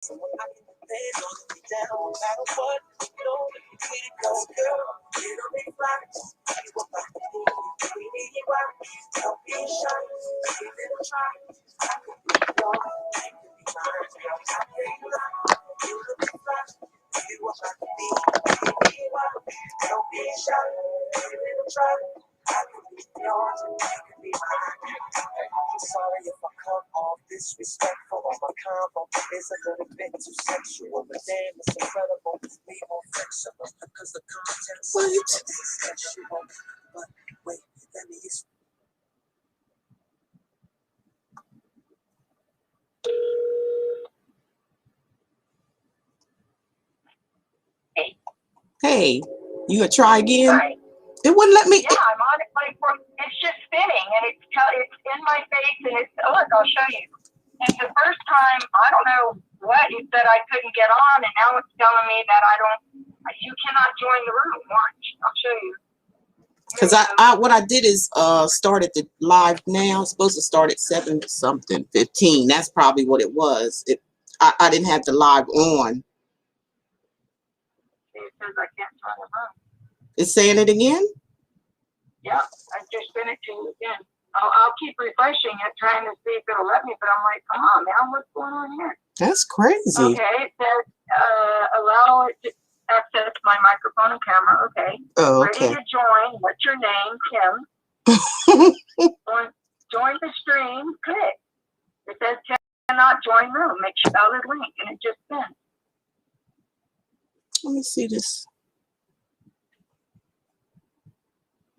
Someone I can depend on me down no matter what. You know that you treat it goes, girl. You don't need flowers. You want my baby. We need you out. Don't be shy. Give it a try. I could be yours. You could be mine. Girl, I can't lie. You don't need flowers. You want my baby. We need you out. Don't be shy. Give it a try. I could be yours. You could be mine. I'm sorry if I come off disrespectful or my combo is a little bit too sexual, but damn, it's incredible. We all flexible, cause the content is sexual. But wait, let me just. Hey, you gonna try again? Right. It wouldn't let me. Yeah, I'm on it. It's just spinning, and it's in my face, and it's look. I'll show you. It's the first time. I don't know what it said I couldn't get on, and now it's telling me that I don't. You cannot join the room. Watch. I'll show you. Because what I did is started the live now. It's supposed to start at 7-something, 15. That's probably what it was. I didn't have the live on. It says I can't join the room. It's saying it again? Yep, I just sent it to you again. I'll keep refreshing it, trying to see if it'll let me, but I'm like, come on, man, what's going on here? That's crazy. Okay, it says allow it to access my microphone and camera. Okay. Oh, okay. Ready to join. What's your name, Kim? Join the stream. Click. It says cannot join room. Make sure valid link, and it just sends. Let me see this.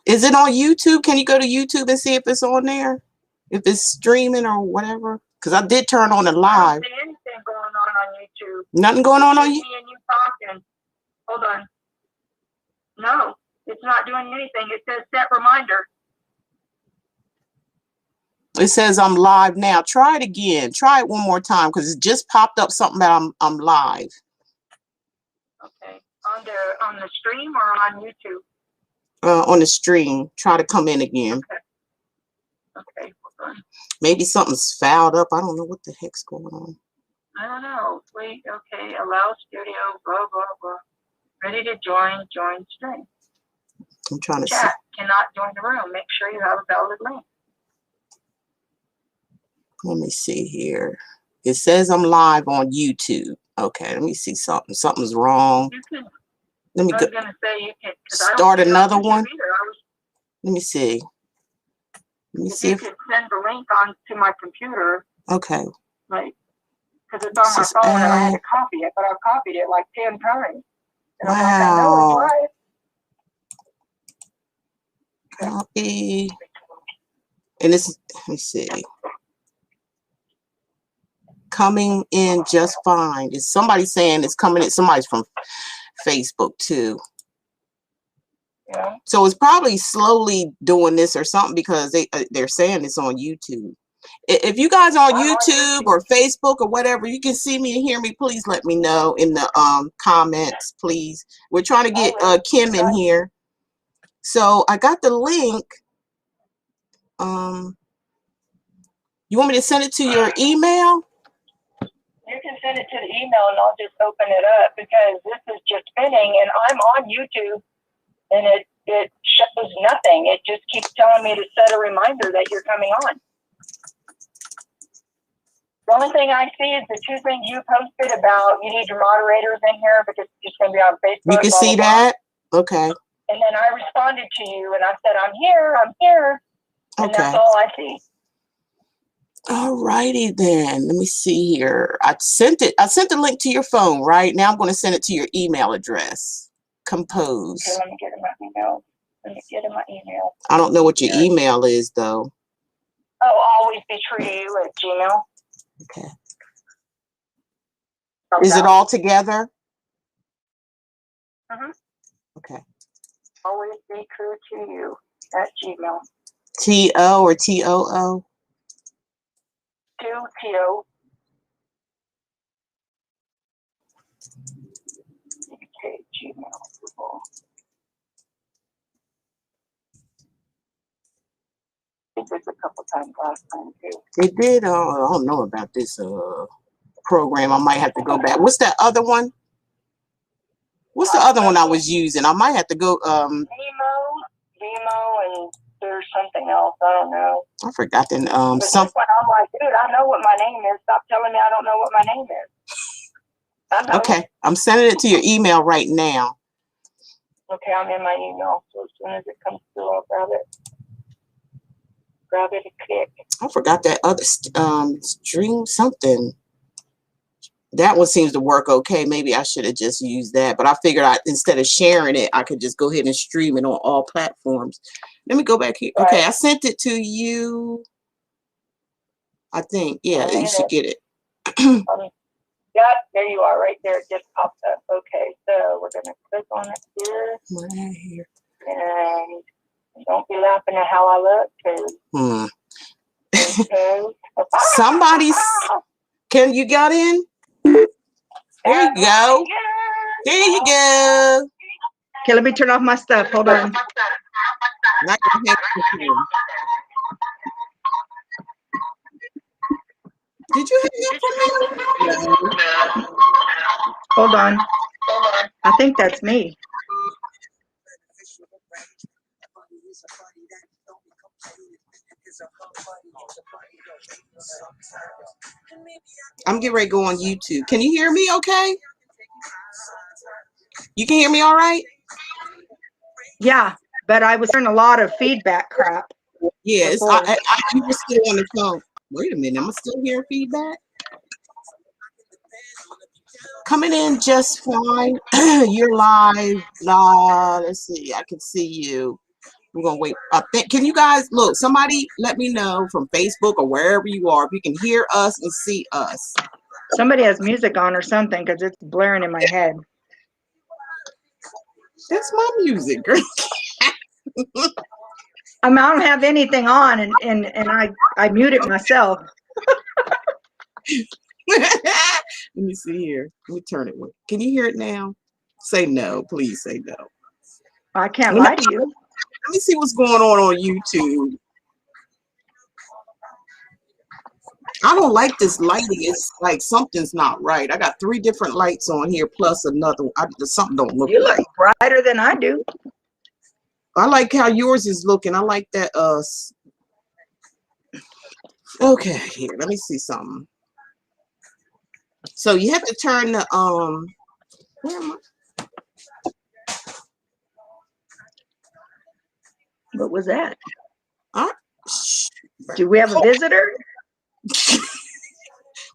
Is it on YouTube? Can you go to YouTube and see if it's on there? If it's streaming or whatever? Because I did turn on the live. I don't see anything going on YouTube. Nothing going on YouTube? Me and you talking. Hold on. No, it's not doing anything. It says set reminder. It says I'm live now. Try it again. Try it one more time because it just popped up something that I'm live. Okay. On the stream or on YouTube? On the stream. Try to come in again. Okay. Hold on. Maybe something's fouled up. I don't know what the heck's going on. I don't know. Wait. Okay. Allow studio. Blah blah blah. Ready to join stream. I'm trying to Chat. see. Cannot join the room. Make sure you have a valid link. Let me see here. It says I'm live on YouTube. Okay, let me see something. Something's wrong. Let me I was gonna say you can start another one. Let me see. Let me see if you could send the link on to my computer. Okay. Like, because it's on my phone and I had to copy it, but I've copied it like 10 times. And wow. I'm like, I know it's right. Copy. And this, let me see. Coming in just fine. Is somebody saying it's coming in? Somebody's from Facebook too. Yeah. So it's probably slowly doing this or something because they're saying it's on YouTube. If you guys are on YouTube or Facebook or whatever, you can see me and hear me. Please let me know in the comments, please. We're trying to get Kim in here. So I got the link. You want me to send it to your email? You can send it to the email and I'll just open it up because this is just spinning and I'm on YouTube and it shows nothing. It just keeps telling me to set a reminder that you're coming on. The only thing I see is the 2 things you posted about you need your moderators in here because it's just going to be on Facebook. You can see that? Okay. And then I responded to you and I said, I'm here. And that's all I see. All righty then. Let me see here. I sent the link to your phone, right? Now I'm going to send it to your email address. Compose. Okay, let me get in my email. I don't know what your email is though. Oh, always be true to you at Gmail. Okay. Is it all together? Okay. Always be true to you at Gmail. T-O or T-O-O? T-O. Okay, Gmail. I did this a couple times last time too. It did. I don't know about this program. I might have to go back. What's that other one? What's the other one I was using? I might have to go. Vimo, and there's something else. I don't know. I forgot the But this one, I'm like, dude, I know what my name is. Stop telling me I don't know what my name is. I know. Okay, I'm sending it to your email right now. Okay, I'm in my email. So as soon as it comes through, I'll grab it. Grab it and click. I forgot that other stream something. That one seems to work okay. Maybe I should have just used that, but I figured instead of sharing it, I could just go ahead and stream it on all platforms. Let me go back here. Right. Okay, I sent it to you. I think, yeah, you should get it. Yeah, there you are, right there. It just popped up. Okay, so we're gonna click on it here. Right here. And don't be laughing at how I look, Somebody's. Can you got in? There you go. There you go. Okay, let me turn off my stuff. Hold on. Not gonna hang with you. Did you hang up from me? Hold on. I think that's me. I'm getting ready to go on YouTube. Can you hear me okay? You can hear me all right? Yeah, but I was hearing a lot of feedback crap. Yeah, you were still on the phone. Wait a minute, I'm still hearing feedback. Coming in just fine. You're live. Let's see. I can see you. We're gonna wait. Can you guys look? Somebody let me know from Facebook or wherever you are if you can hear us and see us. Somebody has music on or something because it's blaring in my head. That's my music, girl. I don't have anything on, and I muted myself. Let me see here. Let me turn it. Can you hear it now? Say no, please say no. I can't lie to you. Let me see what's going on YouTube. I don't like this lighting. It's like something's not right. I got 3 different lights on here plus another one. Something don't look You right. look brighter than I do. I like how yours is looking. I like that. Okay, here. Let me see something. So you have to turn the Where am I? What was that? Right. Do we have a visitor?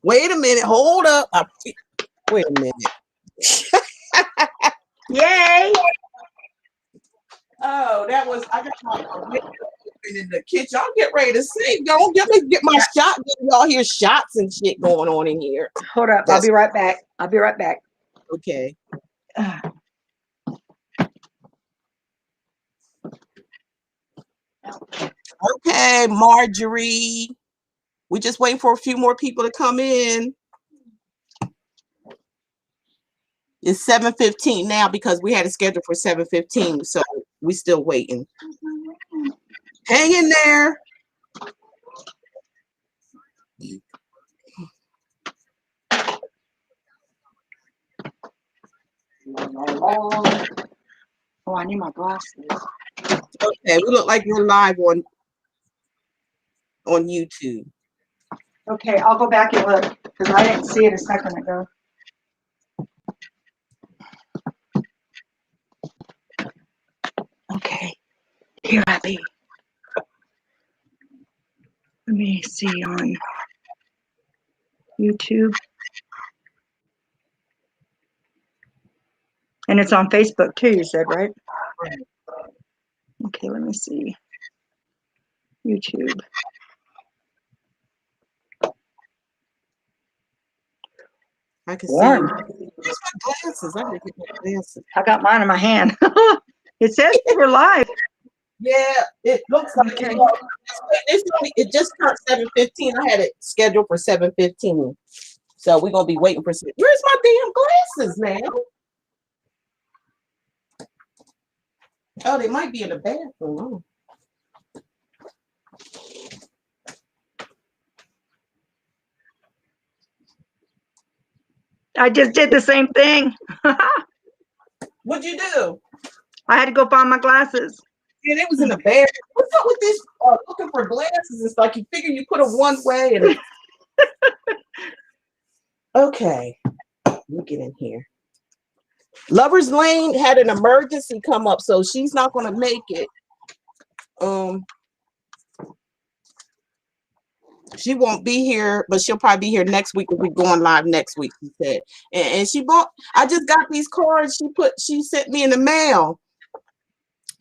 Wait a minute. Hold up. Wait a minute. Yay! Oh, that was. I got my window open in the kitchen. I'll get ready to sing. Don't get my shot. Y'all hear shots and shit going on in here. Hold up. I'll be right back. I'll be right back. Okay. Okay, Marjorie. We're just waiting for a few more people to come in. It's 7:15 now because we had it scheduled for 7:15, so we're still waiting. Hang in there. Oh, I need my glasses. Okay, we look like we're live on YouTube. Okay, I'll go back and look because I didn't see it a second ago. Okay, here I be. Let me see on YouTube. And it's on Facebook too, you said, right? Okay, let me see. YouTube. I can Warm. see. Where's my glasses? I didn't get my glasses. I got mine in my hand. It says we're live. Yeah, it looks like Okay. it just turned 7:15. I had it scheduled for 7:15. So we're gonna be waiting for. Where's my damn glasses now? Oh, they might be in the bathroom. I just did the same thing. What'd you do? I had to go find my glasses. Yeah, it was in the bag. What's up with this looking for glasses? It's like you figure you put them one way and okay. Let me get in here. Lover's Lane had an emergency come up, so she's not gonna make it. She won't be here, but she'll probably be here next week if we're going live next week, she said. And she bought, I just got these cards she sent me in the mail.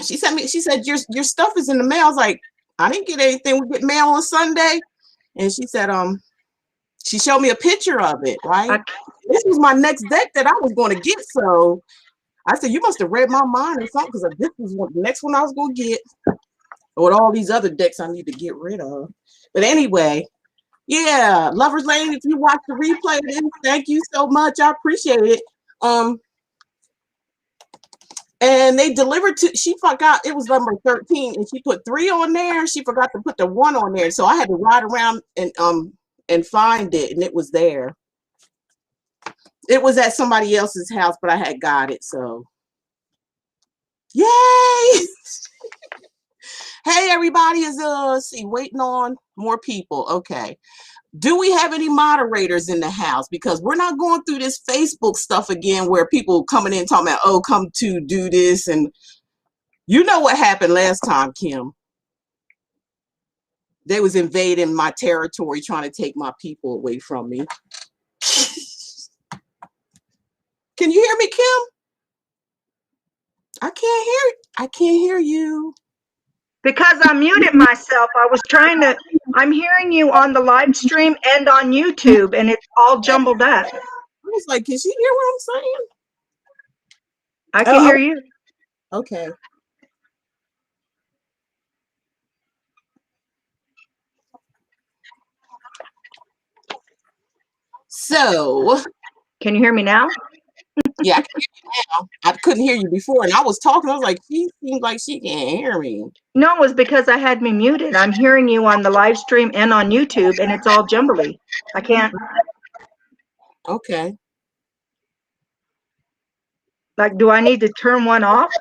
She said, your stuff is in the mail. I was like, I didn't get anything. We get mail on Sunday. And she said, she showed me a picture of it, right? This was my next deck that I was going to get. So I said, you must have read my mind or something, because this was the next one I was going to get. With all these other decks I need to get rid of. But anyway, yeah, Lover's Lane, if you watch the replay of this, thank you so much. I appreciate it. And they delivered she forgot, it was number 13, and she put 3 on there. She forgot to put the 1 on there. So I had to ride around and find it, and it was there. It was at somebody else's house, but I had got it, so. Yay! Hey, everybody is waiting on more people. Okay. Do we have any moderators in the house? Because we're not going through this Facebook stuff again where people coming in talking about, oh, come to do this. And you know what happened last time, Kim. They was invading my territory trying to take my people away from me. Can you hear me, Kim? I can't hear you. Because I muted myself. I'm hearing you on the live stream and on YouTube, and it's all jumbled up. I was like, can she hear what I'm saying? I can hear you. Okay. So. Can you hear me now? Yeah, I can hear you now. I couldn't hear you before, and I was talking. I was like, she seems like she can't hear me. No, it was because I had me muted. I'm hearing you on the live stream and on YouTube, and it's all jumbly. I can't. Okay. Like, do I need to turn one off?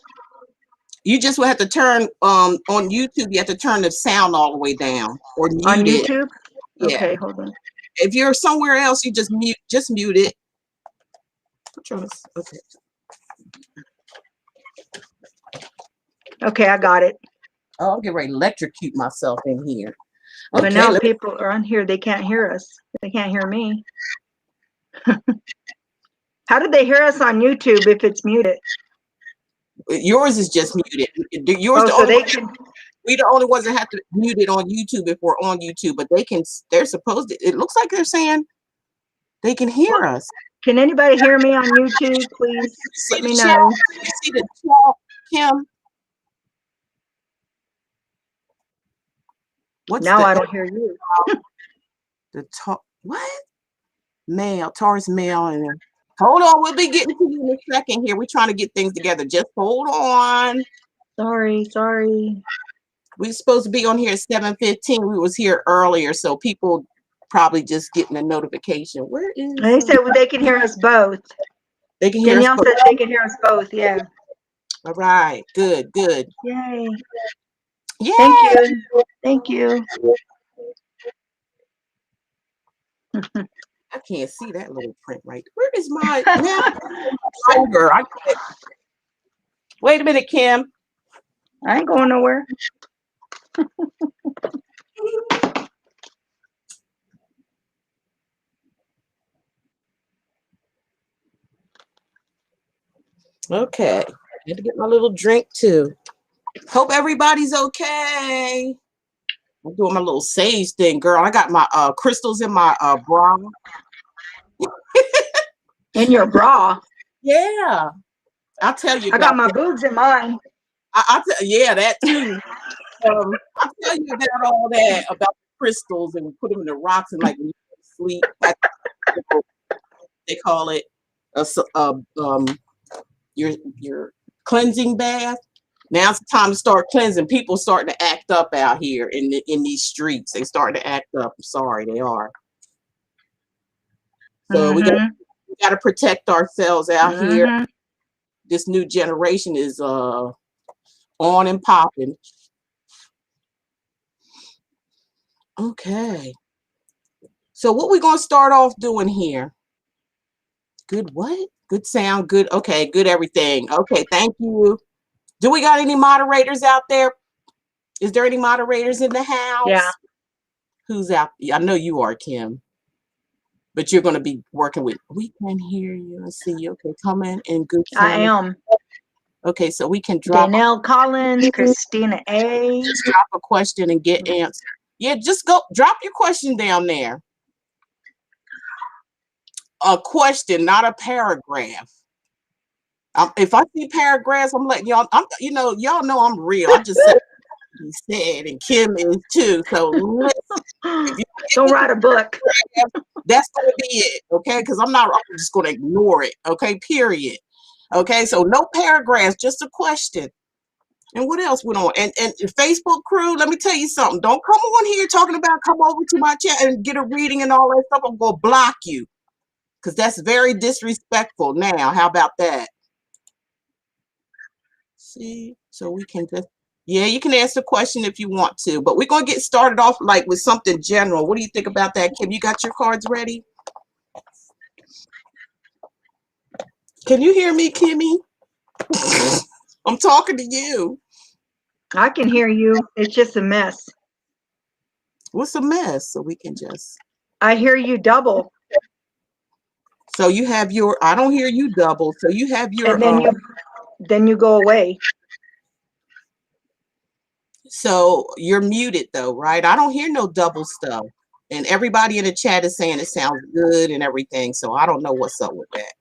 You just will have to turn on YouTube. You have to turn the sound all the way down or mute on it. YouTube. Yeah. Okay, hold on. If you're somewhere else, you just mute it. Okay. Okay, I got it. Oh, I'll get ready to electrocute myself in here. Okay, but now people are on here. They can't hear us. They can't hear me. How did they hear us on YouTube if it's muted? Yours is just muted. Yours we the only ones that have to mute it on YouTube if we're on YouTube, but they're supposed to, it looks like they're saying they can hear us. Can anybody hear me on YouTube, please? Let me know. You see the chat, Kim? Now I don't hear you. What? Mail, Taurus mail. And hold on, we'll be getting to you in a second here. We're trying to get things together. Just hold on. Sorry. We're supposed to be on here at 7:15. We was here earlier, so people probably just getting a notification. Where is? They said they can hear us both. They can hear us both. Said they can hear us both. Yeah. All right. Good. Yay. Yay. Thank you. I can't see that little print right. Where is my shoulder? Wait a minute, Kim. I ain't going nowhere. Okay. I had to get my little drink too. Hope everybody's okay. I'm doing my little sage thing, girl. I got my crystals in my bra. In your bra? Yeah. I'll tell you. I got my boobs in mine. Yeah, that too. I'll tell you about all that, about the crystals, and we put them in the rocks, and like when you sleep, they call it your cleansing bath. Now it's time to start cleansing. People starting to act up out here in these streets. They starting to act up. I'm sorry, they are. So we got We got to protect ourselves out here. Mm-hmm. This new generation is on and popping. Okay. So what we gonna start off doing here? Good what? Good sound, good. Okay, good everything. Okay, thank you. Do we got any moderators out there? Is there any moderators in the Yeah, house? Who's out? I know you are, Kim. But you're going to be working with. We can hear you and see you. Okay, coming in good I sound. am. Okay, so we can drop Danelle Collins, Christina A. a question and get answered. Yeah, just go drop your question down there. A question, not a paragraph. If I see paragraphs, I'm letting y'all. Y'all know I'm real. I just said he said, and Kim is too. So listen, if you Don't write a book. that's going to be it, okay? Because I'm just going to ignore it, okay? Period. Okay, so no paragraphs, just a question. And what else went on? And Facebook crew, let me tell you something. Don't come on here talking about come over to my chat and get a reading and all that stuff. I'm going to block you because that's very disrespectful now. How about that? See, so we can just, yeah, you can ask the question if you want to, but we're going to get started off like with something general. What do you think about that, Kim? You got your cards ready? Can you hear me, Kimmy? I'm talking to you. I can hear you. It's just a mess. What's a mess? So we can just. I hear you double. So you have your. I don't hear you double. So you have your. And then you go away. So you're muted though, right? I don't hear no double stuff. And everybody in the chat is saying it sounds good and everything. So I don't know what's up with that.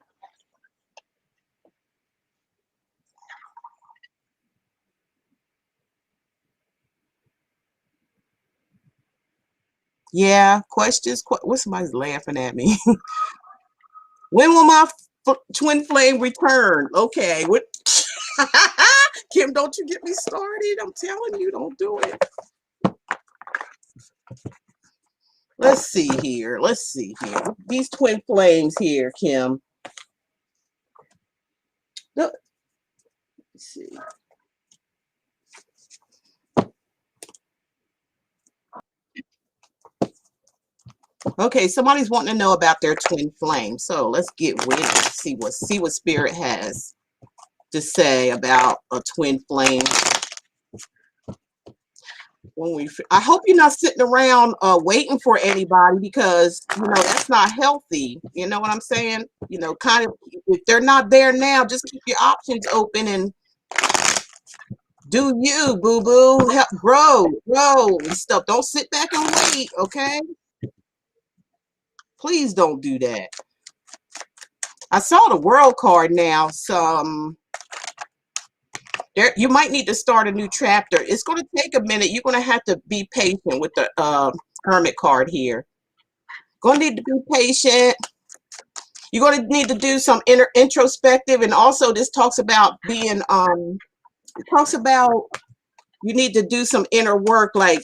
Yeah, questions. Somebody's laughing at me. When will my twin flame return? Okay. What? Kim, don't you get me started. I'm telling you, don't do it. Let's see here. These twin flames here, Kim. Let's see. Okay, somebody's wanting to know about their twin flame. So let's get with it. See what Spirit has to say about a twin flame. I hope you're not sitting around waiting for anybody, because that's not healthy. You know what I'm saying? Kind of, if they're not there now, just keep your options open and do you, boo-boo. Help grow and stuff. Don't sit back and wait, okay? Please don't do that. I saw the world card now. So you might need to start a new chapter. It's going to take a minute. You're going to have to be patient with the Hermit card here. Going to need to be patient. You're going to need to do some introspective, and also this talks about being it talks about you need to do some inner work, like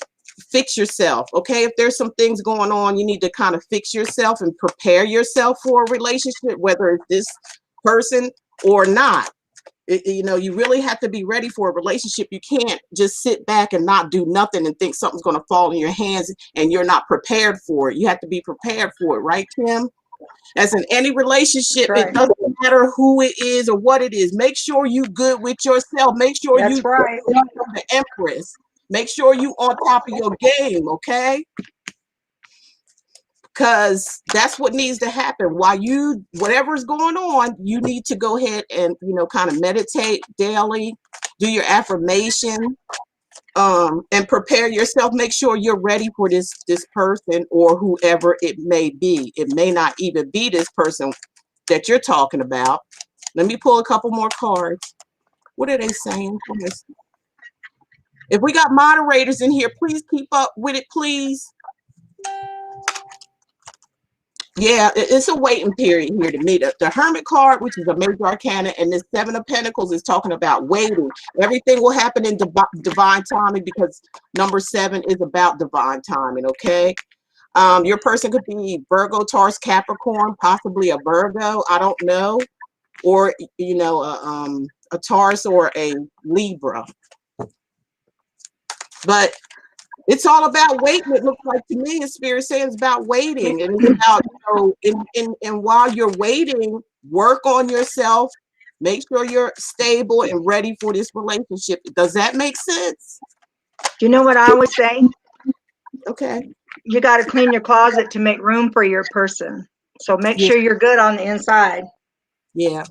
fix yourself. Okay, if there's some things going on, you need to kind of fix yourself and prepare yourself for a relationship, whether it's this person or not. You really have to be ready for a relationship. You can't just sit back and not do nothing and think something's going to fall in your hands and you're not prepared for it. You have to be prepared for it, right, Kim? As in any relationship, Right. It doesn't matter who it is or what it is. Make sure you good with yourself. Make sure That's you right. the Empress. Make sure you on top of your game, okay? Because that's what needs to happen. Whatever's going on, you need to go ahead and kind of meditate daily, do your affirmation, and prepare yourself. Make sure you're ready for this person or whoever it may be. It may not even be this person that you're talking about. Let me pull a couple more cards. What are they saying? If we got moderators in here, please keep up with it, please. Yeah, it's a waiting period here to meet up. The Hermit card, which is a major arcana, and the Seven of Pentacles is talking about waiting. Everything will happen in divine timing, because number 7 is about divine timing, okay? Your person could be Virgo, Taurus, Capricorn, possibly a Virgo. I don't know, or a Taurus or a Libra. But it's all about waiting. It looks like to me, as Spirit says, it's about waiting, and it's about and while you're waiting, work on yourself. Make sure you're stable and ready for this relationship. Does that make sense? Do you know what I always say? Okay. You got to clean your closet to make room for your person. So make sure you're good on the inside. Yeah.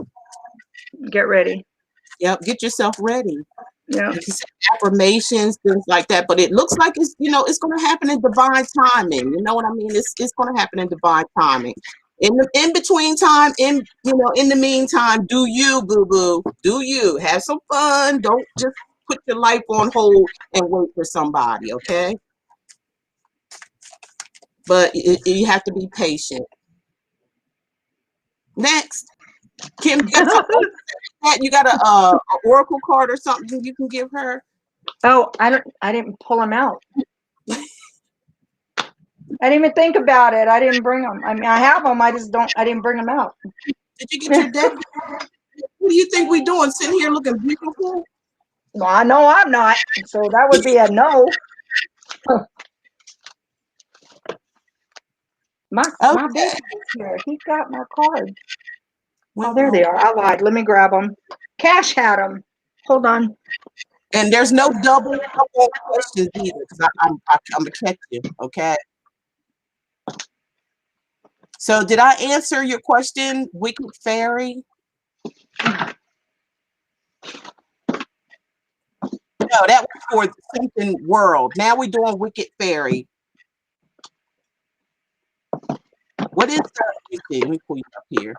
Get ready. Yep. Get yourself ready. Yeah. Affirmations, things like that. But it looks like it's it's going to happen in divine timing. You know what I mean? It's going to happen in divine timing. In between time, in the meantime, do you, boo boo? Do you have some fun? Don't just put your life on hold and wait for somebody. Okay. But you have to be patient. Next, Kim, you got something? You got a oracle card or something you can give her? Oh, I didn't pull them out. I didn't even think about it. I didn't bring them. I mean, I have them. I didn't bring them out. Did you get your deck? What do you think we're doing? Sitting here looking beautiful? Well, I know I'm not. So that would be a no. My baby's here. He got my card. Oh, there they are. I lied. Let me grab them. Cash had them. Hold on. And there's no double questions either, because I'm gonna catch you. Okay. So did I answer your question, Wicked Fairy? No, that was for something world. Now we're doing Wicked Fairy. What is that? Let me pull you up here.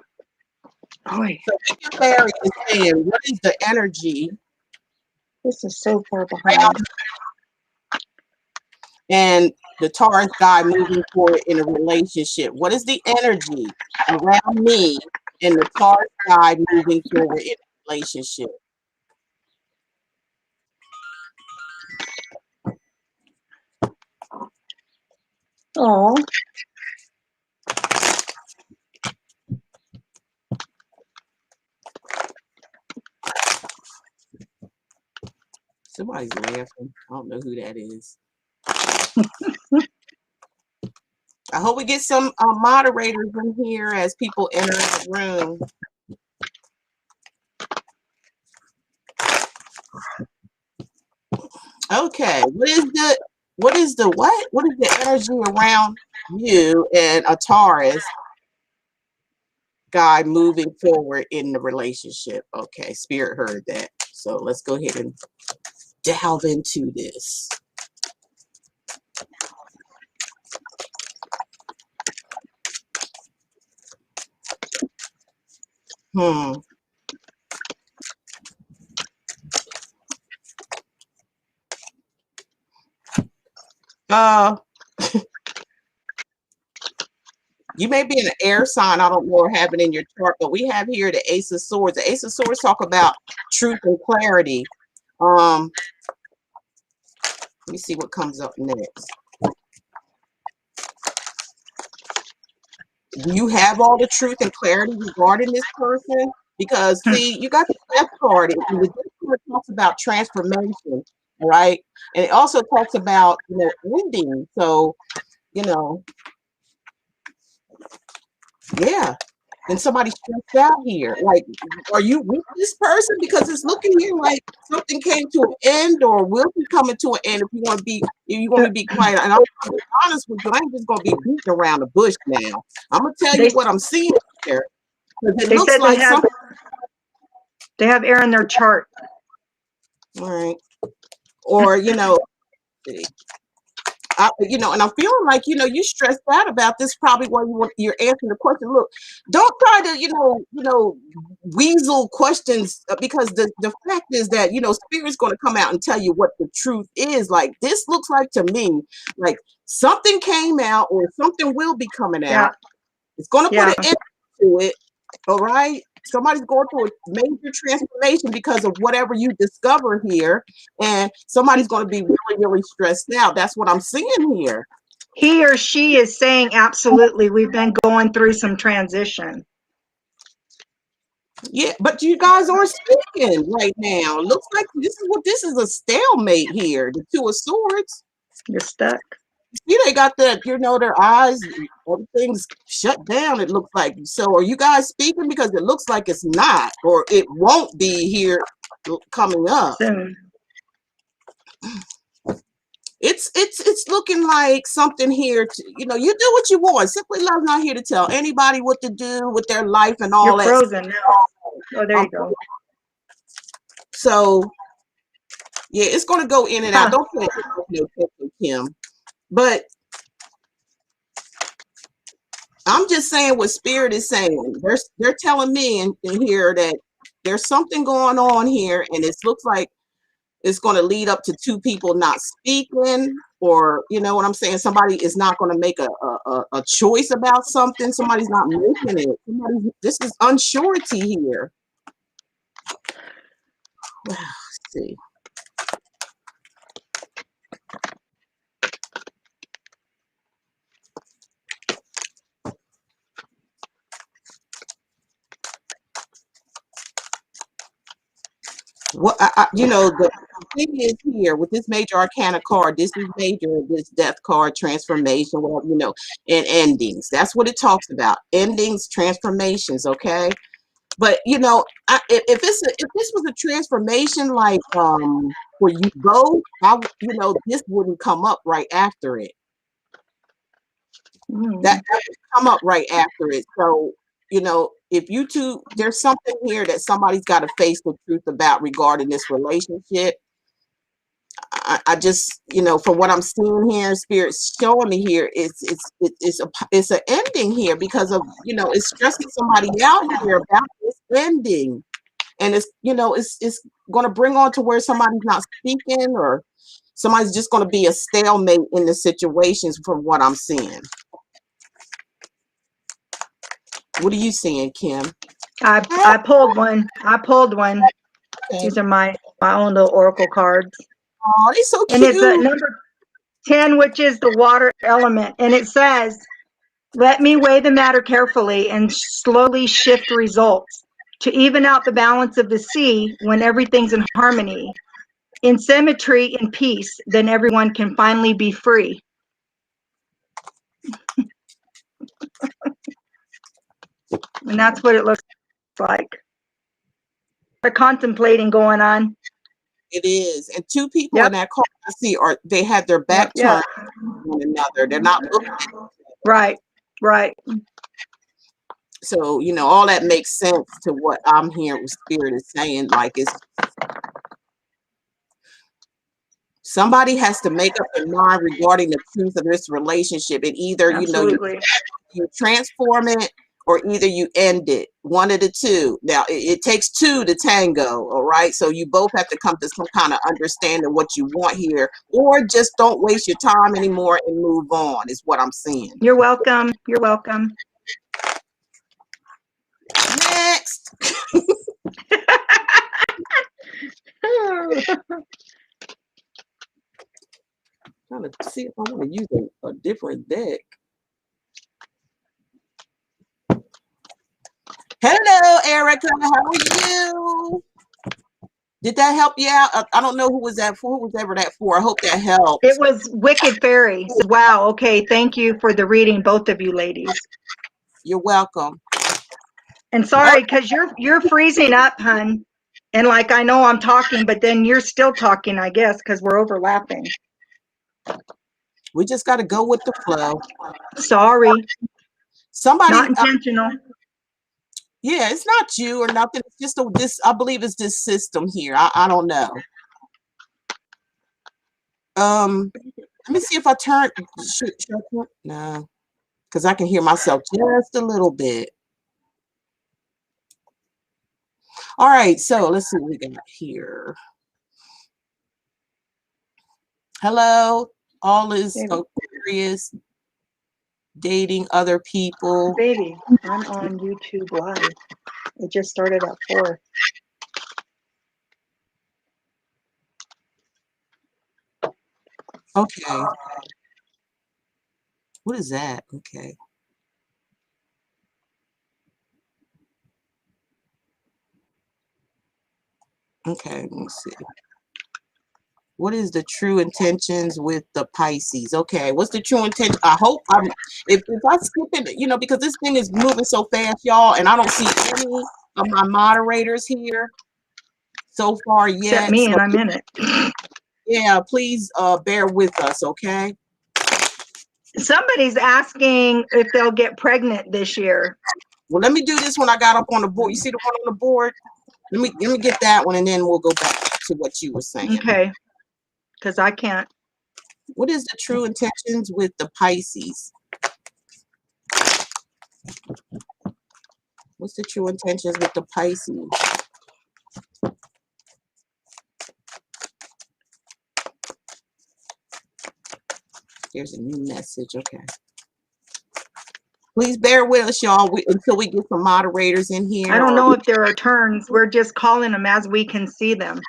So Wicked Fairy is saying, what is the energy? This is so far behind. And the Taurus guy moving forward in a relationship. What is the energy around me and the Taurus guy moving forward in a relationship? Oh. Somebody's laughing. I don't know who that is. I hope we get some moderators in here as people enter the room. Okay, what is the energy around you and a Taurus guy moving forward in the relationship? Okay, Spirit heard that. So let's go ahead and delve into this. You may be an air sign. I don't know or have it in your chart, but we have here the Ace of Swords. The Ace of Swords talk about truth and clarity. Let me see what comes up next. Do you have all the truth and clarity regarding this person? Because see, you got the Death card, and the Death card talks about transformation, right? And it also talks about ending. So, yeah. And somebody stressed out here. Like, are you with this person? Because it's looking here like something came to an end or will be coming to an end. If you want to be quiet, and I'm gonna be honest with you, I ain't just gonna be beating around the bush now. I'm gonna tell you what I'm seeing here. It looks like they have air in their chart. All right. Or and I'm feeling like, you stressed out about this, probably while you're answering the question. Look, don't try to, weasel questions, because the fact is that, Spirit's going to come out and tell you what the truth is. Like, this looks like to me, like something came out or something will be coming out. Yeah. It's going to put an end to it. All right. Somebody's going through a major transformation because of whatever you discover here, and somebody's going to be really, really stressed out. That's what I'm seeing here. He or she is saying absolutely. We've been going through some transition. Yeah, but you guys aren't speaking right now. Looks like this is a stalemate here. The Two of Swords. You're stuck. See, they got that, their eyes, everything's shut down, it looks like. So are you guys speaking? Because it looks like it's not, or it won't be here coming up. Soon. It's looking like something here to, you do what you want. Simply Love's not here to tell anybody what to do with their life and all You're that. frozen now. Oh, there you go. So yeah, it's gonna go in and out. Don't pay attention, Kim. But I'm just saying what Spirit is saying. They're telling me in here that there's something going on here, and it looks like it's going to lead up to two people not speaking, or you know what I'm saying. Somebody is not going to make a choice about something. Somebody's not making it. This is unsurety here. Let's see. What the thing is here with this major arcana card, this is major, this death card, transformation, and endings. That's what it talks about. Endings, transformations, okay? But if this was a transformation like for you both, this wouldn't come up right after it. That would come up right after it. So if you two, there's something here that somebody's got to face the truth about regarding this relationship. I just, from what I'm seeing here, Spirit's showing me here, it's an ending here because of, it's stressing somebody out here about this ending, and it's going to bring on to where somebody's not speaking, or somebody's just going to be a stalemate in the situations from what I'm seeing. What are you seeing, Kim? I pulled one. Okay. These are my own little oracle cards. Oh, they're so cute. And it's number 10, which is the water element. And it says, let me weigh the matter carefully and slowly shift results to even out the balance of the sea when everything's in harmony, in symmetry, in peace, then everyone can finally be free. And that's what it looks like. They're contemplating going on. It is. And two people in that card I see they had their back turned to one another. They're not looking at each other. Right. So, all that makes sense to what I'm hearing what Spirit is saying. Like, it's somebody has to make up their mind regarding the truth of this relationship. And either, you transform it, or either you end it. One of the two. Now, it takes two to tango, all right? So you both have to come to some kind of understanding what you want here, or just don't waste your time anymore and move on, is what I'm seeing. You're welcome. Next. Trying to see if I want to use a different deck. Hello, Erica. How are you? Did that help you out? I don't know who was that for. Who was ever that for? I hope that helped. It was Wicked Fairy. Wow. Okay. Thank you for the reading, both of you ladies. You're welcome. And sorry, because you're freezing up, hun. And like, I know I'm talking, but then you're still talking, I guess, because we're overlapping. We just got to go with the flow. Sorry. Somebody. Not intentional. Yeah, it's not you or nothing. It's just this. I believe it's this system here. I don't know. Let me see if I turn. No, because I can hear myself just a little bit. All right, so let's see what we got here. Hello, all is Aquarius, dating other people. Baby, I'm on YouTube Live. It just started at 4. Okay. What is that? Okay. Okay, let me see. What is the true intentions with the Pisces? Okay, what's the true intention? I hope if I skip it, you know, because this thing is moving so fast, y'all, and I don't see any of my moderators here so far Except yet. me, So and I'm in it. yeah, please bear with us, okay? Somebody's asking if they'll get pregnant this year. Well, let me do this one I got up on the board. You see the one on the board? Let me get that one, and then we'll go back to what you were saying. Okay, because I can't. What is the true intentions with the Pisces? What's the true intentions with the Pisces? There's a new message. Okay. Please bear with us, y'all, until we get some moderators in here. I don't know if there are turns. We're just calling them as we can see them.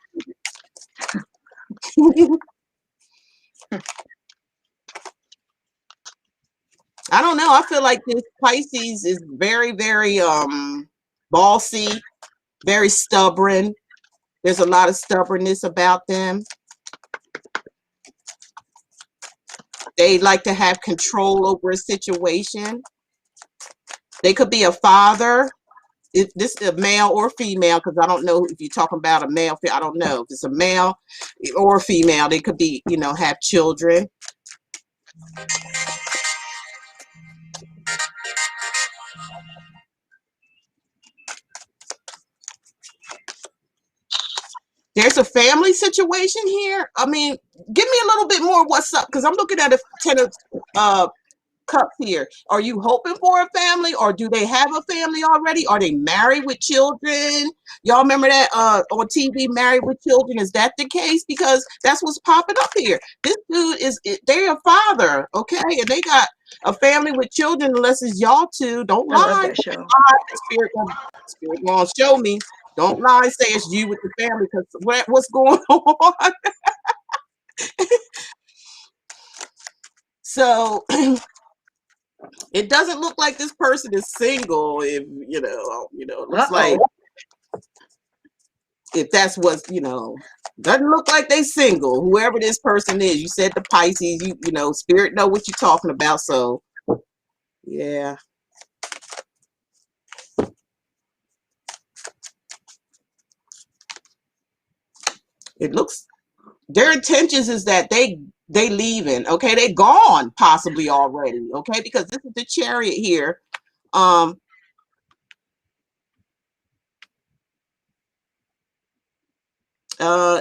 I don't know. I feel like this Pisces is very, very bossy, very stubborn. There's a lot of stubbornness about them. They like to have control over a situation. They could be a father. If this is a male or female, because I don't know if you're talking about a male. I don't know if it's a male or a female. They could be, you know, have children. There's a family situation here. I mean, give me a little bit more what's up, because I'm looking at a 10 of cups here. Are you hoping for a family, or do they have a family already? Are they married with children? Y'all remember that on TV, Married with Children? Is that the case? Because that's what's popping up here. This dude they're a father, okay? And they got a family with children, unless it's y'all two. Don't I love lie. that show. Spirit gonna show me. Don't lie and say it's you with the family, because what's going on? So it doesn't look like this person is single. If it looks like, if that's what, doesn't look like they single. Whoever this person is, you said the Pisces. Spirit know what you're talking about. So yeah. It looks, their intentions is that they leaving, okay? They gone possibly already, okay? Because this is the Chariot here.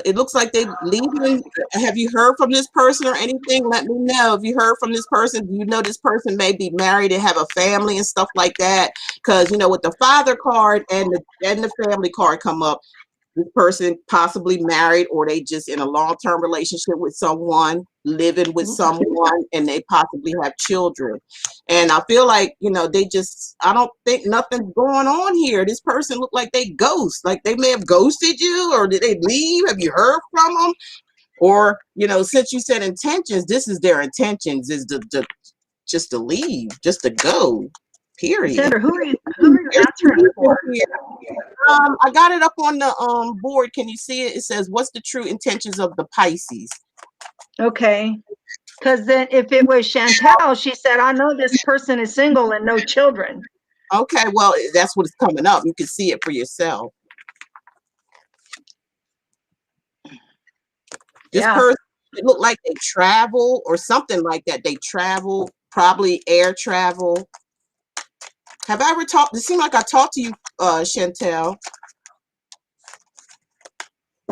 It looks like they leaving. Have you heard from this person or anything? Let me know if you heard from this person. Do you know this person may be married and have a family and stuff like that? Because with the Father card and the family card come up, this person possibly married, or they just in a long-term relationship with someone, living with someone, and they possibly have children. And I feel like, I don't think nothing's going on here. This person looked like they ghost, like they may have ghosted you, or did they leave? Have you heard from them? Or, since you said intentions, this is their intentions, is just to leave, just to go, period. Sandra, who are you answering for? I got it up on the board. Can you see it? It says, what's the true intentions of the Pisces? Okay. Because then if it was Chantel, she said, I know this person is single and no children. Okay, well, that's what is coming up. You can see it for yourself. This person, it looked like they travel or something like that. They travel, probably air travel. Have I ever talked? It seemed like I talked to you, Chantel.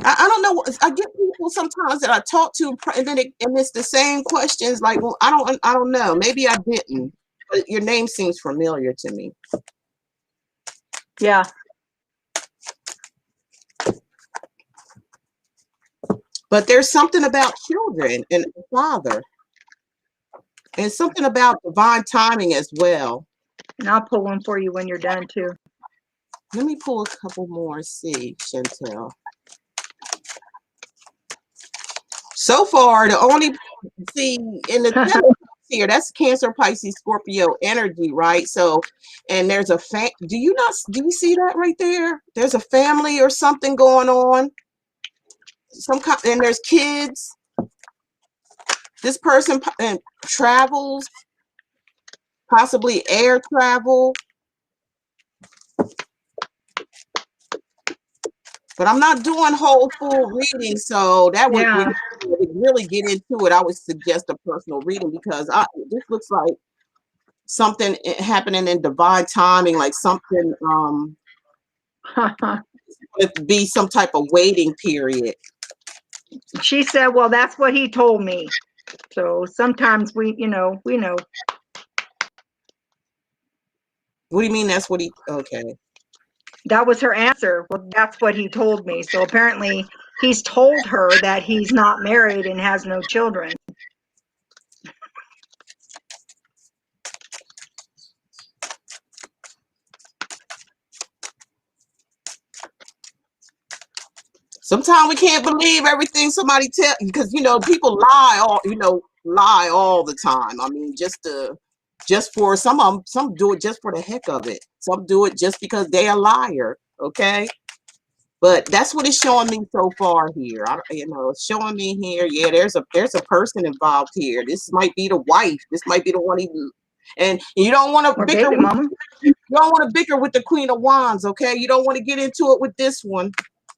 I don't know. I get people sometimes that I talk to, and then it's the same questions. Like, well, I don't know. Maybe I didn't. But your name seems familiar to me. Yeah. But there's something about children and the father, and something about divine timing as well. And I'll pull one for you when you're done too. Let me pull a couple more. See, Chantel. So far, the only in the here. That's Cancer, Pisces, Scorpio energy, right? So, and there's a do you see that right there? There's a family or something going on. And there's kids. This person travels, possibly air travel. But I'm not doing whole full reading, so that would really get into it. I would suggest a personal reading because this looks like something happening in divine timing, like something it'd be some type of waiting period. She said, well, that's what he told me. So sometimes we know. What do you mean that's what he, okay. That was her answer. Well, that's what he told me. So apparently he's told her that he's not married and has no children. Sometimes we can't believe everything somebody tell, because people lie all the time. I mean, just for some do it just for the heck of it. Some do it just because they're a liar. Okay. But that's what it's showing me so far here. It's showing me here. Yeah, there's a person involved here. This might be the wife. This might be the one and you don't want to bicker. You don't want to bicker with the Queen of Wands. Okay, you don't want to get into it with this one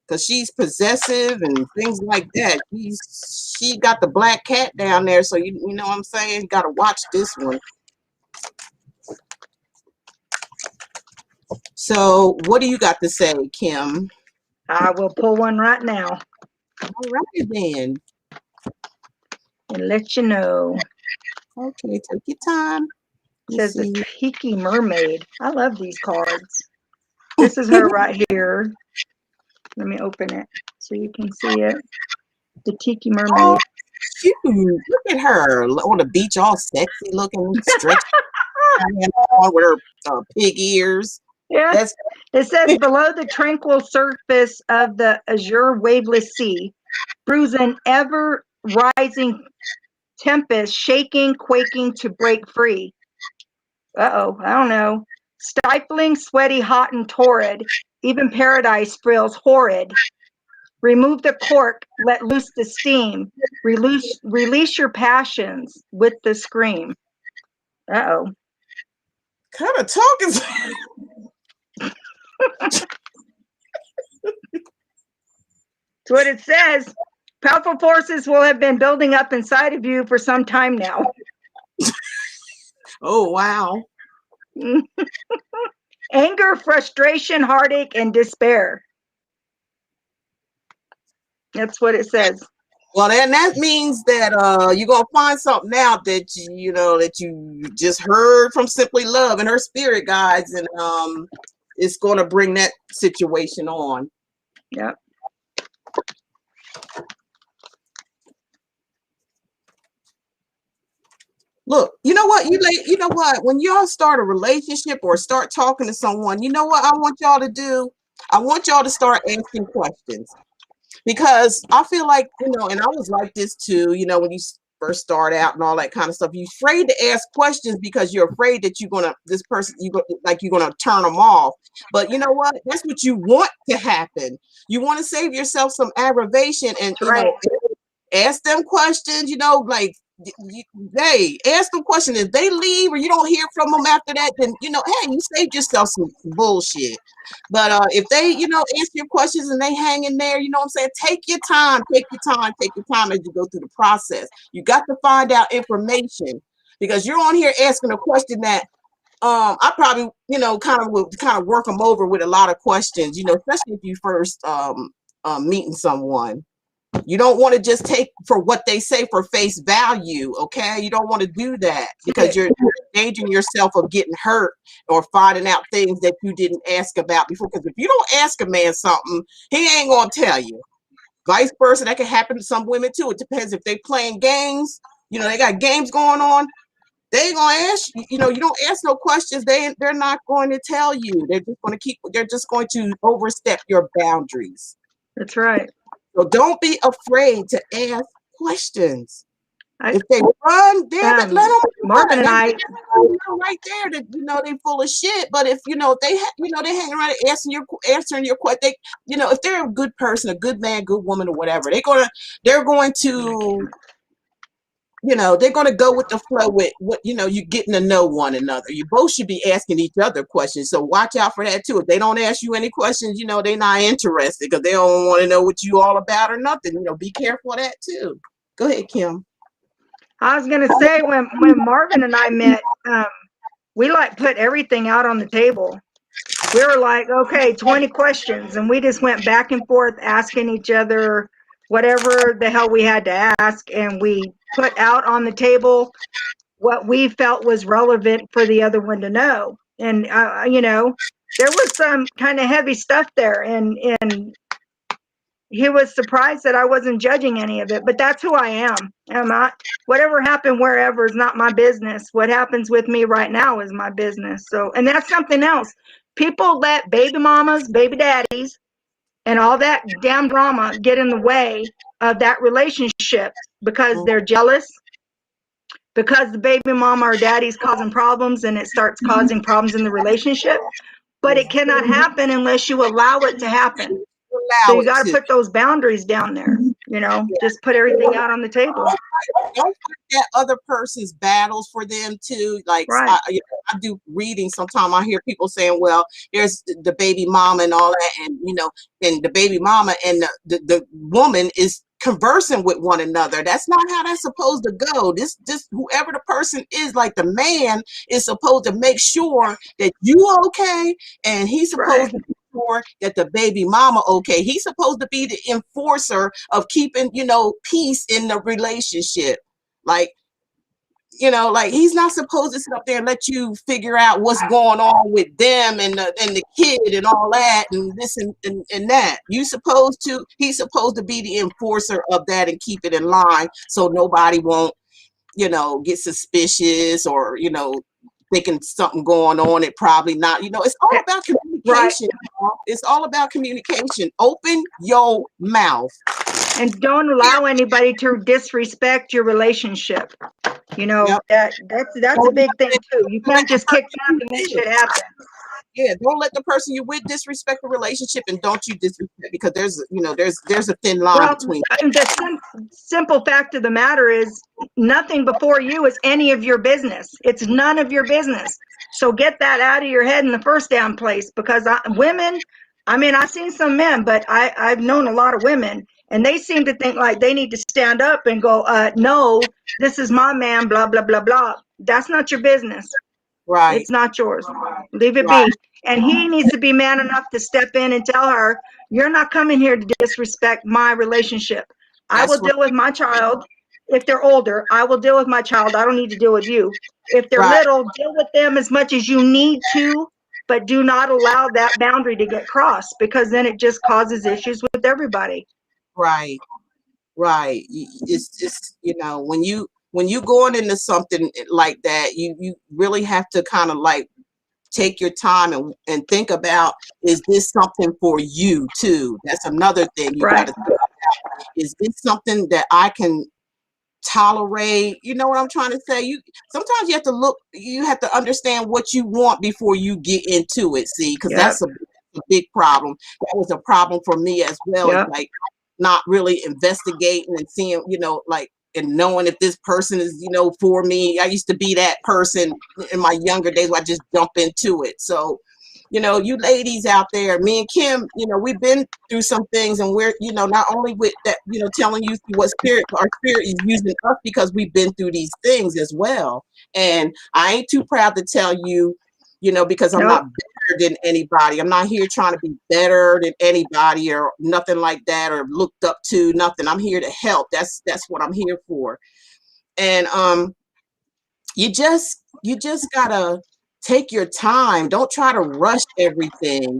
because she's possessive and things like that. She got the black cat down there, so you know what I'm saying. You got to watch this one. So, what do you got to say, Kim? I will pull one right now. All right, then. And let you know. Okay, take your time. It says the Tiki Mermaid. I love these cards. This is her right here. Let me open it so you can see it. The Tiki Mermaid. Oh, shoot. Look at her on the beach, all sexy looking, stretched on with her pig ears. Yeah. It says below the tranquil surface of the azure waveless sea, brews an ever rising tempest, shaking, quaking to break free. I don't know. Stifling, sweaty, hot, and torrid. Even paradise feels horrid. Remove the cork, let loose the steam. Release your passions with the scream. Kind of talk is. That's what it says. Powerful forces will have been building up inside of you for some time now. Oh, wow. Anger, frustration, heartache, and despair. That's what it says. Well, then that means that you're gonna find something out that that you just heard from Simply Love and her spirit guides, and it's gonna bring that situation on. Yep. Look, you know what? You know what? When y'all start a relationship or start talking to someone, you know what I want y'all to do? I want y'all to start asking questions. Because I feel like, and I was like this too, when you first start out and all that kind of stuff, you're afraid to ask questions because you're afraid that you're going to turn them off. But you know what? That's what you want to happen. You want to save yourself some aggravation and, ask them questions, like, hey, ask them questions. If they leave or you don't hear from them after that, then, hey, you saved yourself some bullshit. But if they, ask your questions and they hang in there, you know what I'm saying? Take your time as you go through the process. You got to find out information because you're on here asking a question that I probably, kind of work them over with a lot of questions, especially if you first meeting someone. You don't want to just take for what they say for face value, okay? You don't want to do that because you're endangering yourself of getting hurt or finding out things that you didn't ask about before. Because if you don't ask a man something, he ain't going to tell you. Vice versa, that can happen to some women too. It depends if they playing games. They got games going on. They ain't gonna ask you. You don't ask no questions. They're not going to tell you. They're just going to overstep your boundaries. That's right. So don't be afraid to ask questions. If they run, damn it, let them Marvin run. and I, Right there that they full of shit. But if they they hang around answering your question, if they're a good person, a good man, good woman, or whatever, they're going to they're going to go with the flow with what you getting to know one another. You both should be asking each other questions, so watch out for that too. If they don't ask you any questions, they're not interested because they don't want to know what you all about or nothing. Be careful of that too. Go ahead, Kim. I was gonna say when Marvin and I met, we like put everything out on the table. We were like, okay, 20 questions, and we just went back and forth asking each other whatever the hell we had to ask, and we put out on the table what we felt was relevant for the other one to know. And there was some kind of heavy stuff there, and he was surprised that I wasn't judging any of it, but that's who I am. Whatever happened wherever is not my business. What happens with me right now is my business. So, and that's something else. People let baby mamas, baby daddies, and all that damn drama get in the way of that relationship because they're jealous, because the baby mama or daddy's causing problems, and it starts causing problems in the relationship. But it cannot happen unless you allow it to happen. So Allow you it got to to. put those boundaries down there, just put everything out on the table. Don't fight that other person's battles for them too. Like Right. I do reading. Sometimes I hear people saying, "Well, there's the baby mama and all that," and and the baby mama and the woman is conversing with one another. That's not how that's supposed to go. This whoever the person is, like the man is supposed to make sure that you okay, and he's supposed to sure that the baby mama okay. He's supposed to be the enforcer of keeping peace in the relationship. Like like he's not supposed to sit up there and let you figure out what's going on with them and the kid and all that and this and that. He's supposed to be the enforcer of that and keep it in line so nobody won't get suspicious or thinking something going on. It probably not. It's all about communication. Right. It's all about communication. Open your mouth. And don't allow anybody to disrespect your relationship. Yep. That's a big thing too. You can't just kick back and let shit happen. Yeah, don't let the person you with disrespect the relationship, and don't you disrespect, because there's a thin line between. The simple fact of the matter is nothing before you is any of your business. It's none of your business. So get that out of your head in the first damn place, because women, I've seen some men, but I've known a lot of women, and they seem to think like they need to stand up and go, no, this is my man, blah, blah, blah, blah. That's not your business. Right. It's not yours. Leave it be. And he needs to be man enough to step in and tell her, you're not coming here to disrespect my relationship. I will deal with my child. If they're older, I will deal with my child. I don't need to deal with you. If they're little, deal with them as much as you need to, but do not allow that boundary to get crossed, because then it just causes issues with everybody. Right. Right. It's when you going into something like that, you really have to kind of like take your time and think about, is this something for you too? That's another thing you got to think about. Is this something that I can tolerate? You know what I'm trying to say? Sometimes you have to understand what you want before you get into it. See, because that's a big problem. That was a problem for me as well. Yep. Like not really investigating and seeing, and knowing if this person is, for me. I used to be that person in my younger days where I just jump into it. So, you ladies out there, me and Kim, we've been through some things, and we're, not only with that, telling you what our spirit is using us, because we've been through these things as well. And I ain't too proud to tell you, because I'm not better than anybody. I'm not here trying to be better than anybody or nothing like that, or looked up to, nothing. I'm here to help. That's what I'm here for. And you just gotta take your time. Don't try to rush everything,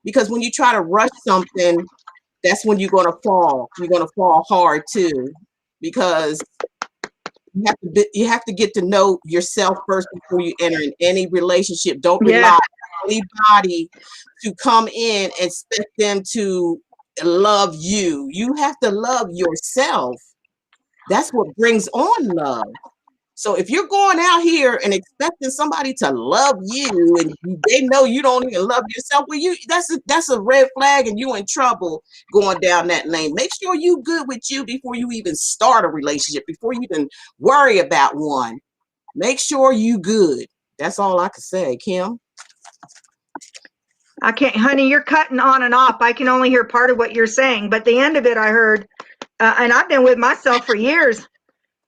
because when you try to rush something, that's when you're gonna fall. You're gonna fall hard too, because you have to get to know yourself first before you enter in any relationship. Don't rely on anybody to come in and expect them to love you. You have to love yourself. That's what brings on love. So if you're going out here and expecting somebody to love you and they know you don't even love yourself, well, that's a red flag and you in trouble going down that lane. Make sure you good with you before you even start a relationship, before you even worry about one. Make sure you good. That's all I can say, Kim. I can't, honey, you're cutting on and off. I can only hear part of what you're saying, but the end of it I heard, and I've been with myself for years.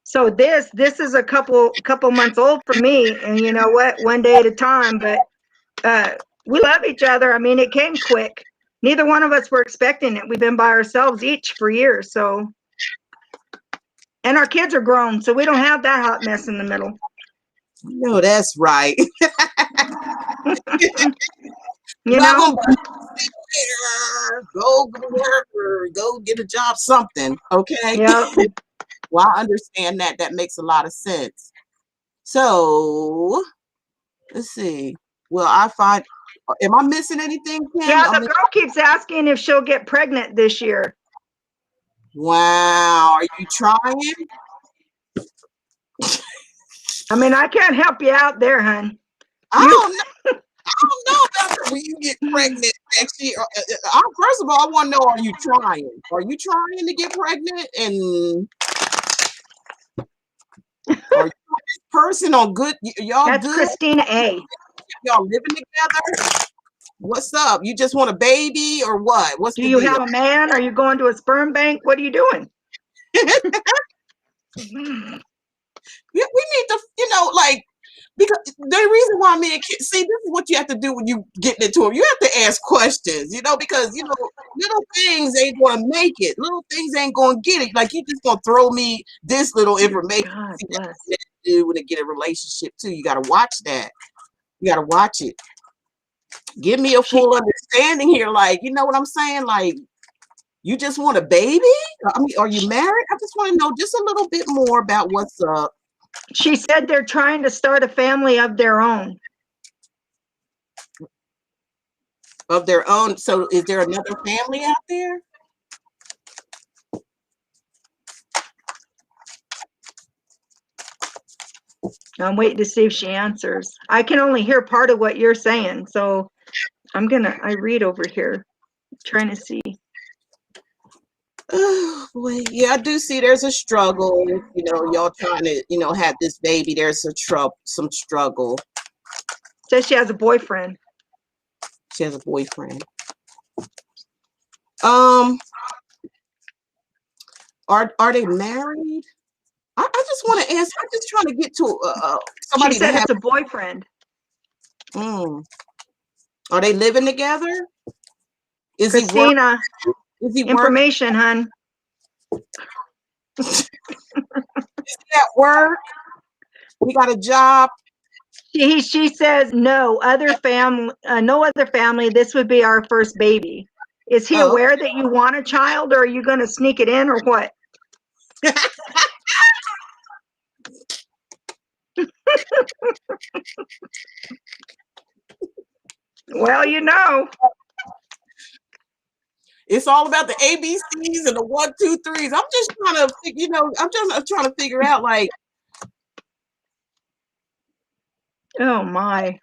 So this is a couple months old for me, and you know what? One day at a time. But we love each other. I mean, it came quick. Neither one of us were expecting it. We've been by ourselves each for years. So, and our kids are grown, so we don't have that hot mess in the middle. No, that's right. You Love know? them, go to work or go get a job, something. Okay. Yeah. Well, I understand that. That makes a lot of sense. So let's see. Well, am I missing anything, Kim? Yeah, the girl keeps asking if she'll get pregnant this year. Wow. Are you trying? I mean, I can't help you out there, hon. I don't know about when you get pregnant next year. First of all, I want to know, are you trying? Are you trying to get pregnant? And are you this person on good? Y'all That's good? Christina A. Y'all living together? What's up? You just want a baby or what? What's Do the you deal? have a man? Are you going to a sperm bank? What are you doing? We need to, like, because the reason why men see, this is what you have to do when you get into them. You have to ask questions, because little things ain't gonna make it. Little things ain't gonna get it. Like, you just gonna throw me this little information. God bless. Do when to get a relationship too. You gotta watch that. You gotta watch it. Give me a full understanding here. Like, you know what I'm saying? Like, you just want a baby? I mean, are you married? I just want to know just a little bit more about what's up. She said they're trying to start a family of their own. Of their own. So is there another family out there? I'm waiting to see if she answers. I can only hear part of what you're saying. So I read over here, trying to see. Oh boy, yeah, I do see there's a struggle. Y'all trying to, have this baby. There's some struggle. Says she has a boyfriend. She has a boyfriend. Are they married? I just want to ask. I'm just trying to get to somebody. She said it's a boyfriend. Are they living together? Is Christina, he? Is he information, hon? Is he at work? He got a job. She says no other family. This would be our first baby. Is he aware that you want a child, or are you going to sneak it in, or what? Well, it's all about the ABCs and the 1, 2, 3s. I'm just trying to, I'm just trying to figure out, like. Oh my.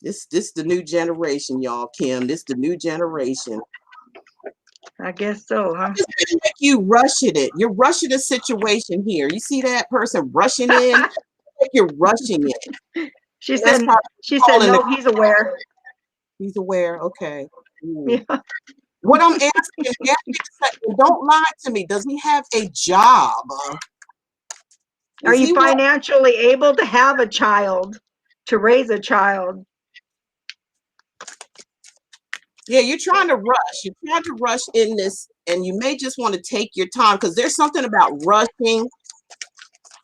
This the new generation, y'all, Kim. This the new generation. I guess so, huh? I just feel like you rushing it. You're rushing the situation here. You see that person rushing in? Like you're rushing it. She said no, he's aware. He's aware. Okay. Yeah. What I'm asking, don't lie to me. Does he have a job? Are you financially able to have a child, to raise a child? Yeah, you're trying to rush. You're trying to rush in this, and you may just want to take your time, because there's something about rushing,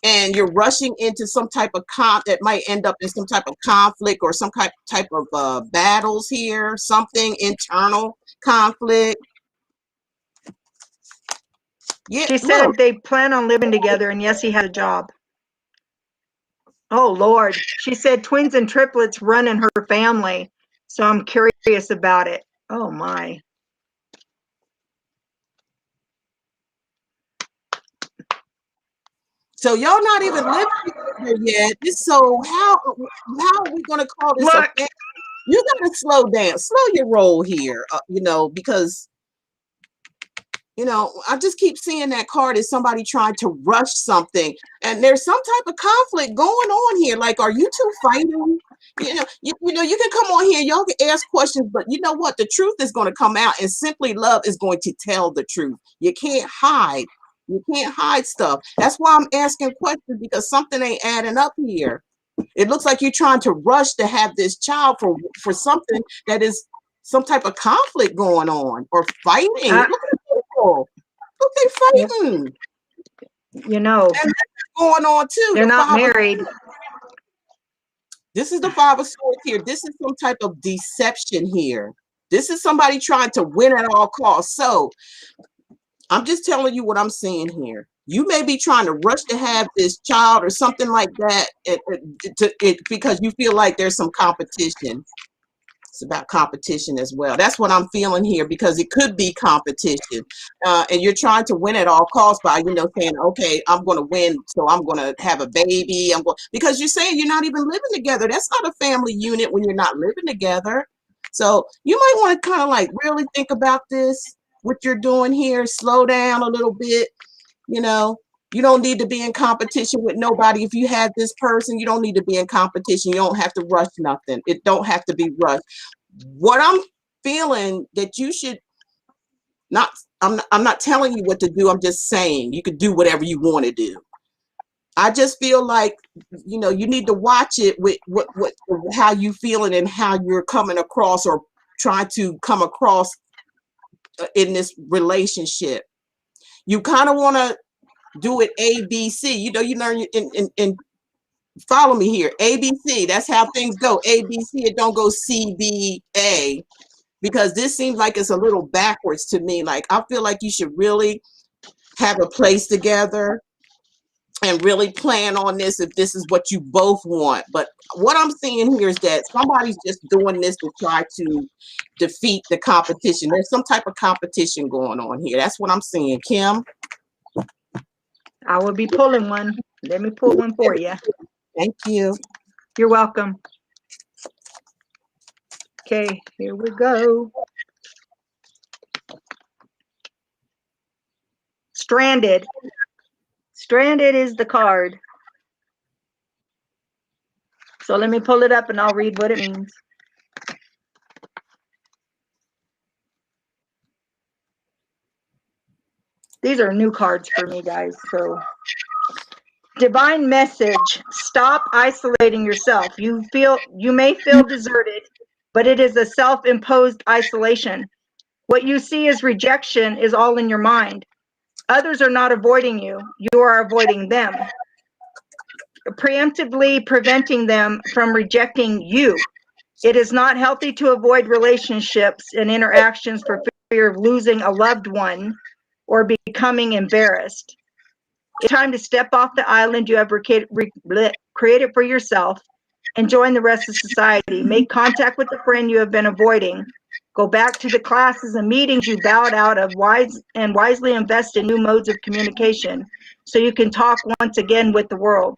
and you're rushing into some type of that might end up in some type of conflict or some type of battles here, something internal conflict. Yeah, she said they plan on living together, and yes, he had a job. Oh Lord, she said twins and triplets run in her family, so I'm curious about it. Oh my. So y'all not even living together yet. So how are we gonna call this a Look, family? You gotta slow down, slow your roll here, because I just keep seeing that card as somebody trying to rush something, and there's some type of conflict going on here. Like, are you two fighting? You can come on here, y'all can ask questions, but you know what? The truth is going to come out, and Simply Love is going to tell the truth. You can't hide. You can't hide stuff. That's why I'm asking questions, because something ain't adding up here. It looks like you're trying to rush to have this child for something that is some type of conflict going on or fighting. Look at people. Look, they fighting. And that's going on too. they're not married. This is the Five of Swords here. This is some type of deception here. This is somebody trying to win at all costs. So I'm just telling you what I'm seeing here. You may be trying to rush to have this child or something like that because you feel like there's some competition. It's about competition as well. That's what I'm feeling here, because it could be competition. And you're trying to win at all costs by, saying, okay, I'm going to win, so I'm going to have a baby. Because you're saying you're not even living together. That's not a family unit when you're not living together. So you might want to kind of like really think about this, what you're doing here. Slow down a little bit. You don't need to be in competition with nobody. If you have this person, you don't need to be in competition. You don't have to rush nothing. It don't have to be rushed. What I'm feeling that you should not, I'm not telling you what to do. I'm just saying you could do whatever you want to do. I just feel like, you need to watch it with how you feeling and how you're coming across or trying to come across in this relationship. You kind of want to do it ABC. You learn in follow me here. ABC. That's how things go. ABC. It don't go CBA, because this seems like it's a little backwards to me. Like, I feel like you should really have a place together and really plan on this if this is what you both want. But what I'm seeing here is that somebody's just doing this to try to defeat the competition. There's some type of competition going on here. That's what I'm seeing, Kim. I will be pulling one. Let me pull one for you. Thank you. You're welcome. Okay, here we go. Stranded. Stranded is the card. So let me pull it up and I'll read what it means. These are new cards for me, guys. So, divine message: stop isolating yourself. You may feel deserted, but it is a self-imposed isolation. What you see as rejection is all in your mind. Others are not avoiding you. You are avoiding them, preemptively preventing them from rejecting you. It is not healthy to avoid relationships and interactions for fear of losing a loved one or becoming embarrassed. It's time to step off the island you have created for yourself and join the rest of society. Make contact with the friend you have been avoiding. Go back to the classes and meetings you bowed out of, wisely invest in new modes of communication so you can talk once again with the world.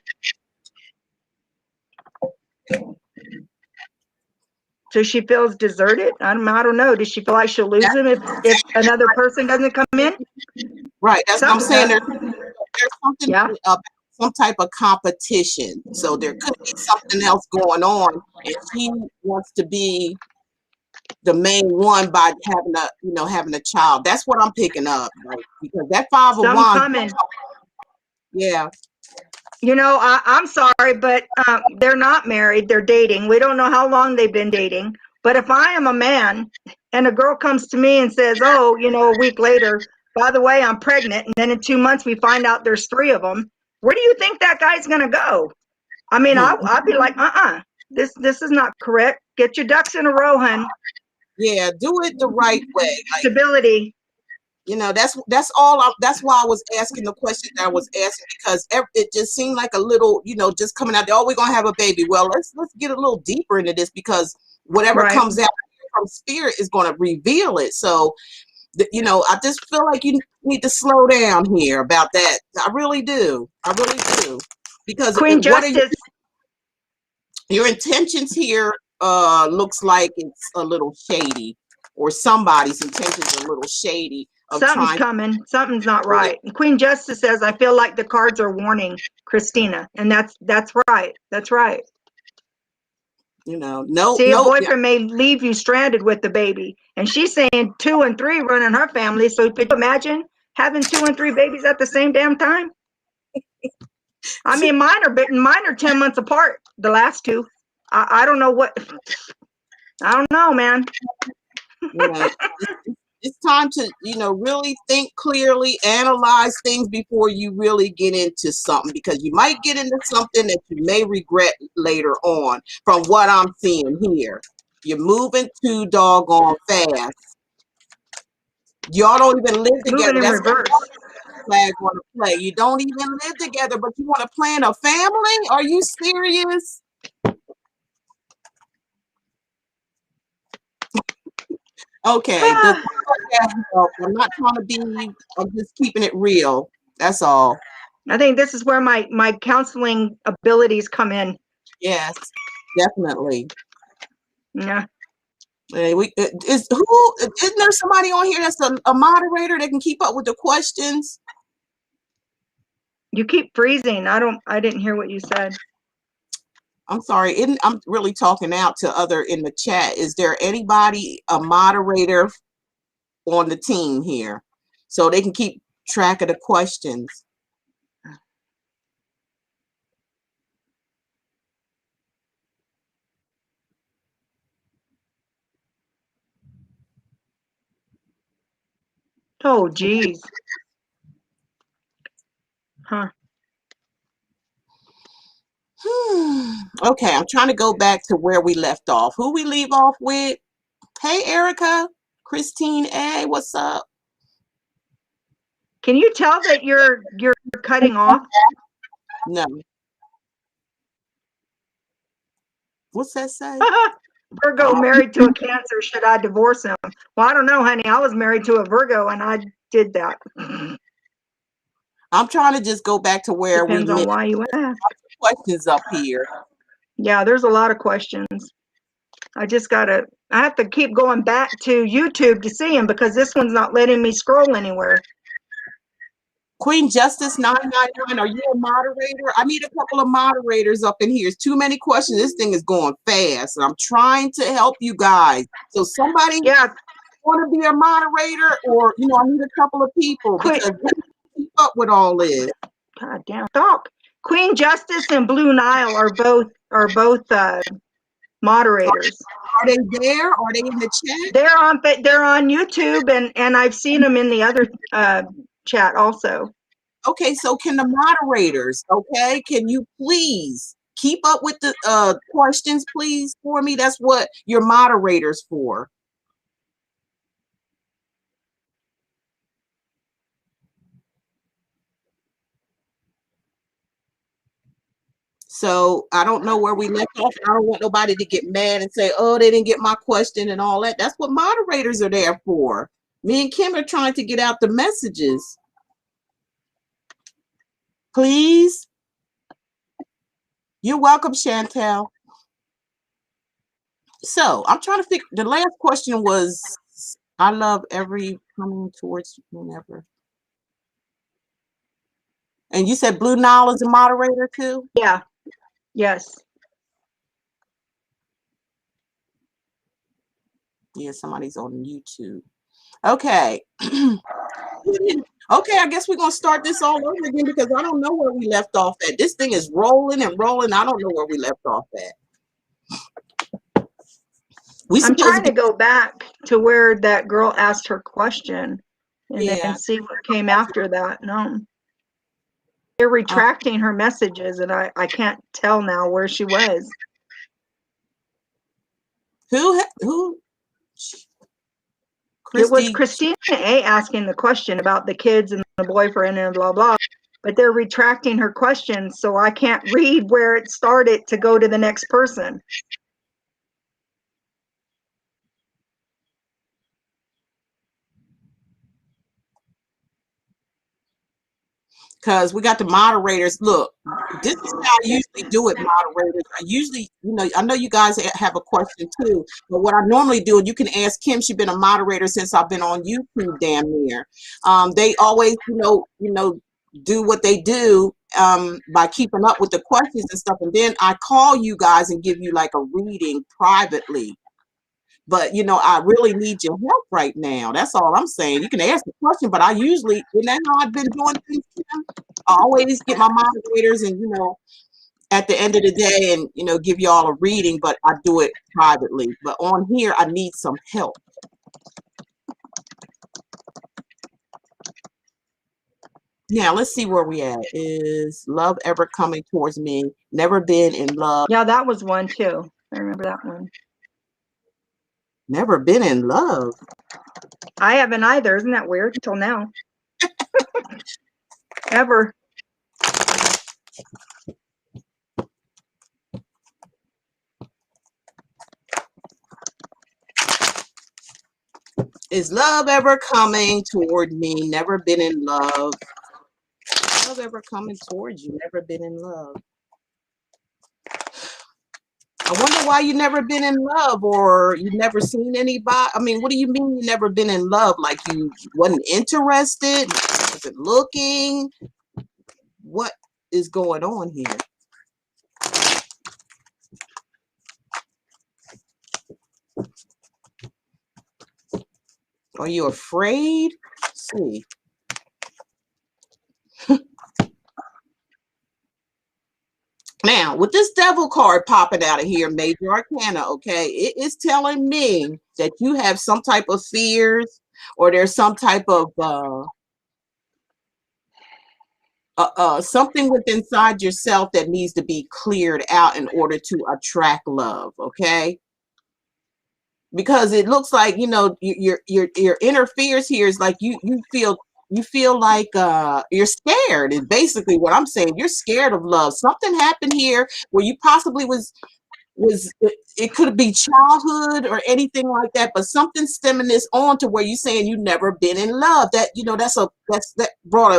So she feels deserted. I don't know. Does she feel like she'll lose him if another person doesn't come in? Right. That's what I'm saying. There's something about some type of competition. So there could be something else going on, and she wants to be the main one by having a child. That's what I'm picking up, right? Because that Five of Wands. Yeah. I'm sorry, but they're not married. They're dating. We don't know how long they've been dating. But if I am a man and a girl comes to me and says, oh, a week later, by the way, I'm pregnant, and then in 2 months we find out there's 3 of them, where do you think that guy's going to go? I mean, I'd be like, this is not correct. Get your ducks in a row, hun. Yeah, do it the right way. Like, stability. That's all. That's why I was asking the question that I was asking, because it just seemed like a little, just coming out there. Oh, we're gonna have a baby. Well, let's get a little deeper into this, because whatever comes out from spirit is going to reveal it. So You know, I just feel like you need to slow down here about that. I really do. I really do. Because Queen what are Justice, your intentions here? Looks like it's a little shady, or somebody's intentions are a little shady of something's trying. coming. Something's not right. And Queen Justice says, I feel like the cards are warning Christina. And that's right. That's right. You know, no, See, a no. boyfriend may leave you stranded with the baby. And she's saying 2 and 3 running her family. So could you imagine having 2 and 3 babies at the same damn time? I mean, mine are 10 months apart, the last 2. I don't know what, I don't know, man. You know, it's time to, you know, really think clearly, analyze things before you really get into something, because you might get into something that you may regret later on. From what I'm seeing here, you're moving too doggone fast. Y'all don't even live together. Moving in That's what reverse. flag want to play. You don't even live together, but you want to plan a family? Are you serious? Okay, I'm not trying to be. I'm just keeping it real. That's all. I think this is where my counseling abilities come in. Yes, definitely. Yeah. Hey, isn't there somebody on here that's a moderator that can keep up with the questions? You keep freezing. I didn't hear what you said. I'm sorry. I'm really talking out to other in the chat. Is there anybody, a moderator on the team here, so they can keep track of the questions? Oh, geez. Huh. Okay, I'm trying to go back to where we left off. Who we leave off with? Hey, Erica, Christine A, what's up? Can you tell that you're cutting off? No. What's that say? Virgo married to a Cancer. Should I divorce him? Well, I don't know, honey. I was married to a Virgo and I did that. I'm trying to just go back to where Depends we on missed why you ask. questions up here. Yeah, there's a lot of questions. I have to keep going back to YouTube to see them because this one's not letting me scroll anywhere. Queen Justice 999, are you a moderator? I need a couple of moderators up in here. It's too many questions. This thing is going fast, and I'm trying to help you guys. So somebody want to be a moderator, or I need a couple of people because we keep up with all this. God damn, stop. Queen Justice and Blue Nile are both moderators. Are they there? Are they in the chat? They're on YouTube, and I've seen them in the other chat also. Okay, so can the moderators, can you please keep up with the questions, please, for me? That's what your moderators for. So I don't know where we left off. I don't want nobody to get mad and say, oh, they didn't get my question and all that. That's what moderators are there for. Me and Kim are trying to get out the messages. Please. You're welcome, Chantel. So I'm trying to figure, the last question was, I love every coming towards whenever. And you said Blue Nile is a moderator too? Yeah. Yes. Yeah, somebody's on YouTube. Okay. Okay, I guess we're going to start this all over again because I don't know where we left off at. This thing is rolling and rolling. I don't know where we left off at. I'm trying to go back to where that girl asked her question and then see what came after that. No. They're retracting her messages, and I can't tell now where she was. Who? It was Christina A asking the question about the kids and the boyfriend and blah, blah. But they're retracting her question, so I can't read where it started to go to the next person. because we got the moderators. Look, this is how I usually do it, moderators. I usually, I know you guys have a question too, but what I normally do, and you can ask Kim, she's been a moderator since I've been on YouTube damn near. They always, do what they do by keeping up with the questions and stuff. And then I call you guys and give you like a reading privately. But, I really need your help right now. That's all I'm saying. You can ask the question, but I usually, isn't that how I've been doing things, Kim? I always get my moderators and, at the end of the day and, give you all a reading, but I do it privately. But on here, I need some help. Now, let's see where we at. Is love ever coming towards me? Never been in love. Yeah, that was one too. I remember that one. Never been in love. I haven't either. Isn't that weird? Until now. Ever. Is love ever coming toward me? Never been in love. Love ever coming towards you? Never been in love. I wonder why you never been in love, or you never seen anybody. I mean, what do you mean you never been in love? Like you wasn't interested? Wasn't looking? What is going on here? Are you afraid? Let's see. Now, with this devil card popping out of here, Major Arcana, okay, it is telling me that you have some type of fears, or there's some type of something within inside yourself that needs to be cleared out in order to attract love, okay? Because it looks like, your inner fears here is like you feel like you're scared, is basically what I'm saying. You're scared of love. Something happened here where you possibly was it could be childhood or anything like that, but something stemming this on to where you're saying you never been in love. That that brought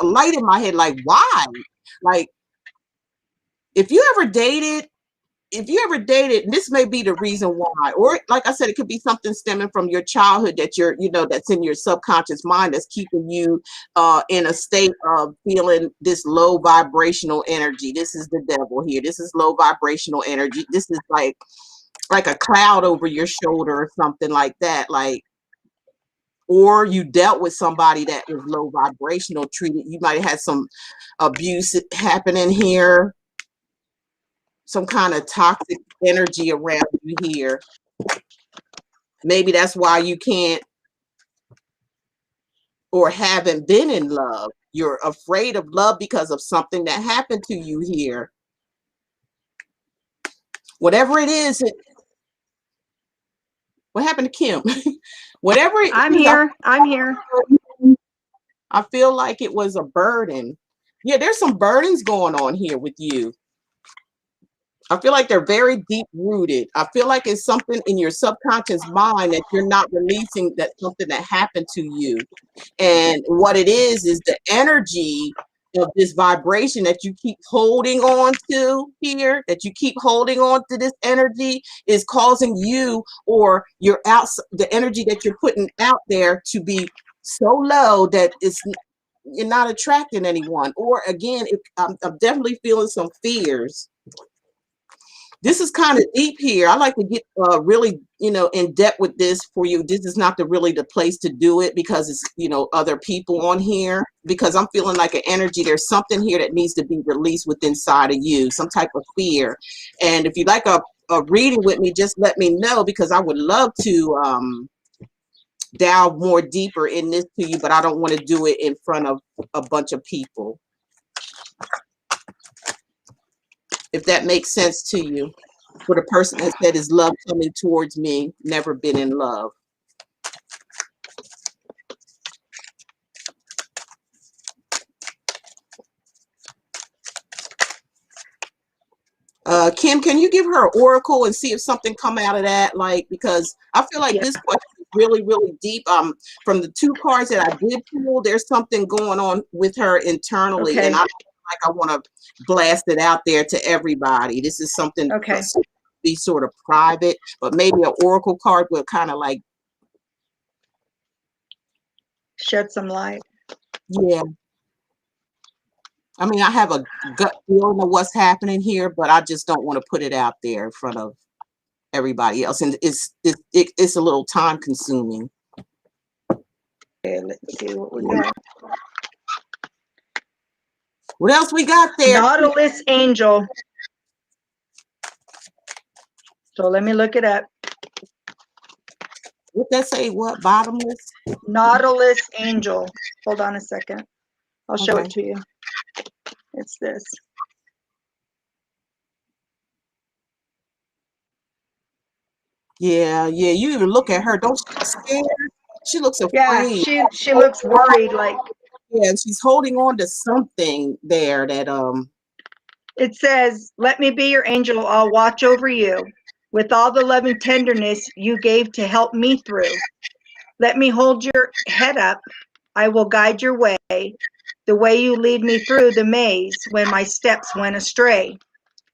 a light in my head. Like, why? Like, if you ever dated, this may be the reason why. Or like I said, it could be something stemming from your childhood that that's in your subconscious mind that's keeping you in a state of feeling this low vibrational energy. This is the devil here. This is low vibrational energy. This is like a cloud over your shoulder or something like that. Like, or you dealt with somebody that was low vibrational, treated, you might have had some abuse happening here. Some kind of toxic energy around you here. Maybe that's why you can't or haven't been in love. You're afraid of love because of something that happened to you here. Whatever it is, what happened to Kim? Whatever it I'm is, here. I'm here. I feel like it was a burden. Yeah, there's some burdens going on here with you. I feel like they're very deep rooted. I feel like it's something in your subconscious mind that you're not releasing, that something that happened to you. And what it is the energy of this vibration that you keep holding on to here, that you keep holding on to this energy is causing you, or the energy that you're putting out there to be so low that you're not attracting anyone. Or again, I'm definitely feeling some fears. This is kind of deep here. I like to get really, in depth with this for you. This is not the place to do it, because it's, other people on here, because I'm feeling like an energy. There's something here that needs to be released within inside of you, some type of fear. And if you'd like a reading with me, just let me know, because I would love to delve more deeper in this to you, but I don't want to do it in front of a bunch of people. If that makes sense to you, for the person that said, is love coming towards me? Never been in love. Kim, can you give her an oracle and see if something come out of that? Like, because I feel like this question is really, really deep. From the 2 cards that I did pull, there's something going on with her internally, Okay. and I want to blast it out there to everybody. This is something Okay. be sort of private, but maybe an oracle card will kind of like Shed some light. yeah. I mean, I have a gut feeling of what's happening here, but I just don't want to put it out there in front of everybody else, and it's a little time consuming. Okay, let's see what we got. What else we got there? Nautilus Angel. So let me look it up. What that say? What bottomless? Nautilus Angel. Hold on a second. I'll show Okay. it to you. It's this. Yeah, yeah. You even look at her. Don't she look scared? She looks Yeah, afraid. she looks worried. Like Yeah, and she's holding on to something there that it says, "Let me be your angel. I'll watch over you with all the loving tenderness you gave to help me through. Let me hold your head up. I will guide your way, the way you lead me through the maze when my steps went astray."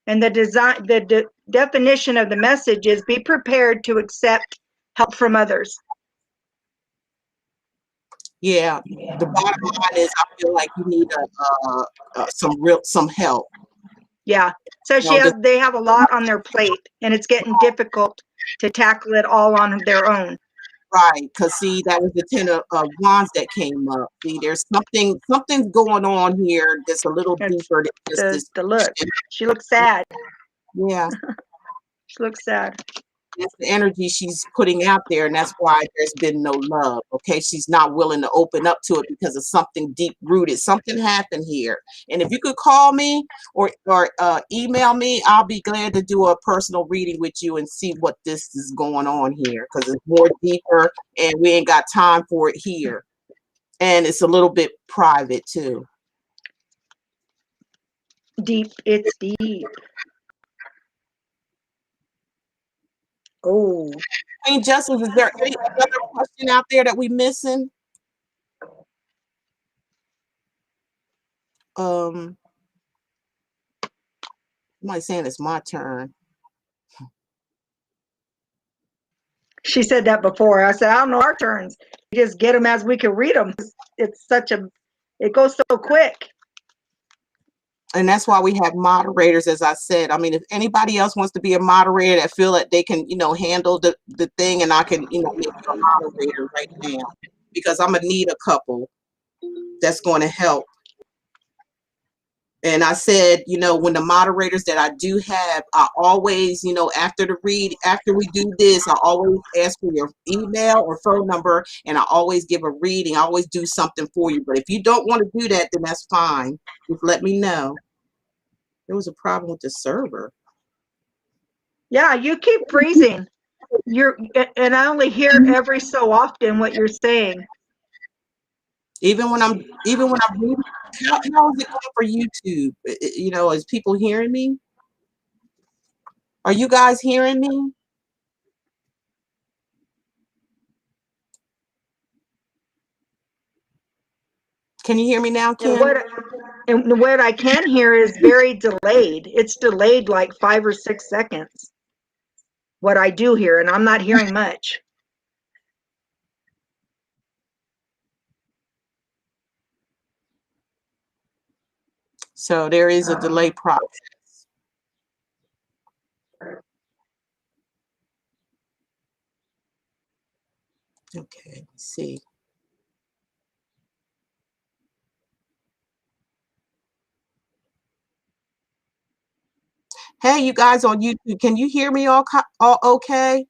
And the definition of the message is be prepared to accept help from others. yeah. The bottom line is, I feel like you need some help. Yeah. So You know, this, they have a lot on their plate and it's getting difficult to tackle it all on their own. right? Because see, that was the 10 of wands that came up. See, there's something's going on here that's a little It's deeper than just this. the look. She looks sad. Yeah. She looks sad. That's the energy she's putting out there, and that's why there's been no love. Okay, she's not willing to open up to it because of something deep rooted. Something happened here, and if you could call me or email me, I'll be glad to do a personal reading with you and see what this is going on here, because it's more deeper, and we ain't got time for it here, and it's a little bit private too. Deep. It's deep. Oh, Queen Justice, is there any other question out there that we missing? Somebody saying it's my turn. she said that before. I said, I don't know our turns. We just get them as we can read them. It's it goes so quick. And that's why we have moderators, as I said. I mean, if anybody else wants to be a moderator that feel that they can, handle the thing, and I can, make you a moderator right now, because I'm gonna need a couple that's going to help. And I said, when the moderators that I do have, I always, after we do this, I always ask for your email or phone number, and I always give a reading. I always do something for you. But if you don't want to do that, then that's fine. Just let me know. There was a problem with the server. Yeah, you keep freezing. And I only hear every so often what you're saying. Even when I'm reading, how is it going for YouTube? Is people hearing me? Are you guys hearing me? Can you hear me now, Kim? And what I can hear is very delayed. It's delayed like 5 or 6 seconds. What I do hear, and I'm not hearing much. So there is a delay process. Okay, let's see. Hey, you guys on YouTube, can you hear me all okay?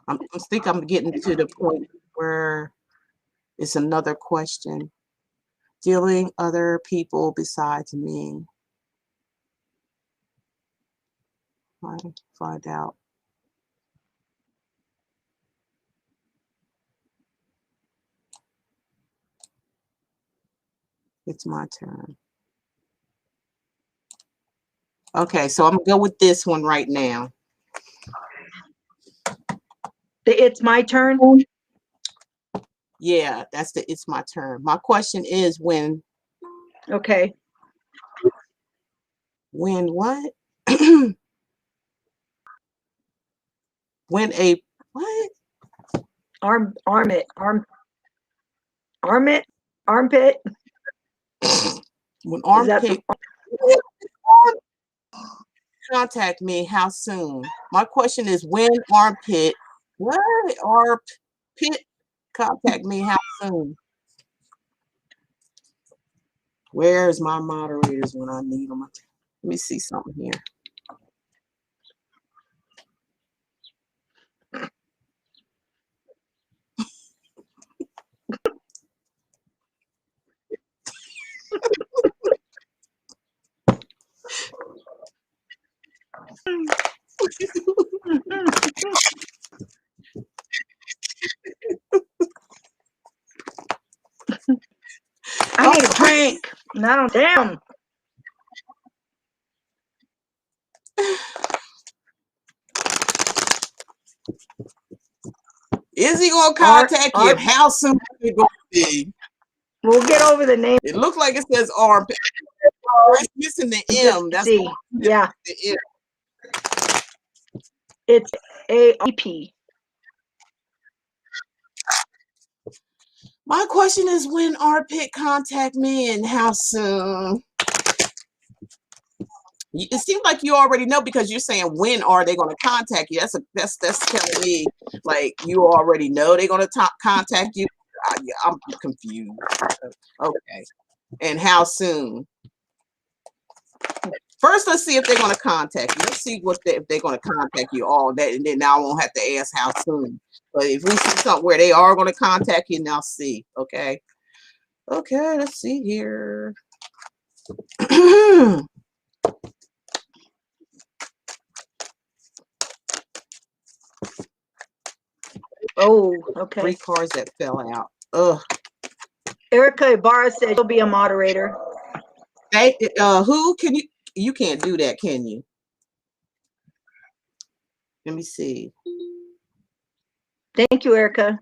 I think I'm getting to the point where it's another question. Dealing other people besides me. Find out. It's my turn. Okay, so I'm gonna go with this one right now. It's my turn. Yeah, it's my turn. My question is Okay. when what? When a what? Armpit. When Is that the armpit contact me, how soon? My question is when armpit contact me, how soon? Where's my moderators when I need them? Let me see something here. I need a drink. No, damn. Is he gonna contact you? And how soon is it gonna be? We'll get over the name. It looks like it says armpit. It's missing the M. That's C. Yeah. the M. It's ARP. My question is when armpit contact me and how soon? It seems like you already know because you're saying when are they going to contact you? That's telling me like you already know they're going to contact you. I'm confused. Okay, and how soon? First, let's see if they're going to contact you. Let's see if they're going to contact you all that, and then now I won't have to ask how soon. But if we see something where they are going to contact you, now see. Okay. Okay. Let's see here. Oh, okay. 3 cards that fell out. Ugh. Erica Ibarra said she'll be a moderator. Who can you can't do that, can you? Let me see. Thank you, Erica.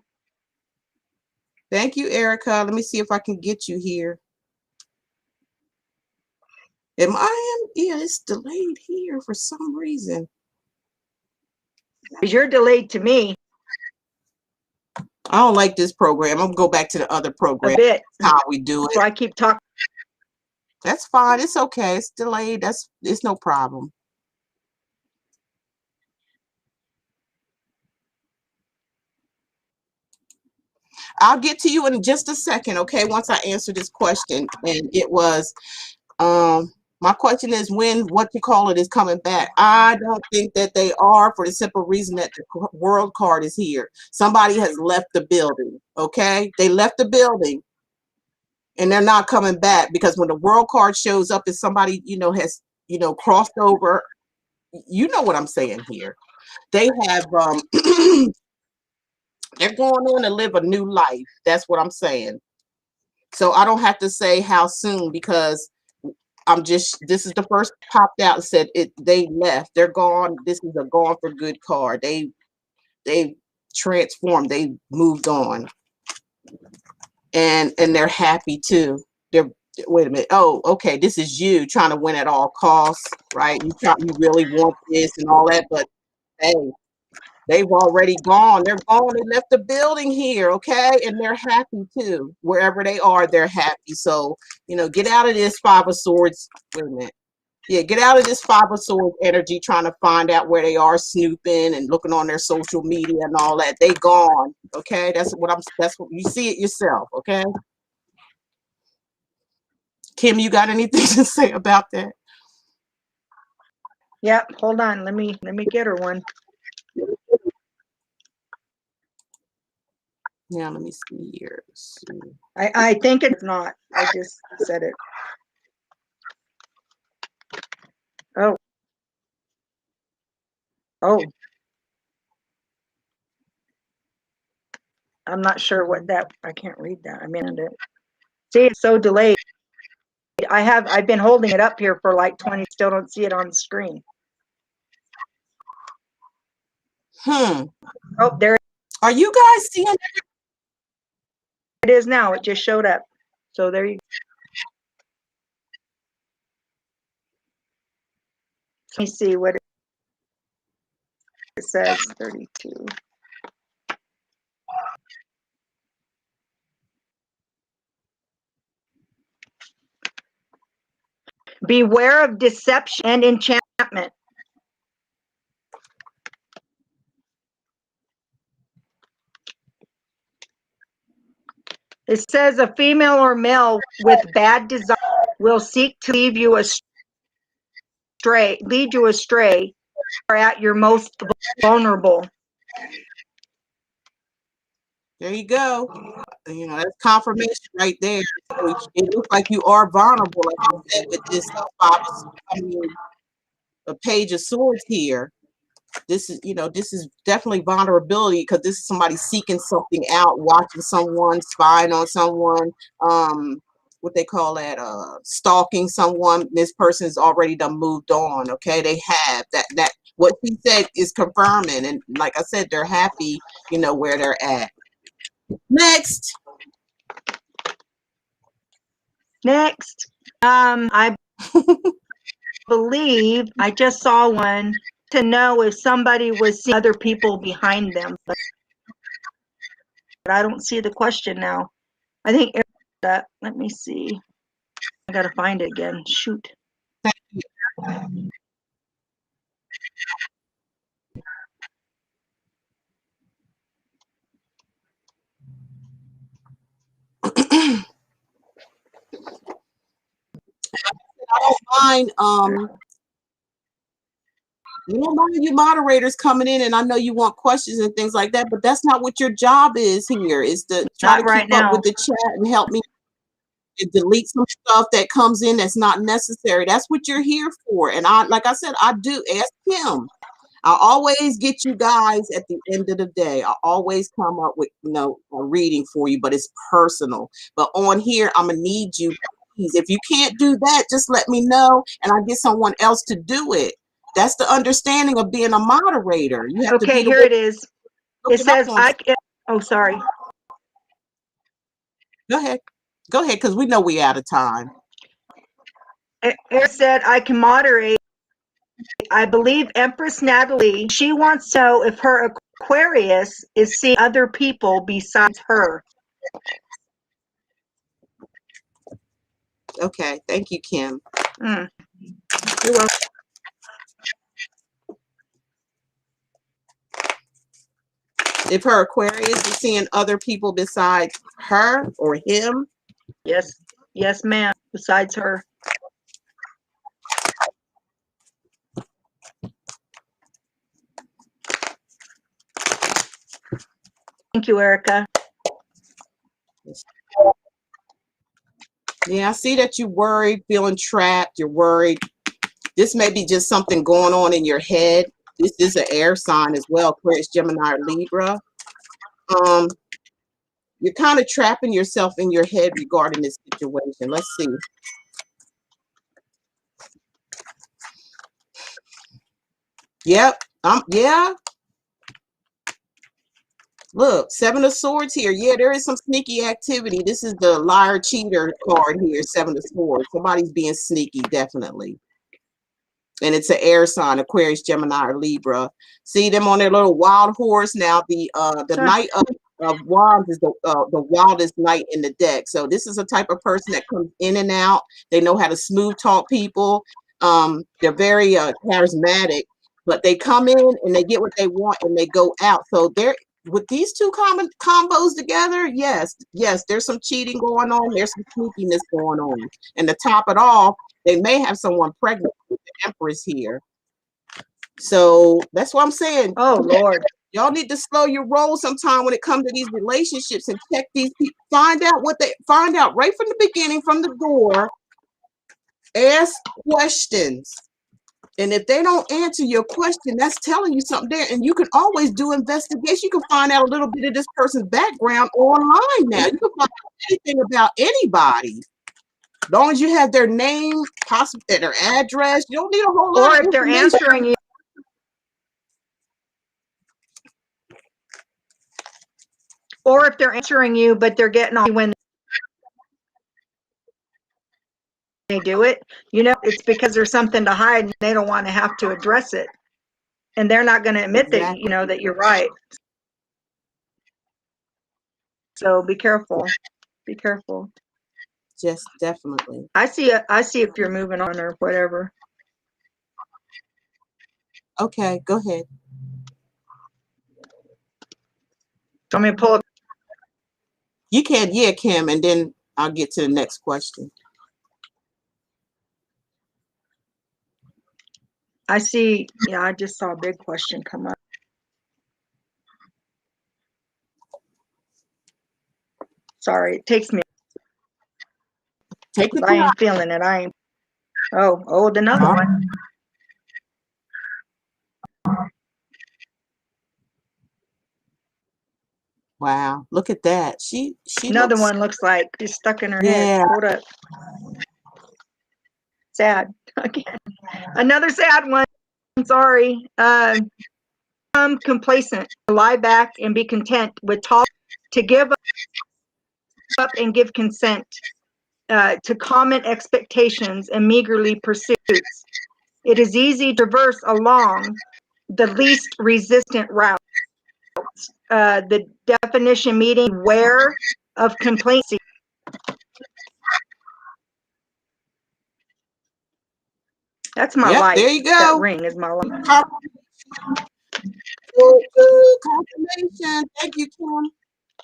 Thank you, Erica. Let me see if I can get you here. Yeah, it's delayed here for some reason. Because you're delayed to me. I don't like this program. I'm gonna go back to the other program. A bit. How we do it. So I keep talking. That's fine. It's okay. It's delayed. It's no problem. I'll get to you in just a second, okay? Once I answer this question. And it was my question is what you call it is coming back. I don't think that they are, for the simple reason that the world card is here. Somebody has left the building, okay? They left the building and they're not coming back because when the world card shows up, if somebody, has, crossed over, you know what I'm saying here. They have, they're going on to live a new life. That's what I'm saying. So I don't have to say how soon because this is the first popped out and said they left. They're gone. This is a gone for good card. They transformed. They moved on. And they're happy too. Wait a minute. Oh, okay. This is you trying to win at all costs, right? You really want this and all that, but hey, they've already gone. They're gone. They left the building here, okay? And they're happy too. Wherever they are, they're happy. So, get out of this 5 of Swords. Wait a minute. Yeah, get out of this 5 of Swords energy trying to find out where they are, snooping and looking on their social media and all that. They gone, okay? That's what you see it yourself, okay? Kim, you got anything to say about that? Yep, hold on. Let me get her one. Now let me see here. I think it's not. I just said it. Oh. I'm not sure what that. I can't read that. I mean, see, it's so delayed. I've been holding it up here for like 20, still don't see it on the screen. Oh, there Are you guys seeing? it is now. It just showed up. So there you go. Let me see what it says. 32. Beware of deception and enchantment. It says a female or male with bad desire will seek to lead you astray, or at your most vulnerable. There you go. You know, that's confirmation right there. So it looks like you are vulnerable, like you said, with this a page of swords here. This is, you know, this is definitely vulnerability, because this is somebody seeking something out, watching someone, spying on someone, what they call that, stalking someone. This person has already done moved on. Okay, they have that what he said is confirming, and like I said, they're happy, you know, where they're at. Next. I believe I just saw one to know if somebody was seeing other people behind them, but I don't see the question now. I think that, let me see. I gotta find it again. Shoot. I don't mind, you don't mind you moderators coming in, and I know you want questions and things like that, but that's not what your job is here, is to try Not to right keep up now. with the chat and help me delete some stuff that comes in that's not necessary. That's what you're here for. And I, like I said, I do ask him. I always get you guys at the end of the day. I always come up with, you know, a reading for you, but it's personal. But on here, I'm gonna need you. Please, if you can't do that, just let me know, and I get someone else to do it. That's the understanding of being a moderator. You have to Okay, be the here one. it is. Look It it up says on. oh, sorry. Go ahead, because we know we out of time. It said I can moderate. I believe Empress Natalie, she wants to know if her Aquarius is seeing other people besides her. Okay, thank you, Kim. You're welcome. If her Aquarius is seeing other people besides her or him. Yes, yes, ma'am. Besides her. Thank you, Erica. Yeah, I see that you're worried, feeling trapped. You're worried. This may be just something going on in your head. This is an air sign as well, Aquarius, Gemini, or Libra. You're kind of trapping yourself in your head regarding this situation. Let's see. Yep. Yeah. Look, Seven of Swords here. Yeah, there is some sneaky activity. This is the liar cheater card here, Seven of Swords. Somebody's being sneaky, definitely. And it's an air sign, Aquarius, Gemini, or Libra. See them on their little wild horse. Now, the Knight of Wands is the wildest knight in the deck. So this is a type of person that comes in and out. They know how to smooth talk people. They're very charismatic, but they come in and they get what they want and they go out. So they're with these two combos together, yes, there's some cheating going on. There's some sneakiness going on. And to top it off, they may have someone pregnant with the Empress here. So that's what I'm saying. Oh, Lord. Y'all need to slow your roll sometime when it comes to these relationships and check these people. Find out right from the beginning, from the door. Ask questions. And if they don't answer your question, that's telling you something there. And you can always do investigation. You can find out a little bit of this person's background online now. You can find out anything about anybody. As long as you have their name, possibly their address, you don't need a whole lot Or of if they're information. answering you, but they're getting on when they do it, it's because there's something to hide and they don't want to have to address it. And they're not going to admit Exactly. that you're right. So be careful. Be careful. Just definitely. I see if you're moving on or whatever. Okay, go ahead. Want me to pull up? You can, yeah, Kim, and then I'll get to the next question. I see. Yeah, I just saw a big question come up. Sorry, it takes me. Take your I time. ain't feeling it. I ain't. Oh, another one. Wow, look at that. She Another looks, one looks like she's stuck in her yeah. head. Hold up. Sad. Again. Another sad one. Sorry. Become complacent, lie back and be content with talk, to give up and give consent, to common expectations and meagerly pursuits. It is easy to traverse along the least resistant route. The definition meeting aware of complacency. That's my Yep, life. there you That go. ring is my life. Confirmation. Thank you, Kim.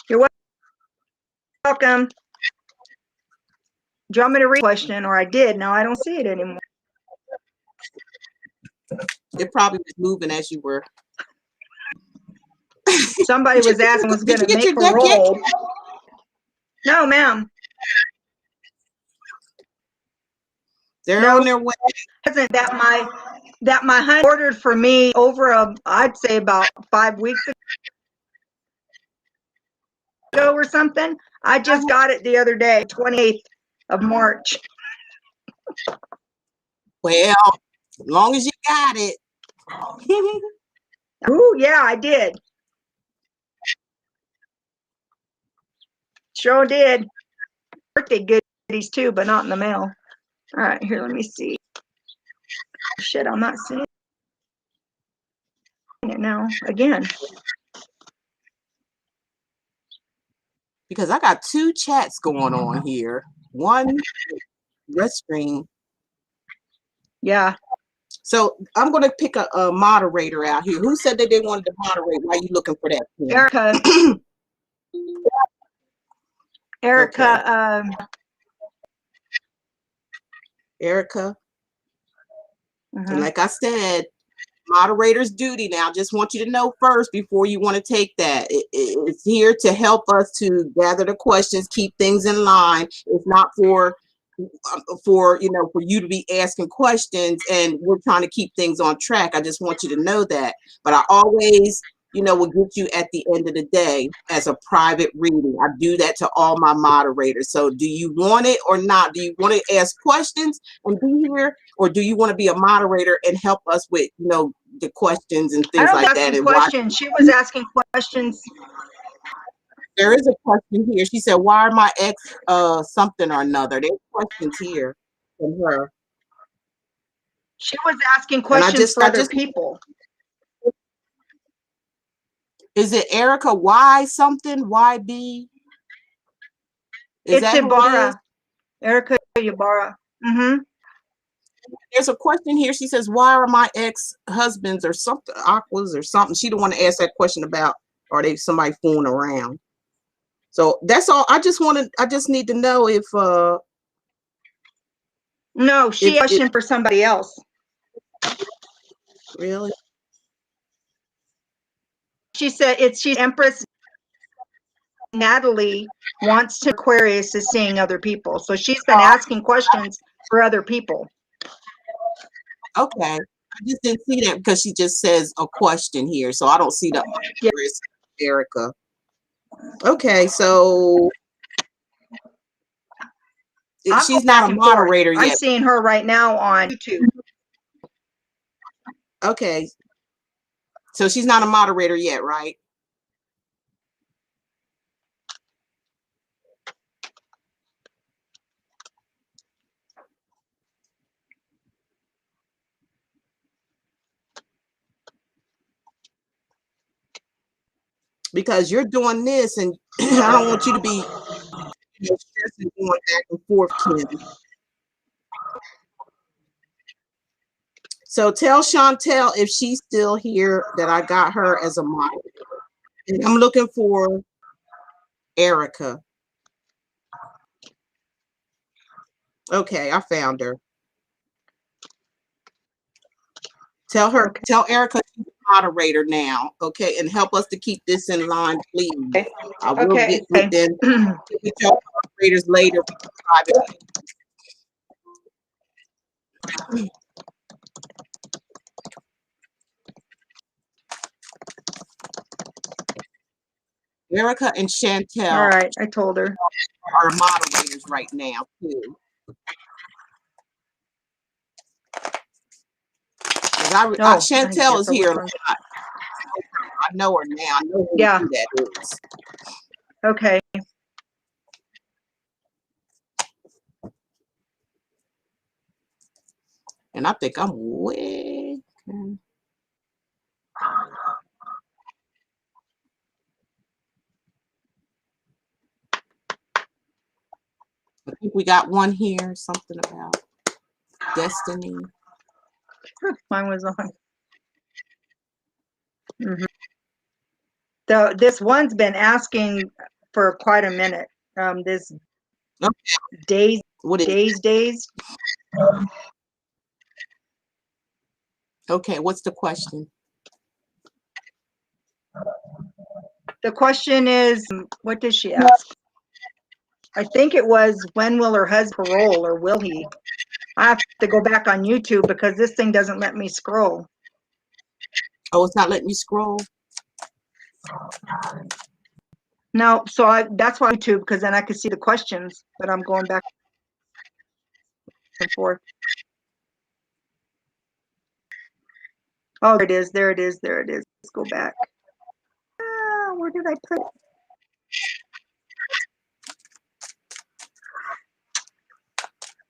You're welcome. Do you want me to read the question? Or I did. Now I don't see it anymore. It probably was moving as you were. Somebody was asking was going to make your deck yet, parole. Kim? No, ma'am. They're on their way. Wasn't that my honey ordered for me over I'd say about 5 weeks ago or something. I just got it the other day, 28th of March. Well, as long as you got it. Ooh, yeah, I did. Sure did. Birthday goodies too, but not in the mail. All right, here, let me see. Shit, I'm not seeing it now again. Because I got 2 chats going on here. One red screen. Yeah. So I'm going to pick a moderator out here. Who said that they wanted to moderate? Why are you looking for that? Kim? Erica. Erica. Okay. Erica. And like I said, moderator's duty now. Just want you to know first before you want to take that. It's here to help us to gather the questions, keep things in line. It's not for you to be asking questions, and we're trying to keep things on track. I just want you to know that. But I always, will get you at the end of the day as a private reading. I do that to all my moderators. So do you want it or not? Do you want to ask questions and be here, or do you want to be a moderator and help us with, the questions and things like that? And questions. She was asking questions. There is a question here. She said, why are my ex something or another? There's questions here from her. She was asking questions for other people. Is it Erica Y something? YB? It's Ibarra. Erica Ibarra. There's a question here. She says, why are my ex-husbands or something, aquas or something? She don't want to ask that question about, are they somebody fooling around? So that's all. I just need to know if no, she questioned for somebody else. Really? She said she's Empress Natalie wants to Aquarius is seeing other people. So she's been asking questions for other people. Okay. I just didn't see that because she just says a question here. So I don't see the Aquarius, Erica. Okay, so I'm she's going back not a and forth. moderator I'm yet. seeing her right now on YouTube. Okay. So she's not a moderator yet, right? Because you're doing this, and I don't want you to be stressing going back and forth, Kim. So tell Chantel if she's still here that I got her as a moderator. And I'm looking for Erica. Okay, I found her. Tell her, Okay. tell Erica she's a moderator now, okay, and help us to keep this in line, please. I will Okay. get with them with your moderators later. Erica and Chantel All right, I told her. are moderators right now too. Chantel is here. I know her now. I know who that is. Okay. And I think I'm way. I think we got one here, something about destiny. Mine was on. So this one's been asking for quite a minute. This days. Okay, what's the question? The question is, what does she ask? I think it was, when will her husband parole, or will he? I have to go back on YouTube because this thing doesn't let me scroll. Oh, it's not letting you scroll? No, so that's why YouTube, because then I could see the questions, but I'm going back and forth. Oh, there it is, there it is, there it is. Let's go back. Where did I put it?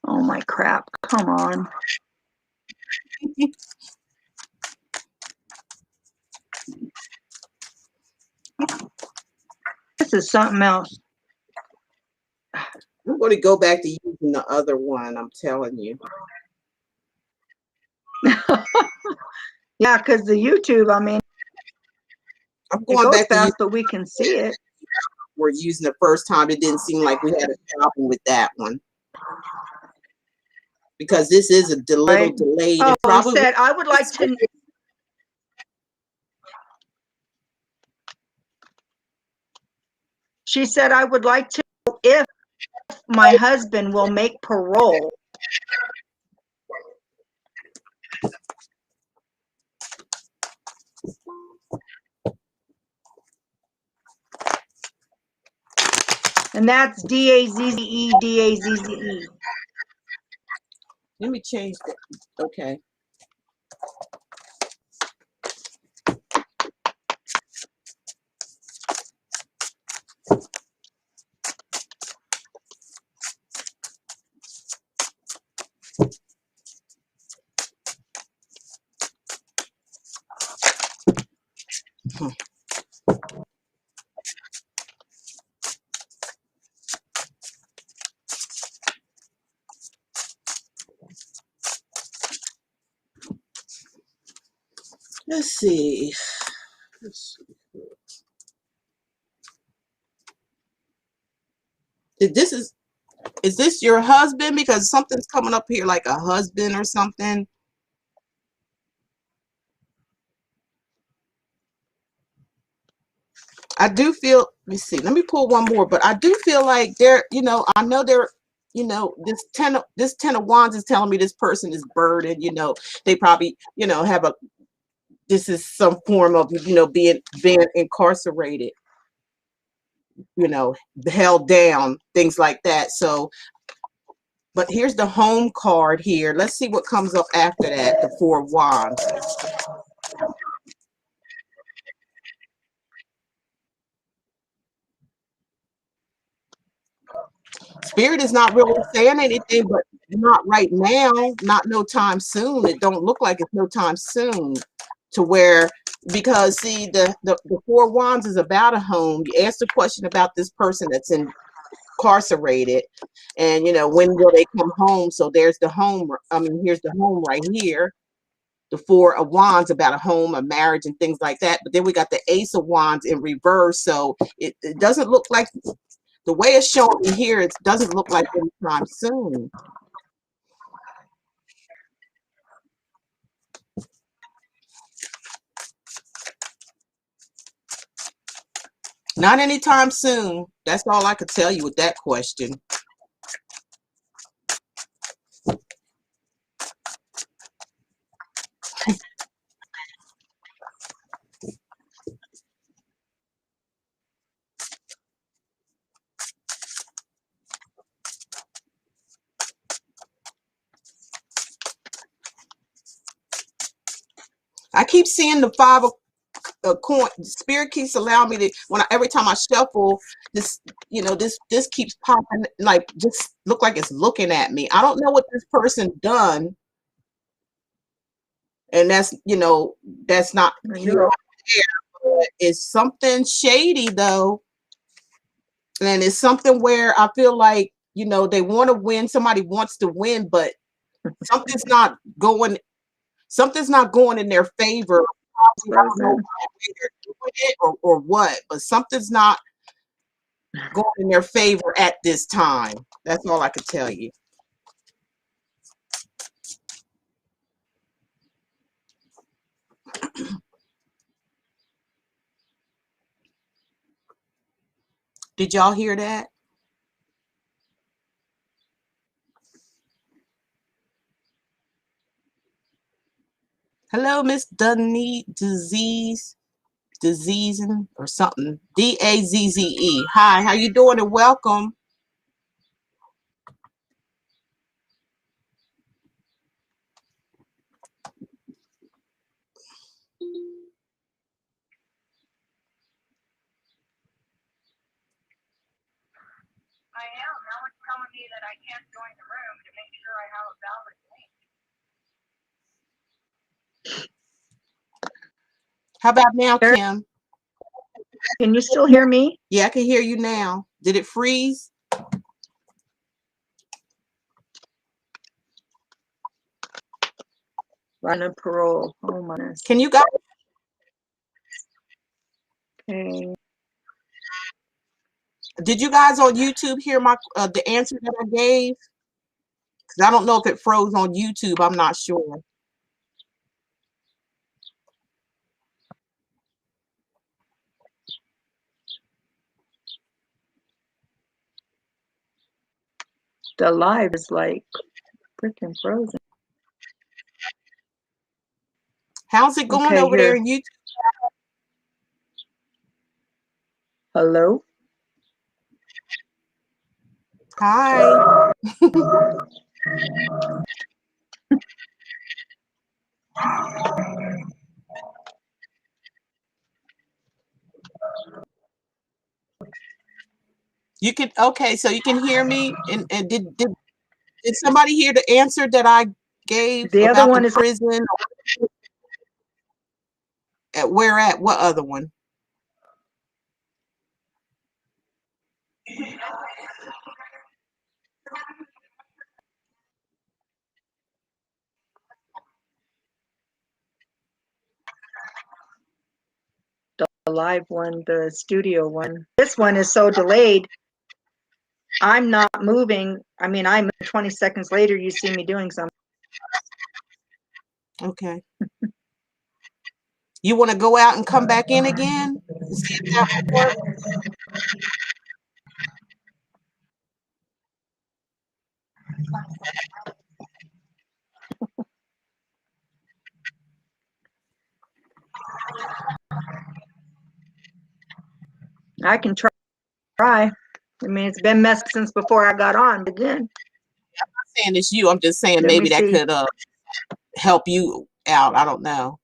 Oh my crap, come on. This is something else. I'm going to go back to using the other one, I'm telling you. Yeah, because the YouTube, I mean, I'm going back fast, but we can see it. We're using the first time. It didn't seem like we had a problem with that one. Because this is a little delayed. Oh, probably said, I would like to. She said, I would like to know if my husband will make parole. And that's D-A-Z-Z-E, D-A-Z-Z-E. Let me change that. Okay. Let's see. Is this your husband? Because something's coming up here like a husband or something. I do feel, let me see, let me pull one more, but I do feel like there, I know there, this 10 of wands is telling me this person is burdened, they probably, have this is some form of, being incarcerated, held down, things like that. So But here's the home card here. Let's see what comes up after that, the Four of Wands. Spirit is not really saying anything, but not right now, not no time soon. It don't look like it's no time soon to where, because see, the Four of Wands is about a home. You ask the question about this person that's incarcerated, and you know, when will they come home? So there's the home. I mean, here's the home right here. The Four of Wands about a home, a marriage, and things like that. But then we got the Ace of Wands in reverse. So it doesn't look like, the way it's showing me here, it doesn't look like anytime soon. Not anytime soon. That's all I could tell you with that question. I keep seeing the Five of coin. Spirit keeps allowing me to, every time I shuffle this, you know, this keeps popping, like just look like it's looking at me. I don't know what this person done, and that's, you know, that's not here. It's something shady though, and it's something where I feel like, you know, they want to win. Somebody wants to win, but something's not going. Something's not going in their favor. I don't know why they're doing it or what, but something's not going in their favor at this time. That's all I could tell you. Did y'all hear that? Hello, Miss Dunne Disease, Diseasing or something. Dazze. Hi, how you doing and welcome. I am. Now it's telling me that I can't join the room to make sure I have a valid link. How about now, Kim? Can you still hear me? Yeah, I can hear you now. Did it freeze? Run a parole. Oh my. Can you guys? Okay. Did you guys on YouTube hear my the answer that I gave? Because I don't know if it froze on YouTube. I'm not sure. The live is like freaking frozen. How's it going over there in YouTube? Hello? Hi. You can, okay, so you can hear me. And did somebody hear the answer that I gave The about other one the is prison? At where at? What other one? the live one, the studio one. This one is so delayed. I'm not moving. I mean, I'm 20 seconds later, you see me doing something. Okay. You want to go out and come back in again? See if that will work? I can try. I mean, it's been messed since before I got on, but then. saying it's you. I'm just saying Let maybe me that see. could help you out. I don't know.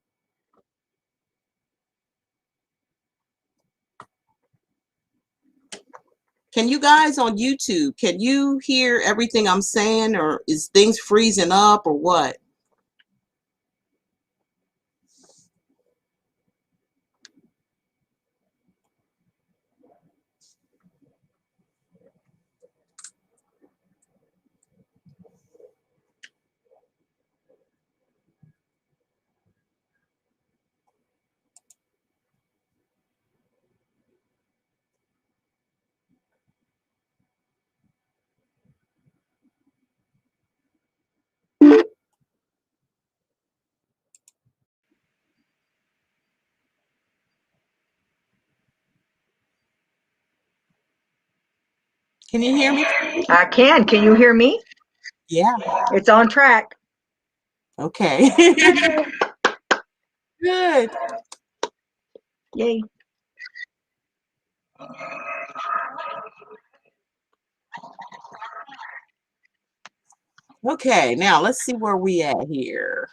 Can you guys on YouTube, can you hear everything I'm saying, or is things freezing up or what? Can you hear me? I can. Can you hear me? Yeah. It's on track. Okay. Good. Yay. Okay, now let's see where we at here.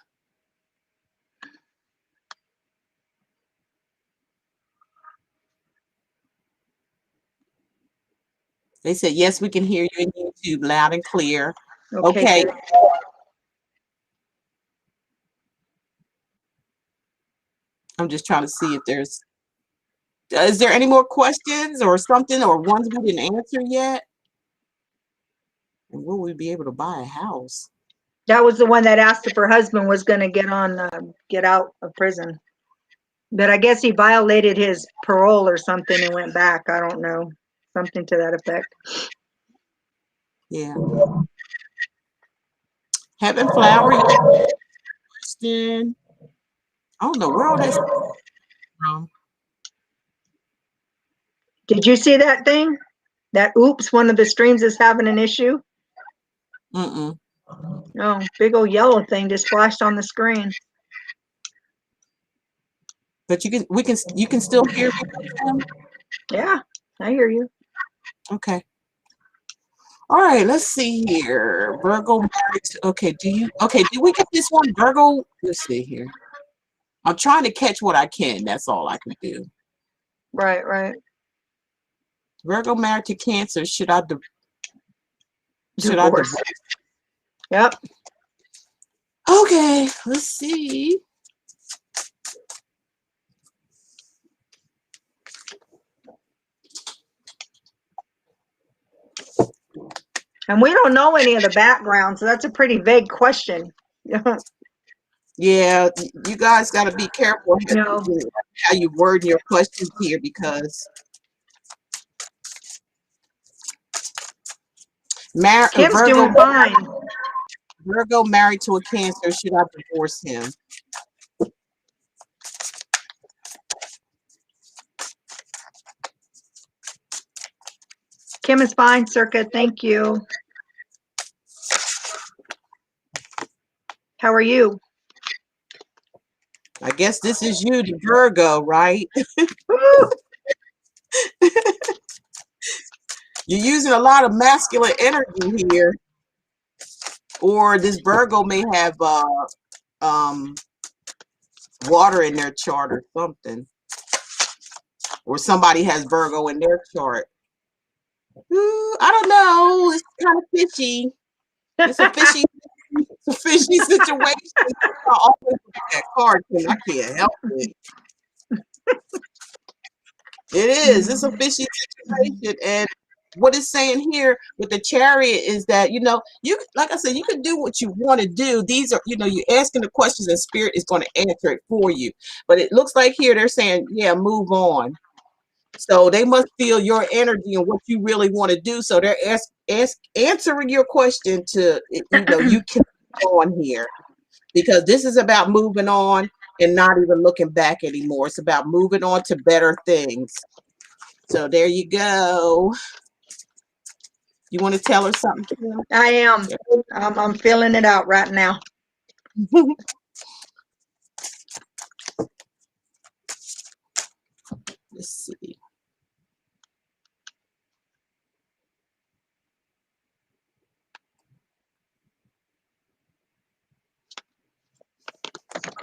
They said, yes, we can hear you in YouTube loud and clear. Okay. Good. I'm just trying to see if is there any more questions or something, or ones we didn't answer yet? And will we be able to buy a house? That was the one that asked if her husband was going to get out of prison. But I guess he violated his parole or something and went back. I don't know. Something to that effect. Yeah. Heaven Flower, question. I don't know where all that's from. Did you see that thing? That oops, one of the streams is having an issue. Mm-mm. Oh, big old yellow thing just flashed on the screen. But you can still hear me. Yeah, I hear you. Okay. All right, let's see here. Virgo married to, okay, do we get this one? Virgo, let's see here. I'm trying to catch what I can. That's all I can do. Right. Virgo married to Cancer. Should I Divorce. Yep. Okay, let's see. And we don't know any of the background, so that's a pretty vague question. Yeah, you guys got to be careful No. how you word your questions here, because Kim's doing fine. Virgo married to a Cancer. Should I divorce him? Kim is fine, Circa. Thank you. How are you? I guess this is you, the Virgo, right? You're using a lot of masculine energy here, or this Virgo may have water in their chart or something, or somebody has Virgo in their chart. I don't know. It's kind of fishy. It's a fishy situation. I always look at that card, and I can't help it. It is. It's a fishy situation, and what it's saying here with the Chariot is that, you, like I said, you can do what you want to do. These are, you're asking the questions, and Spirit is going to answer it for you. But it looks like here they're saying, yeah, move on. So they must feel your energy and what you really want to do. So they're answering your question to, you can move on here, because this is about moving on and not even looking back anymore. It's about moving on to better things. So there you go. You want to tell her something, Kim? I am. I'm feeling it out right now. Let's see.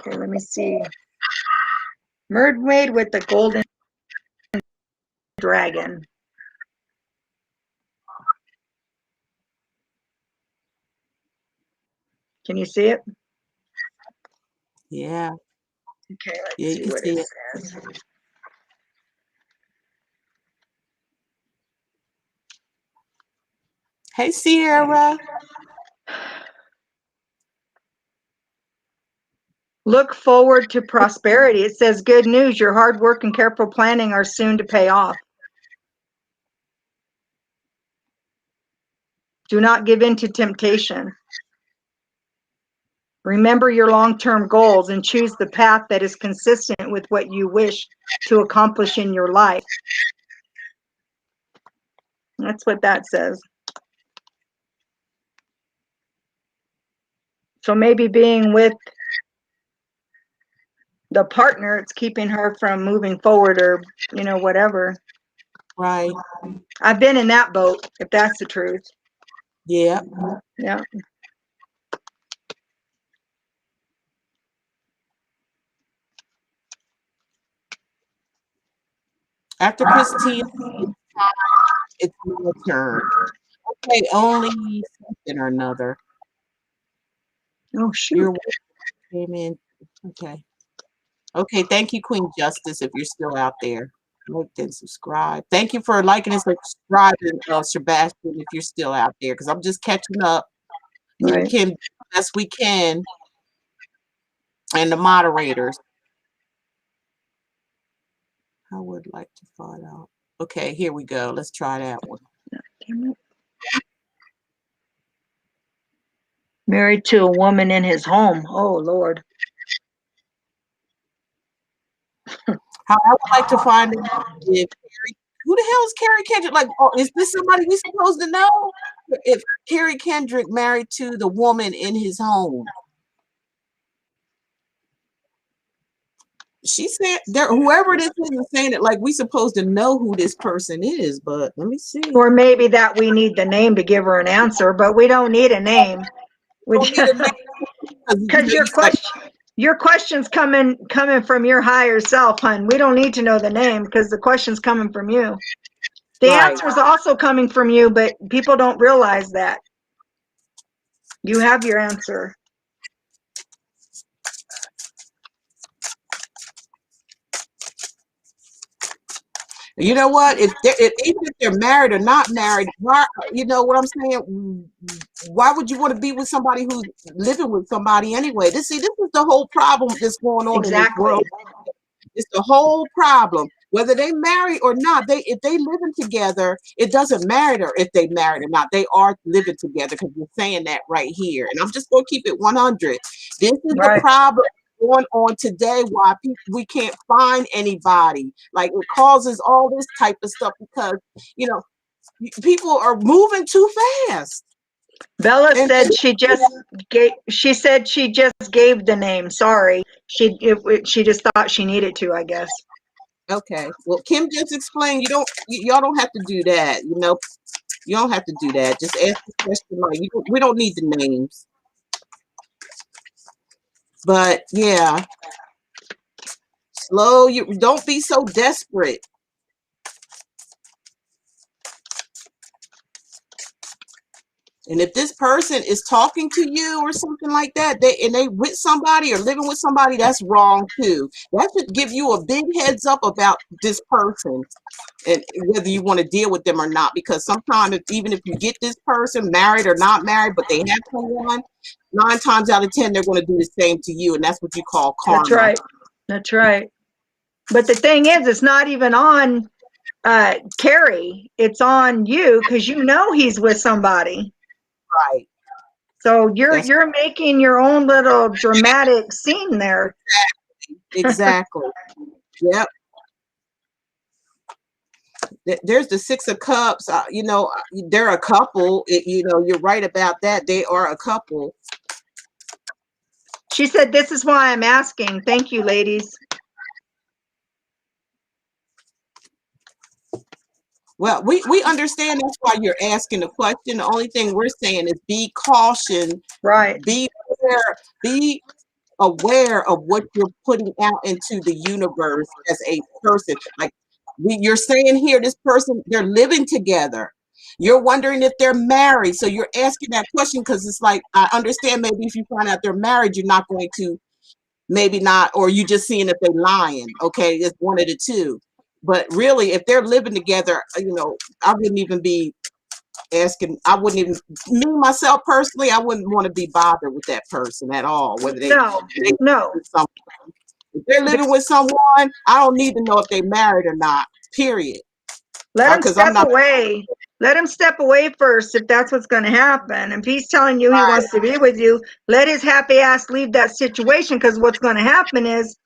Okay, let me see. Mermaid with the golden dragon. Can you see it? Yeah. Okay, let's Yeah, you see can what see it it. says. Hey, Sierra. Look forward to prosperity. It says, good news, your hard work and careful planning are soon to pay off. Do not give in to temptation. Remember your long-term goals and choose the path that is consistent with what you wish to accomplish in your life. That's what that says. So maybe being with the partner, it's keeping her from moving forward, or, you know, whatever. Right. I've been in that boat, if that's the truth. Yeah. Yeah. After Christine, it's your turn. Okay, only something or another. Oh, shoot. You're came in. Okay. Okay, thank you, Queen Justice, if you're still out there. Like and subscribe. Thank you for liking and subscribing, Sebastian, if you're still out there, because I'm just catching up. Me and Right. Kim, best we can, and the moderators. I would like to find out. Okay, here we go. Let's try that one. Married to a woman in his home. Oh, Lord. How I would like to find out if who the hell is Carrie Kendrick? Like, oh, is this somebody we supposed to know? If Carrie Kendrick married to the woman in his home. She said there, whoever this is saying it like we supposed to know who this person is, but let me see. Or maybe that we need the name to give her an answer, but we don't need a name. We don't need a name Because your question's coming from your higher self, hon. We don't need to know the name because the question's coming from you. The right. answer is also coming from you, but people don't realize that. You have your answer. You know what? Even if they're married or not married, why, you know what I'm saying? Why would you want to be with somebody who's living with somebody anyway? This is the whole problem that's going on in this world. It's the whole problem. Whether they married or not, if they living together, it doesn't matter if they married or not. They are living together because you're saying that right here. And I'm just going to keep it 100. This is the problem going on today, why we can't find anybody. Like, it causes all this type of stuff because, you know, people are moving too fast. Bella said she just gave the name. Sorry. She just thought she needed to, I guess. Okay. Well, Kim just explained y'all don't have to do that, you know. You don't have to do that. Just ask the question like we don't need the names. But yeah. Slow, you don't be so desperate. And if this person is talking to you or something like that, they with somebody or living with somebody, that's wrong too. That should give you a big heads up about this person and whether you want to deal with them or not. Because sometimes, even if you get this person married or not married, but they have someone, 9 times out of 10, they're going to do the same to you, and that's what you call karma. That's right. That's right. But the thing is, it's not even on Carrie. It's on you because you know he's with somebody. Right. So you're making your own little dramatic scene there. Exactly. Yep. There's the 6 of Cups. You know, they're a couple. You know, you're right about that. They are a couple. She said, "This is why I'm asking." Thank you, ladies. Well, we understand that's why you're asking the question. The only thing we're saying is be caution. Right. Be aware. aware of what you're putting out into the universe as a person. Like you're saying here, this person, they're living together. You're wondering if they're married. So you're asking that question because it's like, I understand maybe if you find out they're married, you're not going to, maybe not, or you just seeing if they're lying. Okay, it's one of the two. But really, if they're living together, I wouldn't even be asking. I wouldn't even, me myself personally, I wouldn't want to be bothered with that person at all. Whether they No. if they're living with someone, I don't need to know if they're married or not. Period. Let him Because I'm step not. away. Let him step away first if that's what's going to happen. If he's telling you he wants to be with you, let his happy ass leave that situation, because what's going to happen is,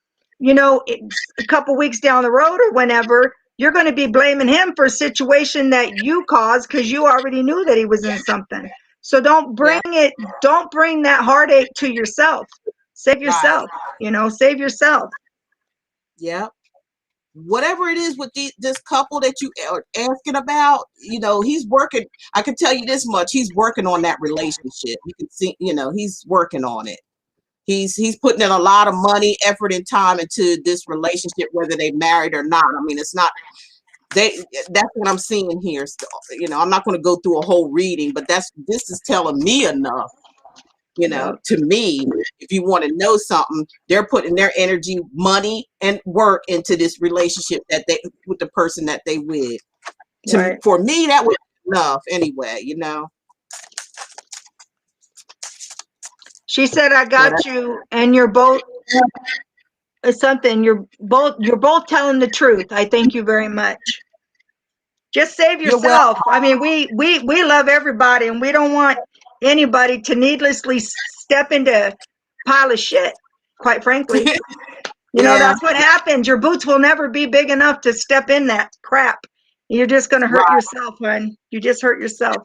a couple weeks down the road or whenever, you're going to be blaming him for a situation that you caused because you already knew that he was in something. So don't bring that heartache to yourself. Save yourself, save yourself. Yeah. Whatever it is with this couple that you are asking about, he's working. I can tell you this much: he's working on that relationship. You can see, he's working on it. He's putting in a lot of money, effort, and time into this relationship, whether they married or not. I mean, it's not that's what I'm seeing here. So, I'm not going to go through a whole reading, but this is telling me enough. To me, if you want to know something, they're putting their energy, money, and work into this relationship with the person that they with. For me, that was enough anyway, She said, I got you, and you're both you're both telling the truth. I thank you very much. Just save yourself. I mean, we love everybody, and we don't want anybody to needlessly step into a pile of shit, quite frankly. That's what happens. Your boots will never be big enough to step in that crap. You're just going to hurt yourself, hon. You just hurt yourself.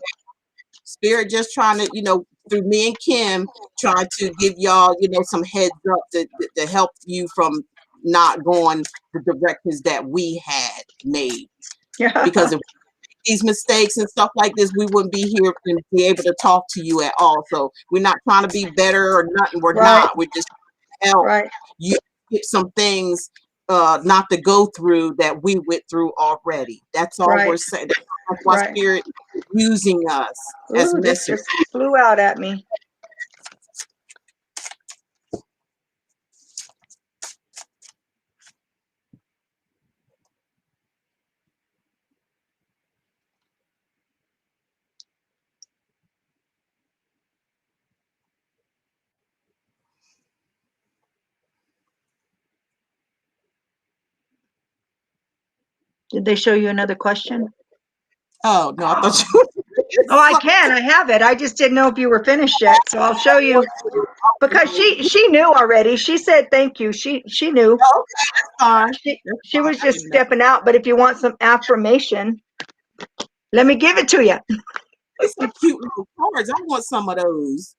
Spirit just trying to, through me and Kim, trying to give y'all, some heads up to help you from not going the directions that we had made. Because if these mistakes and stuff like this, we wouldn't be here and be able to talk to you at all. So we're not trying to be better or nothing. We're not. We're just help you get some things not to go through that we went through already. That's all we're saying. That's why Spirit is using us as messengers. This just flew out at me. Did they show you another question? Oh, no, I thought you Oh, I can. I have it. I just didn't know if you were finished yet. So I'll show you, because she knew already. She said thank you. She knew. She was just stepping out. But if you want some affirmation, let me give it to you. It's the cute little cards. I want some of those.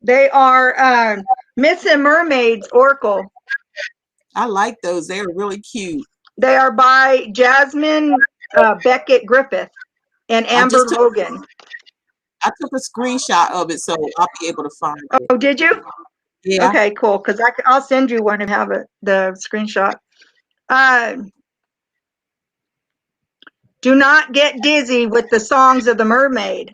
They are Myths and Mermaids Oracle. I like those. They're really cute. They are by Jasmine Beckett Griffith and Amber Logan. I took a screenshot of it, so I'll be able to find it. Oh, did you? Yeah. Okay, cool. Because I'll send you one and have the screenshot. Do not get dizzy with the songs of the mermaid.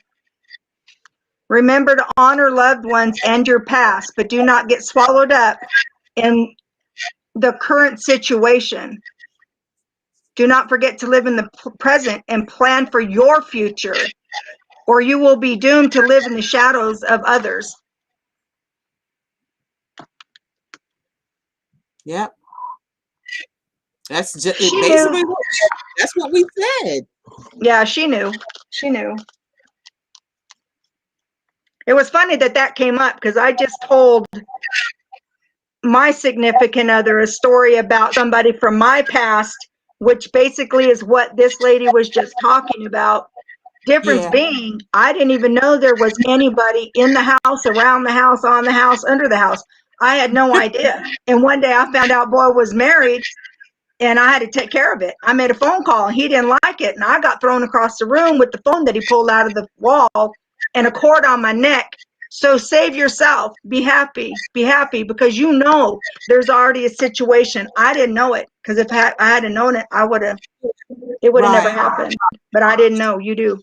Remember to honor loved ones and your past, but do not get swallowed up in the current situation. Do not forget to live in the present and plan for your future, or you will be doomed to live in the shadows of others. Yep. That's just basically that's what we said. Yeah, she knew. She knew. It was funny that came up because I just told my significant other a story about somebody from my past, which basically is what this lady was just talking about. Difference being, I didn't even know there was anybody in the house, around the house, on the house, under the house. I had no idea. And one day I found out boy was married, and I had to take care of it. I made a phone call. He didn't like it, and I got thrown across the room with the phone that he pulled out of the wall and a cord on my neck. So save yourself. Be happy. Be happy because you know there's already a situation. I didn't know it because if I had known it, it would have never Right. happened. But I didn't know. You do.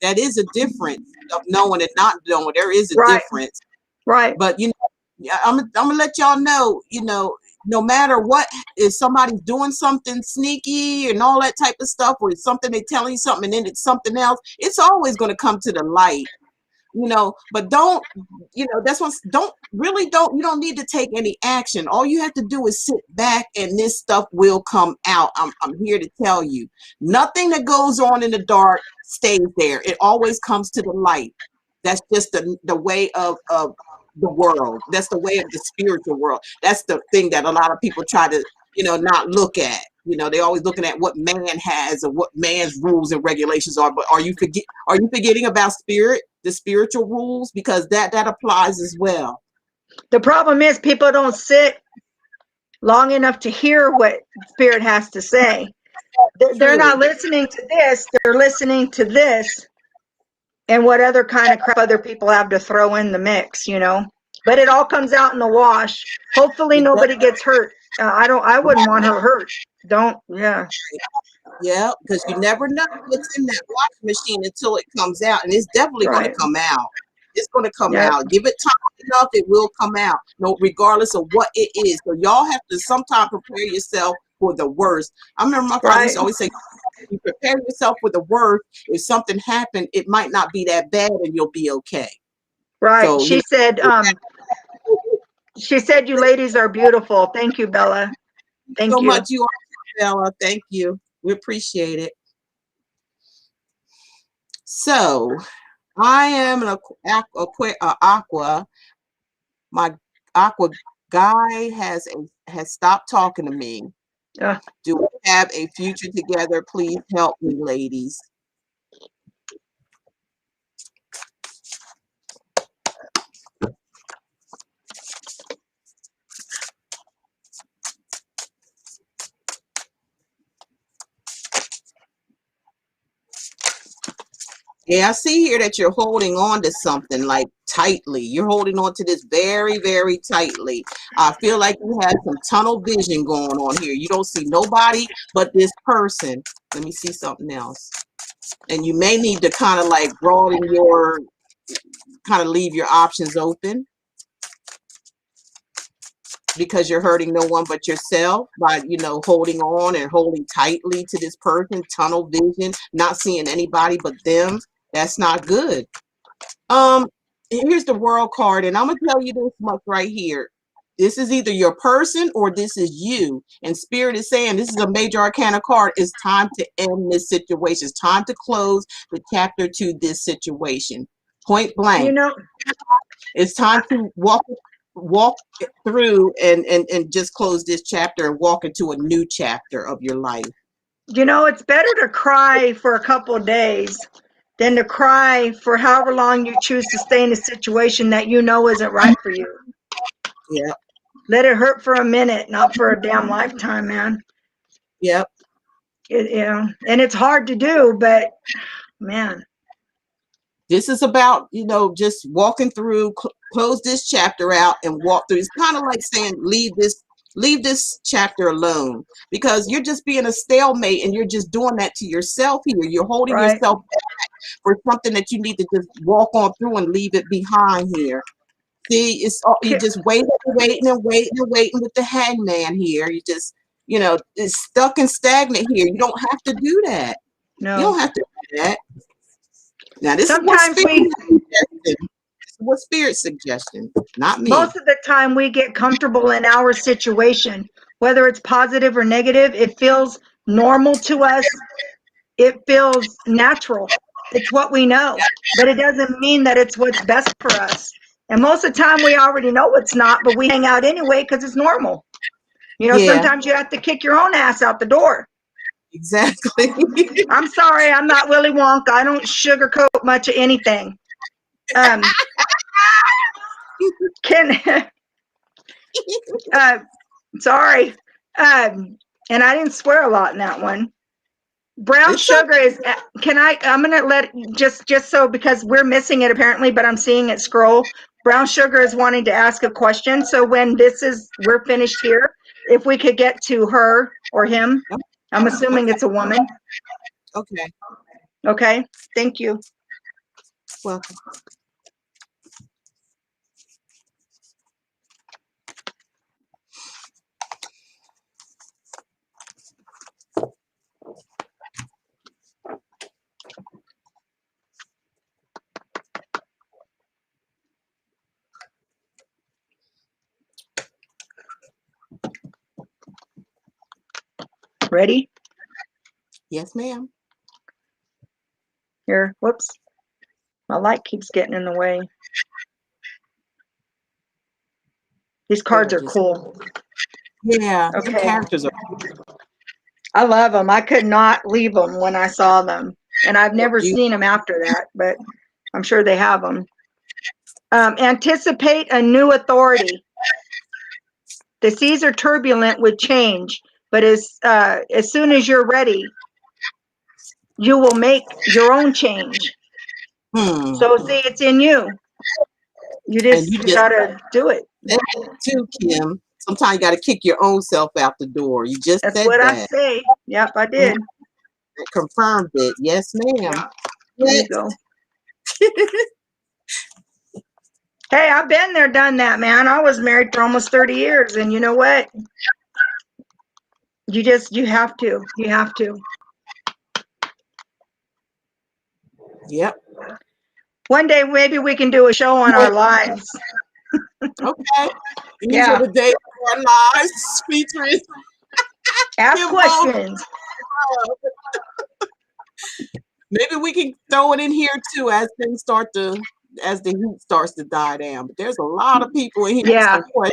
That is a difference of knowing and not knowing. There is a Right. difference. Right. But yeah, I'm gonna let y'all know, no matter what, if somebody's doing something sneaky and all that type of stuff, or something they telling you something and then it's something else, it's always gonna come to the light. But don't, that's what, don't you don't need to take any action. All you have to do is sit back and this stuff will come out. I'm here to tell you, nothing that goes on in the dark stays there. It always comes to the light. That's just the way of the world. That's the way of the spiritual world. That's the thing that a lot of people try to, not look at. They're always looking at what man has or what man's rules and regulations are. But are you forgetting about the spiritual rules? Because that applies as well. The problem is people don't sit long enough to hear what Spirit has to say. They're not listening to this. They're listening to this and what other kind of crap other people have to throw in the mix, But it all comes out in the wash. Hopefully nobody gets hurt. I wouldn't want her hurt. Yeah. Yeah, because you never know what's in that washing machine until it comes out, and it's definitely going to come out. It's going to come out. Give it time enough, it will come out. No, regardless of what it is. So y'all have to sometimes prepare yourself for the worst. I remember my father used to always say, you prepare yourself for the worst. If something happened, it might not be that bad, and you'll be okay. Right. So, she said, you ladies are beautiful. Thank you, Bella. Thank so you. much, you are, Bella. Thank you. We appreciate it. So, I am an aqua. My aqua guy has stopped talking to me. Do we have a future together? Please help me, ladies. Yeah, I see here that you're holding on to something like tightly. You're holding on to this very, very tightly. I feel like you have some tunnel vision going on here. You don't see nobody but this person. Let me see something else. And you may need to kind of like leave your options open, because you're hurting no one but yourself by, holding on and holding tightly to this person, tunnel vision, not seeing anybody but them. That's not good. Here's the world card, and I'm gonna tell you this much right here. This is either your person or this is you. And Spirit is saying this is a major arcana card. It's time to end this situation. It's time to close the chapter to this situation. Point blank. It's time to walk through and just close this chapter and walk into a new chapter of your life. It's better to cry for a couple of days than to cry for however long you choose to stay in a situation that isn't right for you. Yeah. Let it hurt for a minute, not for a damn lifetime, man. Yep. And it's hard to do, but man. This is about, just walking through, close this chapter out and walk through. It's kind of like saying, leave this chapter alone, because you're just being a stalemate and you're just doing that to yourself here. You're holding yourself back for something that you need to just walk on through and leave it behind here. See, you just waiting with the hangman here. You just, it's stuck and stagnant here. You don't have to do that. No. You don't have to do that. Now, this Sometimes is what Spirit's suggestion, not me. Most of the time we get comfortable in our situation, whether it's positive or negative. It feels normal to us. It feels natural. It's what we know, but it doesn't mean that it's what's best for us. And most of the time we already know it's not, but we hang out anyway because it's normal. Sometimes you have to kick your own ass out the door. Exactly. I'm sorry, I'm not Willy Wonka. I don't sugarcoat much of anything. Sorry. And I didn't swear a lot in that one. Brown It's okay. sugar is, I'm going to let, just so, because we're missing it apparently, but I'm seeing it scroll. Brown sugar is wanting to ask a question. So when we're finished here, if we could get to her or him, I'm assuming Okay. it's a woman. Okay. Okay. Thank you. Welcome. Ready? Yes, ma'am. Here. Whoops. My light keeps getting in the way. These cards There, are just cool. yeah. The Okay. characters are I love them. I could not leave them when I saw them. And I've never you. seen them after that, but I'm sure they have them. Anticipate a new authority. The seas are turbulent with change, but as soon as you're ready, you will make your own change. So see, it's in you. You And just you just gotta do it. said that too, Kim. Sometimes you got to kick your own self out the door. You just That's said what I that. say. Yep, I Mm, did. confirmed it. Yes, ma'am. Yeah, there you go. Hey, I've been there, done that, man. I was married for almost 30 years, and you know what? You have to. You have to. Yep. One day, maybe we can do a show on our lives. Okay. These are Yeah. the days of our lives featuring Ask Kim Bone. questions. Maybe we can throw it in here too as the heat starts to die down. But there's a lot of people in here. Yeah. So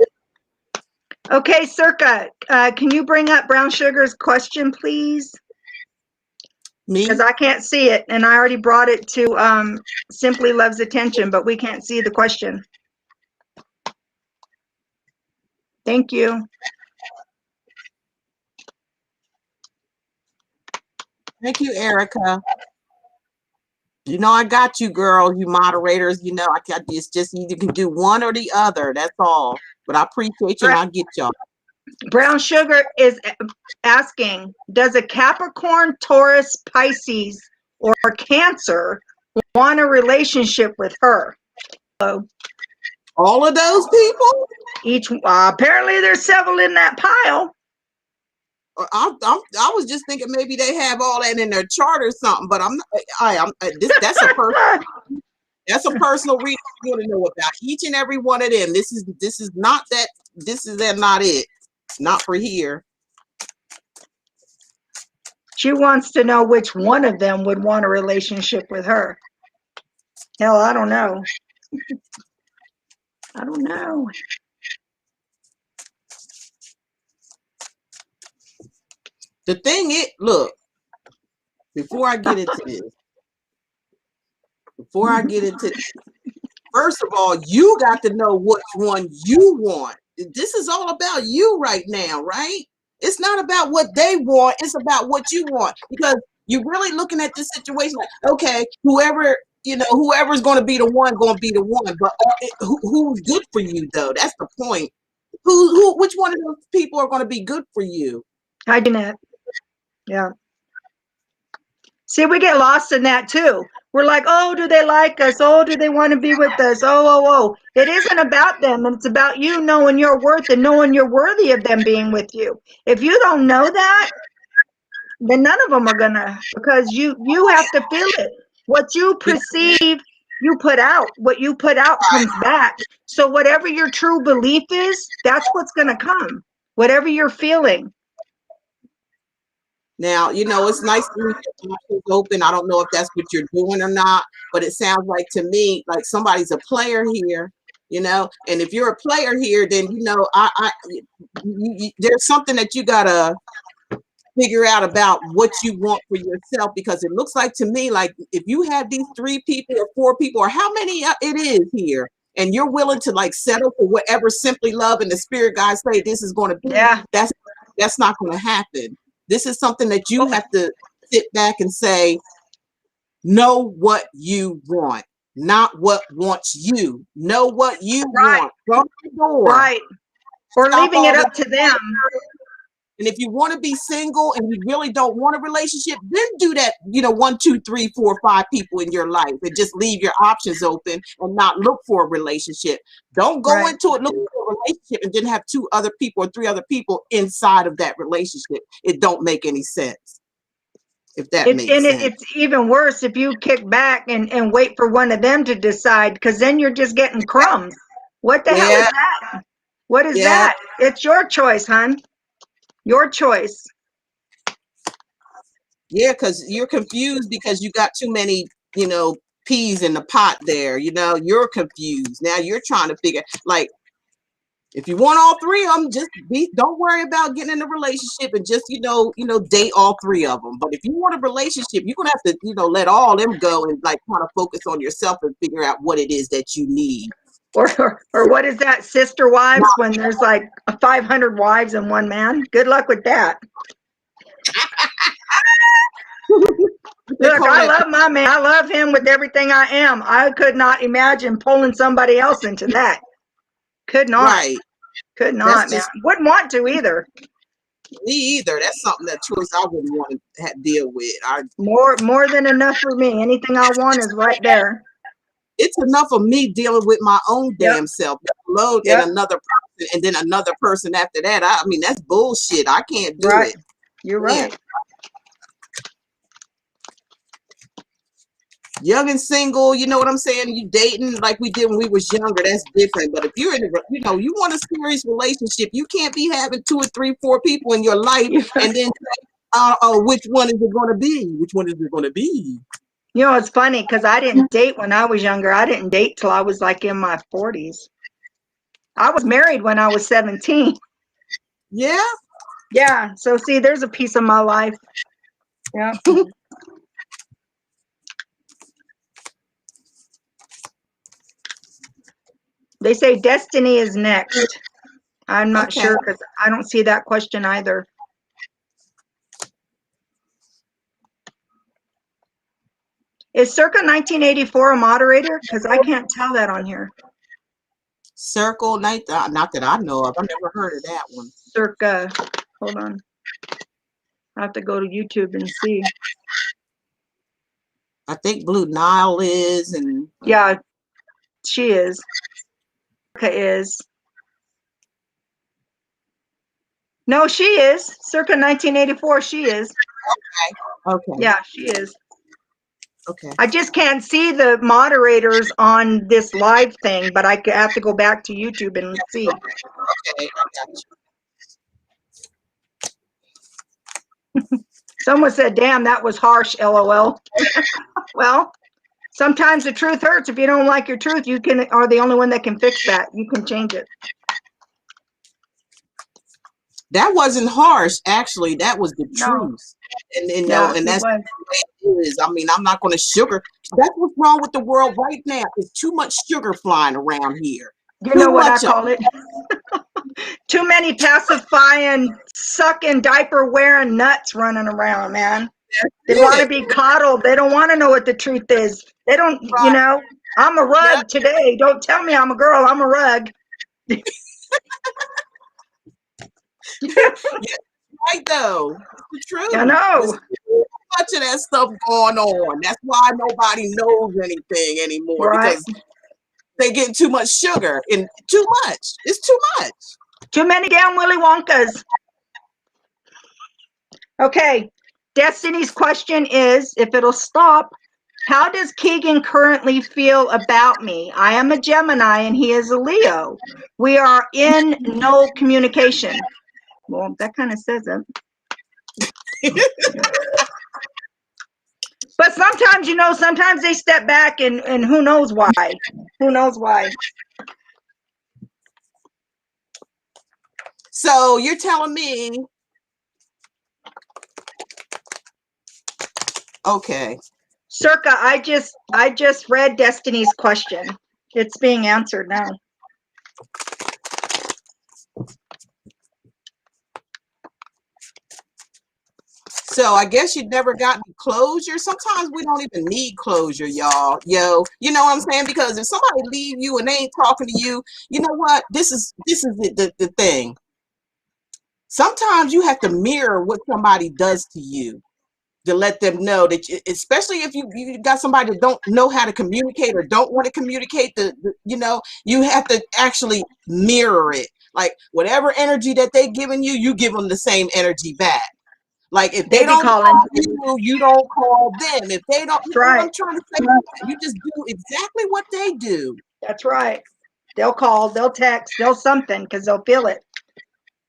Okay, Circa, can you bring up Brown Sugar's question, please? Because me? I can't see it, and I already brought it to Simply Love's attention, but we can't see the question. Thank you. Thank you, Erica. You know I got you, girl. You moderators. You know it's just you can do one or the other. That's all. But I appreciate you, and I'll get y'all. Brown Sugar is asking, does a Capricorn, Taurus, Pisces, or Cancer want a relationship with her? So All of those people? apparently there's several in that pile. I was just thinking maybe they have all that in their chart or something, but I'm not. That's a personal reason you want to know about each and every one of them. This is not that. This is that not it. Not for here. She wants to know which one of them would want a relationship with her. Hell, I don't know. I don't know. The thing is, look, before I get into this, first of all, you got to know which one you want. This is all about you right now, right? It's not about what they want. It's about what you want, because you're really looking at this situation like, okay, whoever's going to be the one, going to be the one. But who's good for you, though? That's the point. Which one of those people are going to be good for you? Hi, Jeanette. Yeah. See, we get lost in that too. We're like, oh, do they like us? Oh, do they want to be with us? Oh. It isn't about them. It's about you knowing your worth and knowing you're worthy of them being with you. If you don't know that, then none of them are gonna, because you have to feel it. What you perceive, you put out. What you put out comes back. So whatever your true belief is, that's what's gonna come. Whatever you're feeling. Now, it's nice to leave your options open. I don't know if that's what you're doing or not, but it sounds like to me like somebody's a player here, and if you're a player here, then there's something that you gotta figure out about what you want for yourself, because it looks like to me like if you have these 3 people or 4 people or how many it is here, and you're willing to like settle for whatever Simply Love and the spirit guides say this is going to be, Yeah. that's not going to happen. This is something that you have to sit back and say, know what you want, not what wants you. Know what you Right. want. From the door. Right. Or Stop leaving all it the up to them. And if you want to be single and you really don't want a relationship, then do that, 1, 2, 3, 4, 5 people in your life and just leave your options open and not look for a relationship. Don't go Right. into it looking for a relationship and then have 2 other people or 3 other people inside of that relationship. It don't make any sense. If that makes sense. It's even worse if you kick back and wait for one of them to decide, because then you're just getting crumbs. What the hell is that? What is that? It's your choice, hon. Your choice. Yeah, because you're confused because you got too many, peas in the pot there. You're confused. Now you're trying to figure, like, if you want all 3 of them, don't worry about getting in a relationship and just, date all 3 of them. But if you want a relationship, you're going to have to, let all them go and like kind of focus on yourself and figure out what it is that you need. Or what is that, sister wives, when there's like 500 wives and one man? Good luck with that. Look, I love my man. I love him with everything I am. I could not imagine pulling somebody else into that. Could not. Right. Could not, man. Wouldn't want to either. Me either. That's something, that choice I wouldn't want to deal with. More than enough for me. Anything I want is right there. It's enough of me dealing with my own damn self, load and another person, and then another person after that. I mean, that's bullshit. I can't do it. You're right. Young and single, you know what I'm saying? You dating like we did when we was younger, that's different. But if you're in you want a serious relationship, you can't be having 2 or 3, 4 people in your life and then say, which one is it going to be? Which one is it going to be? It's funny because I didn't date when I was younger. I didn't date till I was like in my 40s. I was married when I was 17. Yeah? Yeah. So see, there's a piece of my life. Yeah. They say destiny is next. I'm not sure because I don't see that question either. Is circa 1984 a moderator? Because I can't tell that on here. Circle night, not that I know of. I've never heard of that one. Circa, hold on. I have to go to YouTube and see. I think Blue Nile is, and yeah, she is. Circa is. No, she is. Circa 1984, she is. Okay. Yeah, she is. Okay. I just can't see the moderators on this live thing, but I have to go back to YouTube and see. Okay, I got you. Someone said, damn, that was harsh, LOL. Well, sometimes the truth hurts. If you don't like your truth, you are the only one that can fix that. You can change it. That wasn't harsh, actually. That was the truth. And that's the way it is. I mean, I'm not going to sugar. That's what's wrong with the world right now. There's too much sugar flying around here. You know what I call it? Too many pacifying, sucking, diaper wearing nuts running around, man. They want to be coddled. They don't want to know what the truth is. They don't, I'm a rug today. Don't tell me I'm a girl. I'm a rug. Right, though. It's the truth. I know. There's too much of that stuff going on. That's why nobody knows anything anymore, because they getting too much sugar and too much. It's too much. Too many damn Willy Wonkas. Okay. Destiny's question is, if it'll stop, how does Keegan currently feel about me? I am a Gemini and he is a Leo. We are in no communication. Well, that kind of says it. But sometimes, sometimes they step back and who knows why? Who knows why? So you're telling me, okay. Circa, I just read Destiny's question. It's being answered now. So I guess you never got closure. Sometimes we don't even need closure, y'all. You know what I'm saying? Because if somebody leave you and they ain't talking to you, you know what? This is the thing. Sometimes you have to mirror what somebody does to you to let them know that, especially if you got somebody that don't know how to communicate or don't want to communicate, you have to actually mirror it. Like whatever energy that they giving you, you give them the same energy back. Like if They they be don't calling. call you, you don't call them. If they don't, That's you know what right. I'm trying to say? You just do exactly what they do. That's right. They'll call, they'll text, they'll something because they'll feel it.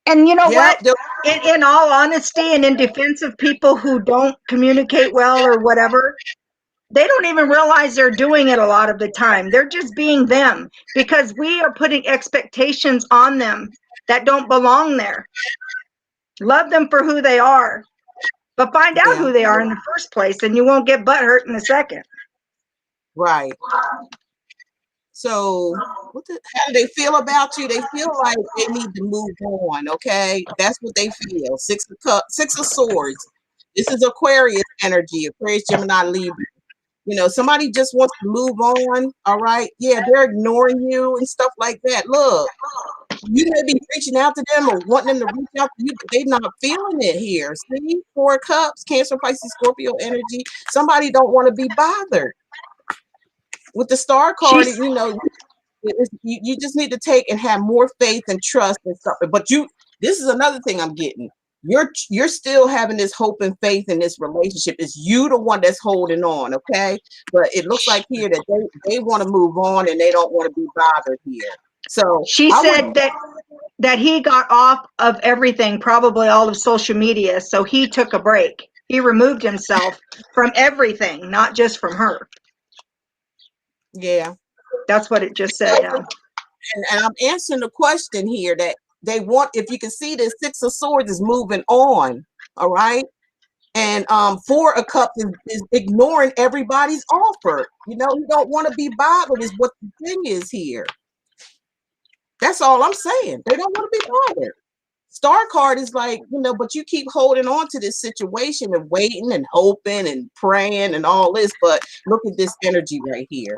And you know what? Yep. In all honesty and in defense of people who don't communicate well or whatever, they don't even realize they're doing it a lot of the time. They're just being them because we are putting expectations on them that don't belong there. Love them for who they are, but find out Yeah. who they are in the first place and you won't get butt hurt in a second. Right. So how do they feel about you? They feel like they need to move on. Okay, that's what they feel. Six of Swords. This is Aquarius energy. Aquarius, Gemini, Libra. Somebody just wants to move on. All right. Yeah, they're ignoring you and stuff like that. Look, you may be reaching out to them or wanting them to reach out to you, but they're not feeling it here. See, 4 of Cups, Cancer, Pisces, Scorpio energy. Somebody don't want to be bothered. With the Star card, She's you just need to take and have more faith and trust and stuff. But this is another thing I'm getting. You're still having this hope and faith in this relationship. It's you the one that's holding on, okay? But it looks like here that they want to move on and they don't want to be bothered here. So she I would, said that he got off of everything, probably all of social media, so he took a break. He removed himself from everything, not just from her. yeah. That's what it just said. And I'm answering the question here that they want. If you can see, the 6 of Swords is moving on, all right. And 4 of Cups is ignoring everybody's offer. You don't want to be bothered is what the thing is here. That's all I'm saying. They don't want to be bothered. Star card is like, but you keep holding on to this situation and waiting and hoping and praying and all this. But look at this energy right here.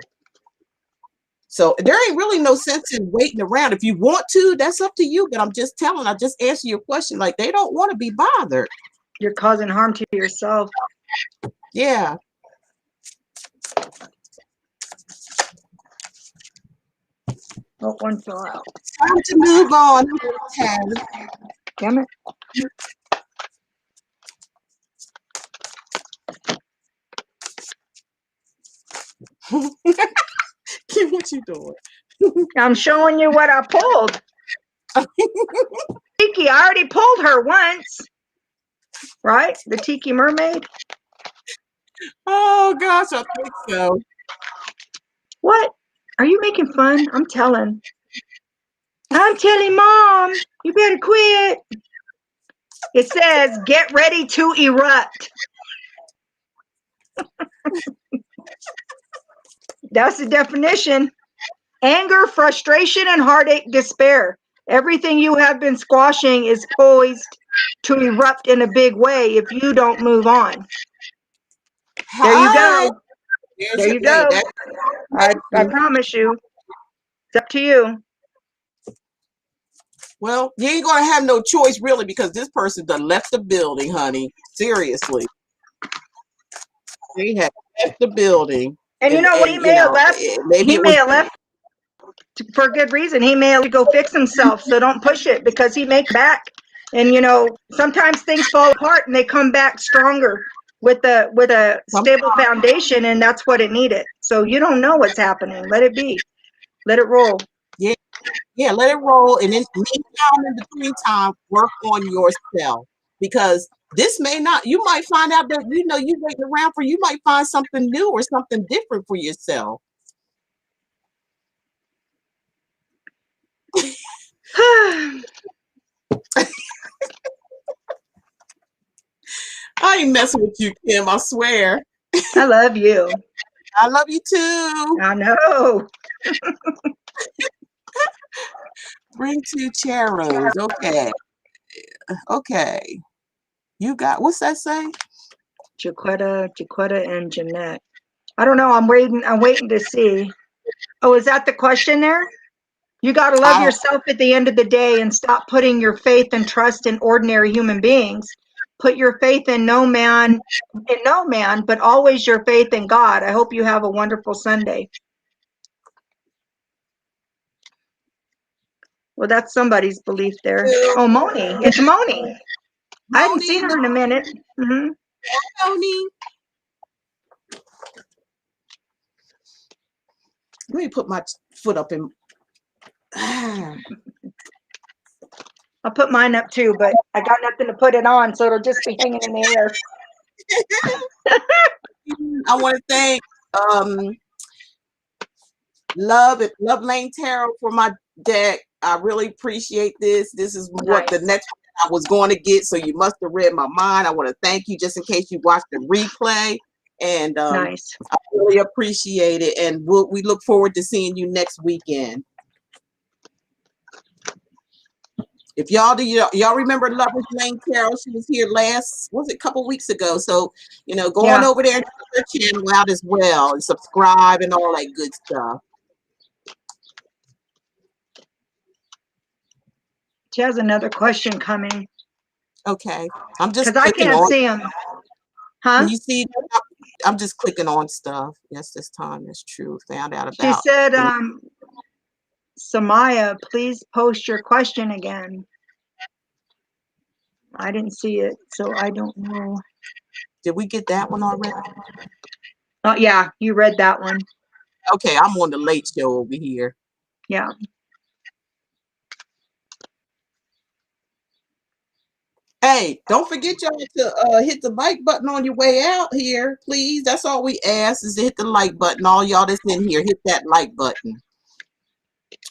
So there ain't really no sense in waiting around. If you want to, that's up to you. But I just answer your question. Like, they don't want to be bothered. You're causing harm to yourself. Yeah. Oh, one fell out. Time to move on. Damn it. Kim, what you doing? I'm showing you what I pulled. Tiki, I already pulled her once. Right? The Tiki Mermaid. Oh, gosh, I think so. What? Are you making fun? I'm telling, Mom, you better quit. It says, get ready to erupt. That's the definition. Anger, frustration, and heartache, despair. Everything you have been squashing is poised to erupt in a big way if you don't move on. There you go. There you go. I promise you. It's up to you. Well, you ain't gonna have no choice really because this person done left the building, honey. Seriously. They have left the building. And you know what? He may have left. Maybe He may have left for a good reason. He may have to go fix himself. So don't push it because he may come back. And sometimes things fall apart and they come back stronger with a stable foundation, and that's what it needed. So you don't know what's happening. Let it be. Let it roll. Yeah, let it roll. And then meantime, in between time, work on yourself. Because this may not, you might find out that, you waiting around for, you might find something new or something different for yourself. I ain't messing with you, Kim, I swear. I love you. I love you too. I know. Bring 2 Charos. Okay. You got, what's that say? Jaquetta, and Jeanette. I don't know. I'm waiting to see. Oh, is that the question there? You got to love I don't, yourself at the end of the day and stop putting your faith and trust in ordinary human beings. Put your faith in no man, but always your faith in God. I hope you have a wonderful Sunday. Well, that's somebody's belief there. Oh, Moni. It's Moni. I hadn't Moni, seen her in a minute. Mm-hmm. Moni. Let me put my foot up in. I'll put mine up too, but I got nothing to put it on, so it'll just be hanging in the air. I want to thank Love Lane Tarot for my deck. I really appreciate this. This is what the Nice. next one I was going to get, so you must have read my mind. I want to thank you just in case you watched the replay, and Nice. I really appreciate it. And we look forward to seeing you next weekend. If y'all remember Lover's Lane Tarot, she was here a couple weeks ago. So, go on over there and check her channel out as well, and subscribe and all that good stuff. She has another question coming. Okay, I'm just because I clicking can't on. see them. Huh? You see, I'm just clicking on stuff. Yes, this time is true. Found out She about. said, Samaya, please post your question again. I didn't see it, so I don't know. Did we get that one already? Oh, yeah, you read that one. Okay, I'm on the late show over here. Yeah. Hey, don't forget y'all to hit the like button on your way out here, please. That's all we ask, is to hit the like button. All y'all that's in here, hit that like button.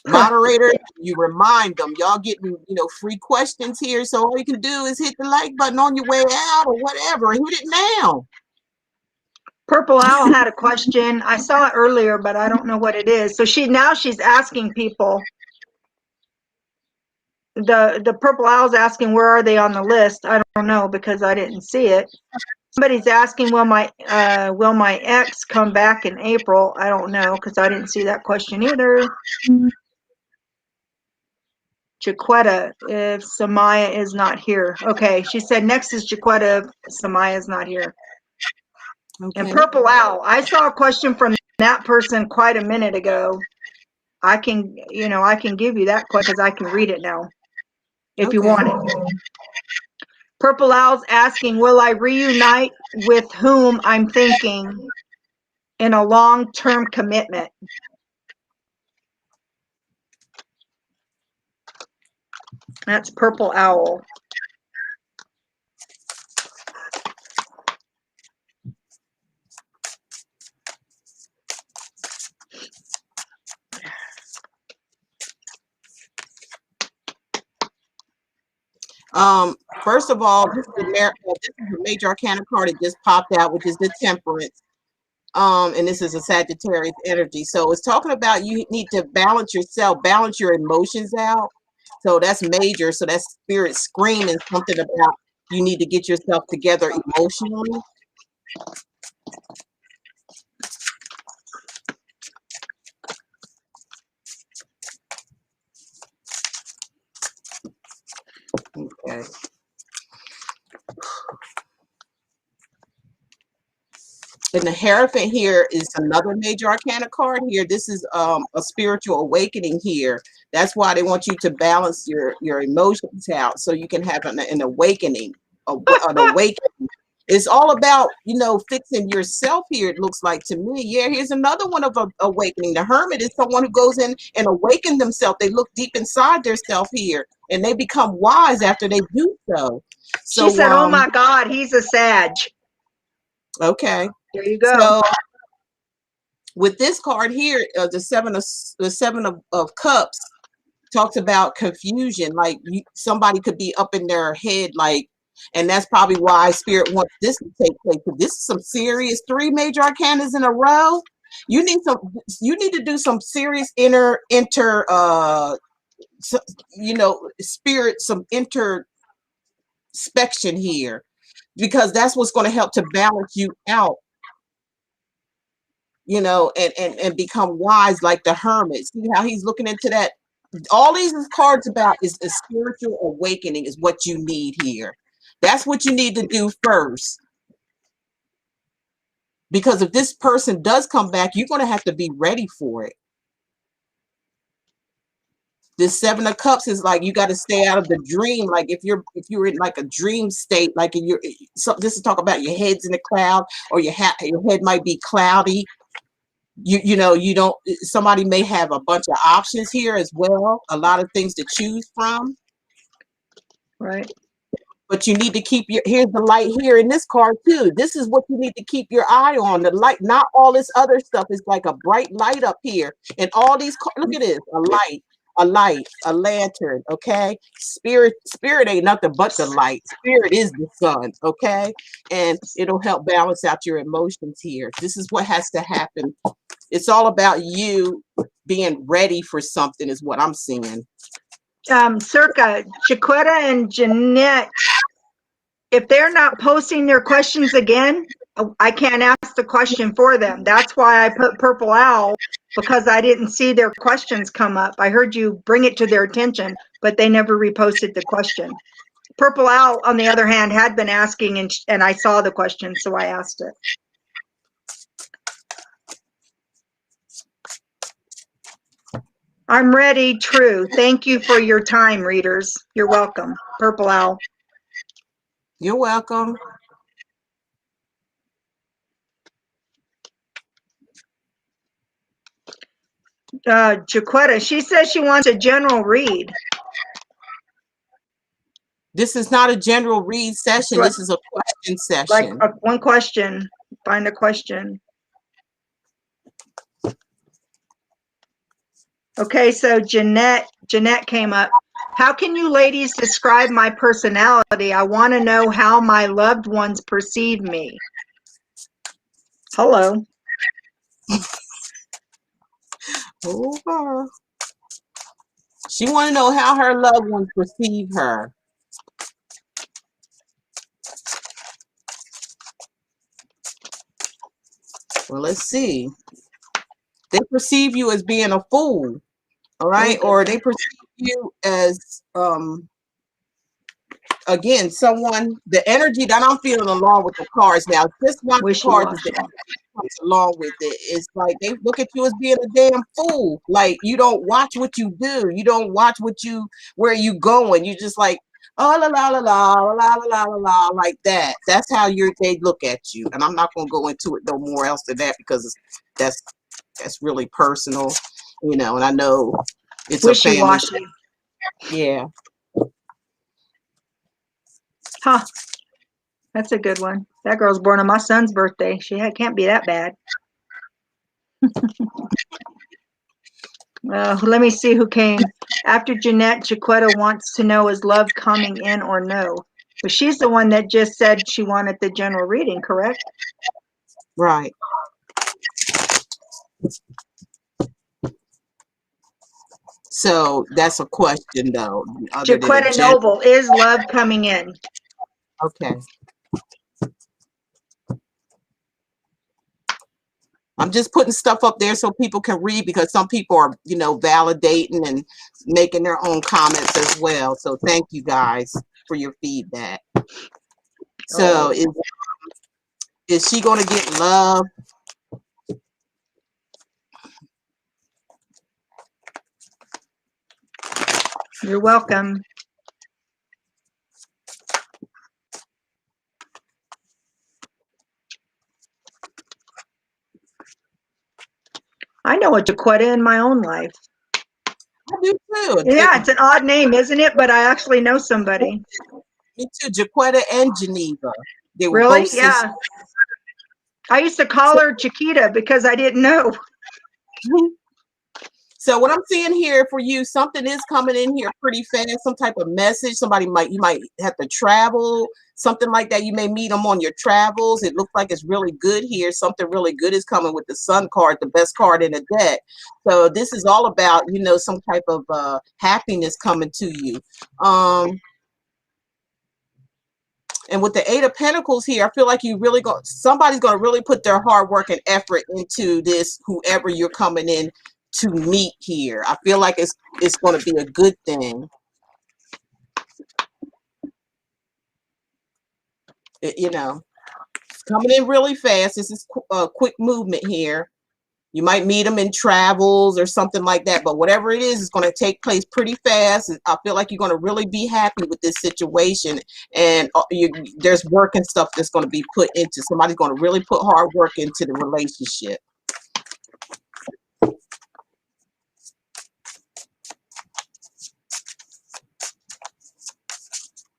Moderator, you remind them. Y'all getting, free questions here. So all you can do is hit the like button on your way out or whatever. Hit it now. Purple Owl had a question. I saw it earlier, but I don't know what it is. So she's asking people. The Purple Owl's asking, where are they on the list? I don't know because I didn't see it. Somebody's asking, will my ex come back in April? I don't know because I didn't see that question either. Jaquetta, if Samaya is not here. Okay, she said next is Jaquetta if Samaya is not here. Okay. And Purple Owl, I saw a question from that person quite a minute ago. I can give you that question because I can read it now if you want it. Purple Owl's asking, will I reunite with whom I'm thinking in a long-term commitment? That's Purple Owl. First of all, this is a major arcana card that just popped out, which is the Temperance. And this is a Sagittarius energy. So it's talking about you need to balance yourself, balance your emotions out. So that's major. So that's spirit screaming something about you need to get yourself together emotionally. Okay. And the Hierophant here is another major arcana card here. This is a spiritual awakening here. That's why they want you to balance your emotions out so you can have an awakening. An awakening. It's all about, fixing yourself here, it looks like to me. Yeah, here's another one of awakening. The Hermit is someone who goes in and awakens themselves. They look deep inside themselves here, and they become wise after they do so. She said, oh my God, he's a Sag. Okay. There you go. So with this card here, the seven of cups talks about confusion. Like somebody could be up in their head, and that's probably why Spirit wants this to take place. This is some serious 3 major arcanas in a row. You need to do some serious spirit, some introspection here. because that's what's going to help to balance you out, you know, and become wise like the hermit. See how he's looking into that? All these cards about is a spiritual awakening is what you need here. That's what you need to do first. Because if this person does come back, you're going to have to be ready for it. This Seven of Cups is like you got to stay out of the dream. Like if you're in like a dream state, like in your, so this is talk about your head's in the cloud, or your head might be cloudy. You know, you don't, somebody may have a bunch of options here as well, a lot of things to choose from. Right. But you need to keep your, here's the light here in this card too. This is what you need to keep your eye on. The light, not all this other stuff. Is like a bright light up here. And all these, look at this, a light, a lantern, okay? Spirit ain't nothing but the light. Spirit is the sun, okay? And it'll help balance out your emotions here. This is what has to happen. It's all about you being ready for something is what I'm seeing. Circa, Chiquetta and Jeanette, if they're not posting their questions again, I can't ask the question for them. That's why I put Purple Owl, because I didn't see their questions come up. I heard you bring it to their attention, but they never reposted the question. Purple Owl, on the other hand, had been asking, and I saw the question, so I asked it. I'm ready, true. Thank you for your time, readers. You're welcome. Purple Owl. You're welcome. Jaquetta, she says she wants a general read. This is not a general read session. This is a question session. Like one question. Find a question. Okay, so Jeanette came up. How can you ladies describe my personality? I want to know how my loved ones perceive me. Hello. Over. She want to know how her loved ones perceive her. Well, let's see. They perceive you as being a fool, all right? Okay. Or they perceive you as, again, someone, the energy that I'm feeling along with the cards now, just one card is the energy that comes along with it. It's like they look at you as being a damn fool. Like you don't watch what you do. You don't watch where you going. You just like, oh, la la la la la la la la la, like that. That's how they look at you. And I'm not going to go into it no more else than that because that's really personal, you know. And I know it's a family. Yeah. Huh. That's a good one. That girl's born on my son's birthday. Can't be that bad. Let me see who came. After Jeanette, Jaquetta wants to know, is love coming in or no? But she's the one that just said she wanted the general reading, correct? Right. So that's a question, though. Jaquetta Noble, is love coming in? Okay. I'm just putting stuff up there so people can read, because some people are, you know, validating and making their own comments as well. So thank you guys for your feedback. So is she going to get love? You're welcome. I know a Jaquetta in my own life. I do too. Yeah, it's an odd name, isn't it? But I actually know somebody. Me too, Jaquetta and Geneva. They were really? both yeah. sisters. I used to call her Chiquita because I didn't know. So what I'm seeing here for you, something is coming in here pretty fast, some type of message. You might have to travel, something like that. You may meet them on your travels. It looks like it's really good here. Something really good is coming with the Sun card, the best card in the deck. So this is all about, you know, some type of happiness coming to you. And with the Eight of Pentacles here, I feel like somebody's going to really put their hard work and effort into this, whoever you're coming in to meet here. I feel like it's going to be a good thing. You know, it's coming in really fast. This is a quick movement here. You might meet them in travels or something like that, but whatever it is, it's going to take place pretty fast. I feel like you're going to really be happy with this situation, and there's work and stuff that's going to be put into. Somebody's going to really put hard work into the relationship.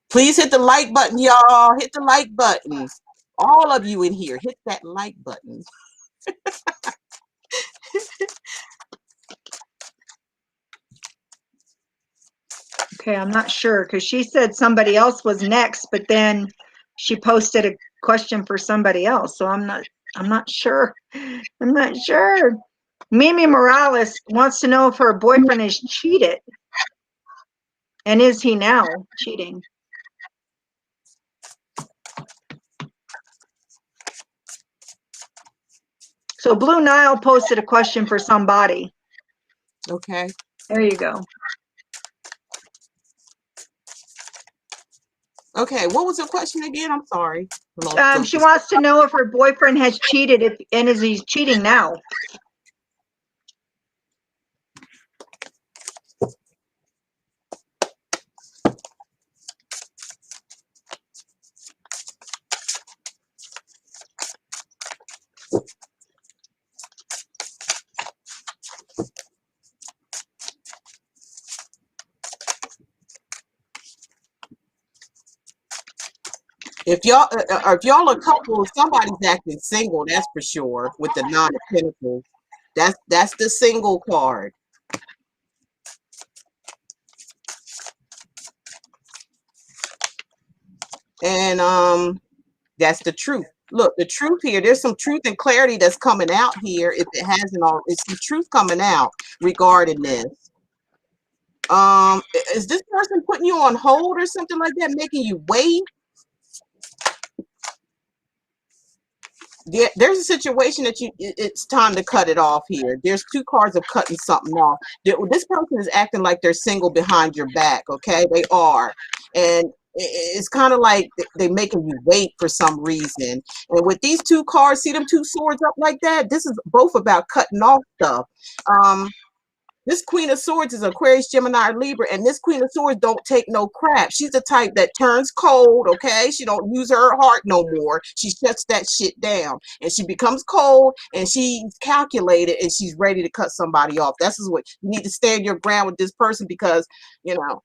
Please hit the like button, y'all. Hit the like button. All of you in here, hit that like button. Okay, I'm not sure because she said somebody else was next, but then she posted a question for somebody else. So I'm not sure. I'm not sure. Mimi Morales wants to know if her boyfriend is cheated. And is he now cheating? So Blue Nile posted a question for somebody. Okay. There you go. Okay, what was the question again? I'm sorry. She wants to know if her boyfriend has cheated, and is he cheating now? If y'all a couple, somebody's acting single, that's for sure. With the Nine of Pentacles, that's the single card. And that's the truth. Look, the truth here. There's some truth and clarity that's coming out here. If it hasn't already, it's some truth coming out regarding this. Is this person putting you on hold or something like that, making you wait? There's a situation that it's time to cut it off here. There's two cards of cutting something off. This person is acting like they're single behind your back. Okay, they are, and it's kind of like they're making you wait for some reason. And with these two cards, see them two swords up like that, this is both about cutting off stuff. This Queen of Swords is Aquarius, Gemini, or Libra, and this Queen of Swords don't take no crap. She's the type that turns cold, okay? She don't use her heart no more. She shuts that shit down, and she becomes cold, and she's calculated, and she's ready to cut somebody off. That's what you need to stand your ground with this person, because, you know,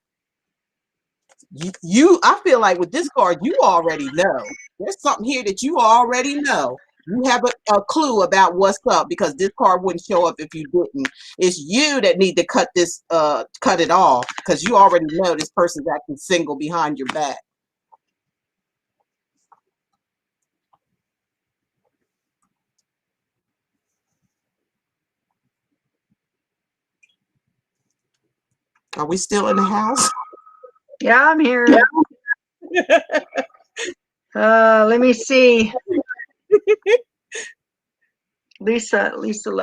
I feel like with this card, you already know. There's something here that you already know. You have a clue about what's up, because this card wouldn't show up if you didn't. It's you that need to cut it off, because you already know this person's acting single behind your back. Are we still in the house? Yeah, I'm here. Let me see. Lisa,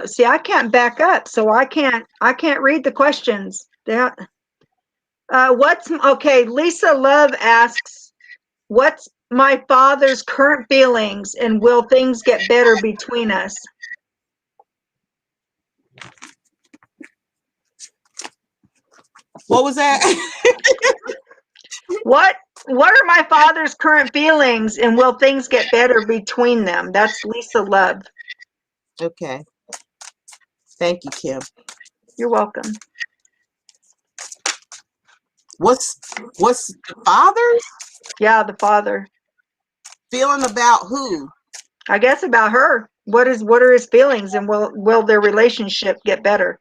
see, I can't back up, so I can't read the questions. Okay, Lisa Love asks, what's my father's current feelings, and will things get better between us? What was that? What are my father's current feelings, and will things get better between them? That's Lisa Love. Okay. Thank you, Kim. You're welcome. What's the father's? Yeah, the father. Feeling about who? I guess about her. What are his feelings, and will their relationship get better?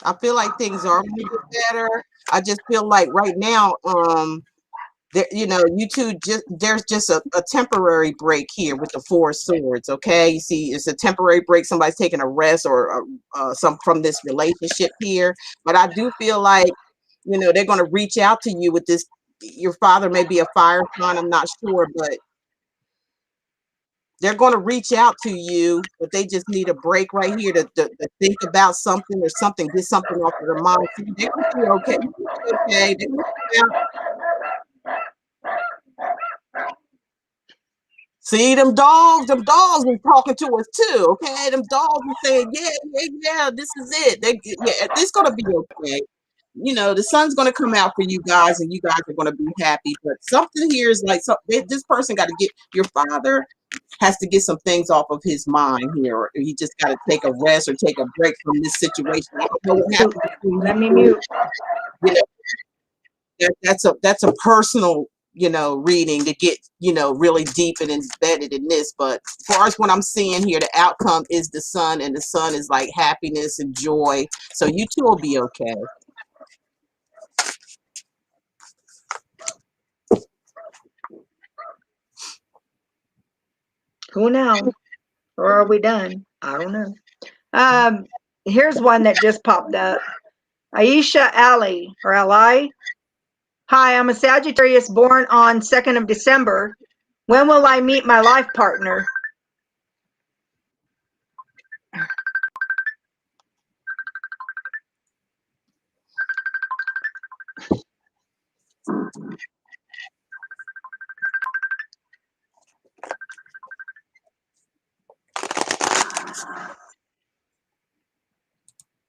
I feel like things are going to get better. I just feel like right now, there, you know, you two just there's just a temporary break here with the Four of Swords. Okay, you see, it's a temporary break. Somebody's taking a rest or some from this relationship here. But I do feel like, you know, they're going to reach out to you with this. Your father may be a fire sign. I'm not sure, but they're going to reach out to you, but they just need a break right here to think about something or something, get something off of their mind. See, they're going to be okay. Okay, they're going to see them dogs are talking to us too. Okay, them dogs are saying, yeah, yeah, yeah, this is it. Yeah, it's gonna be okay. You know, the sun's gonna come out for you guys, and you guys are gonna be happy. But something here is like, this person got to get your father has to get some things off of his mind here, or he just got to take a rest or take a break from this situation. I don't know what happened between Let you me two. mute. You know, that's a personal, you know, reading to get, you know, really deep and embedded in this. But as far as what I'm seeing here, the outcome is the sun, and the sun is like happiness and joy. So you two will be okay. Who now? Or are we done? I don't know. Here's one that just popped up. Aisha Ali or Ali. Hi, I'm a Sagittarius born on 2nd of December. When will I meet my life partner?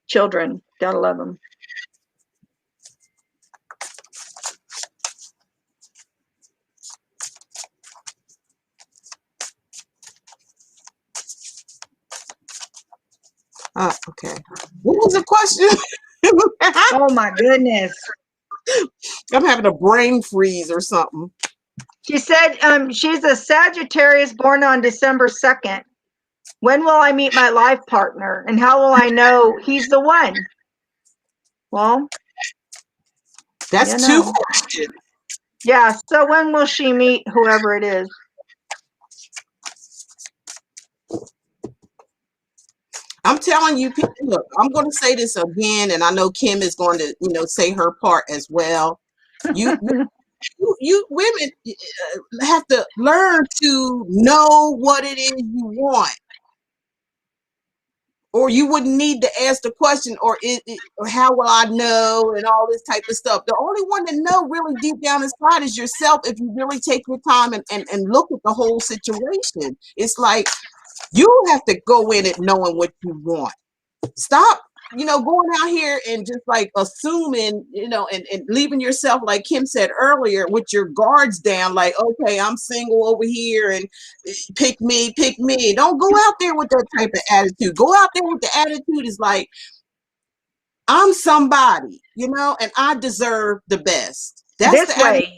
Children, gotta love them. Okay. What was the question? Oh my goodness. I'm having a brain freeze or something. She said she's a Sagittarius born on December 2nd. When will I meet my life partner? And how will I know he's the one? Well, That's you two know. questions. Yeah, so when will she meet whoever it is? I'm telling you, people, look, I'm going to say this again, and I know Kim is going to, you know, say her part as well. You women have to learn to know what it is you want, or you wouldn't need to ask the question, or or how will I know, and all this type of stuff. The only one to know really deep down inside is yourself, if you really take your time and look at the whole situation. It's like you have to go in it knowing what you want. Stop, you know, going out here and just like assuming, you know, and leaving yourself, like Kim said earlier, with your guards down, like, okay, I'm single over here and pick me, pick me. Don't go out there with that type of attitude. Go out there with the attitude is like, I'm somebody, you know, and I deserve the best. That's This the attitude way,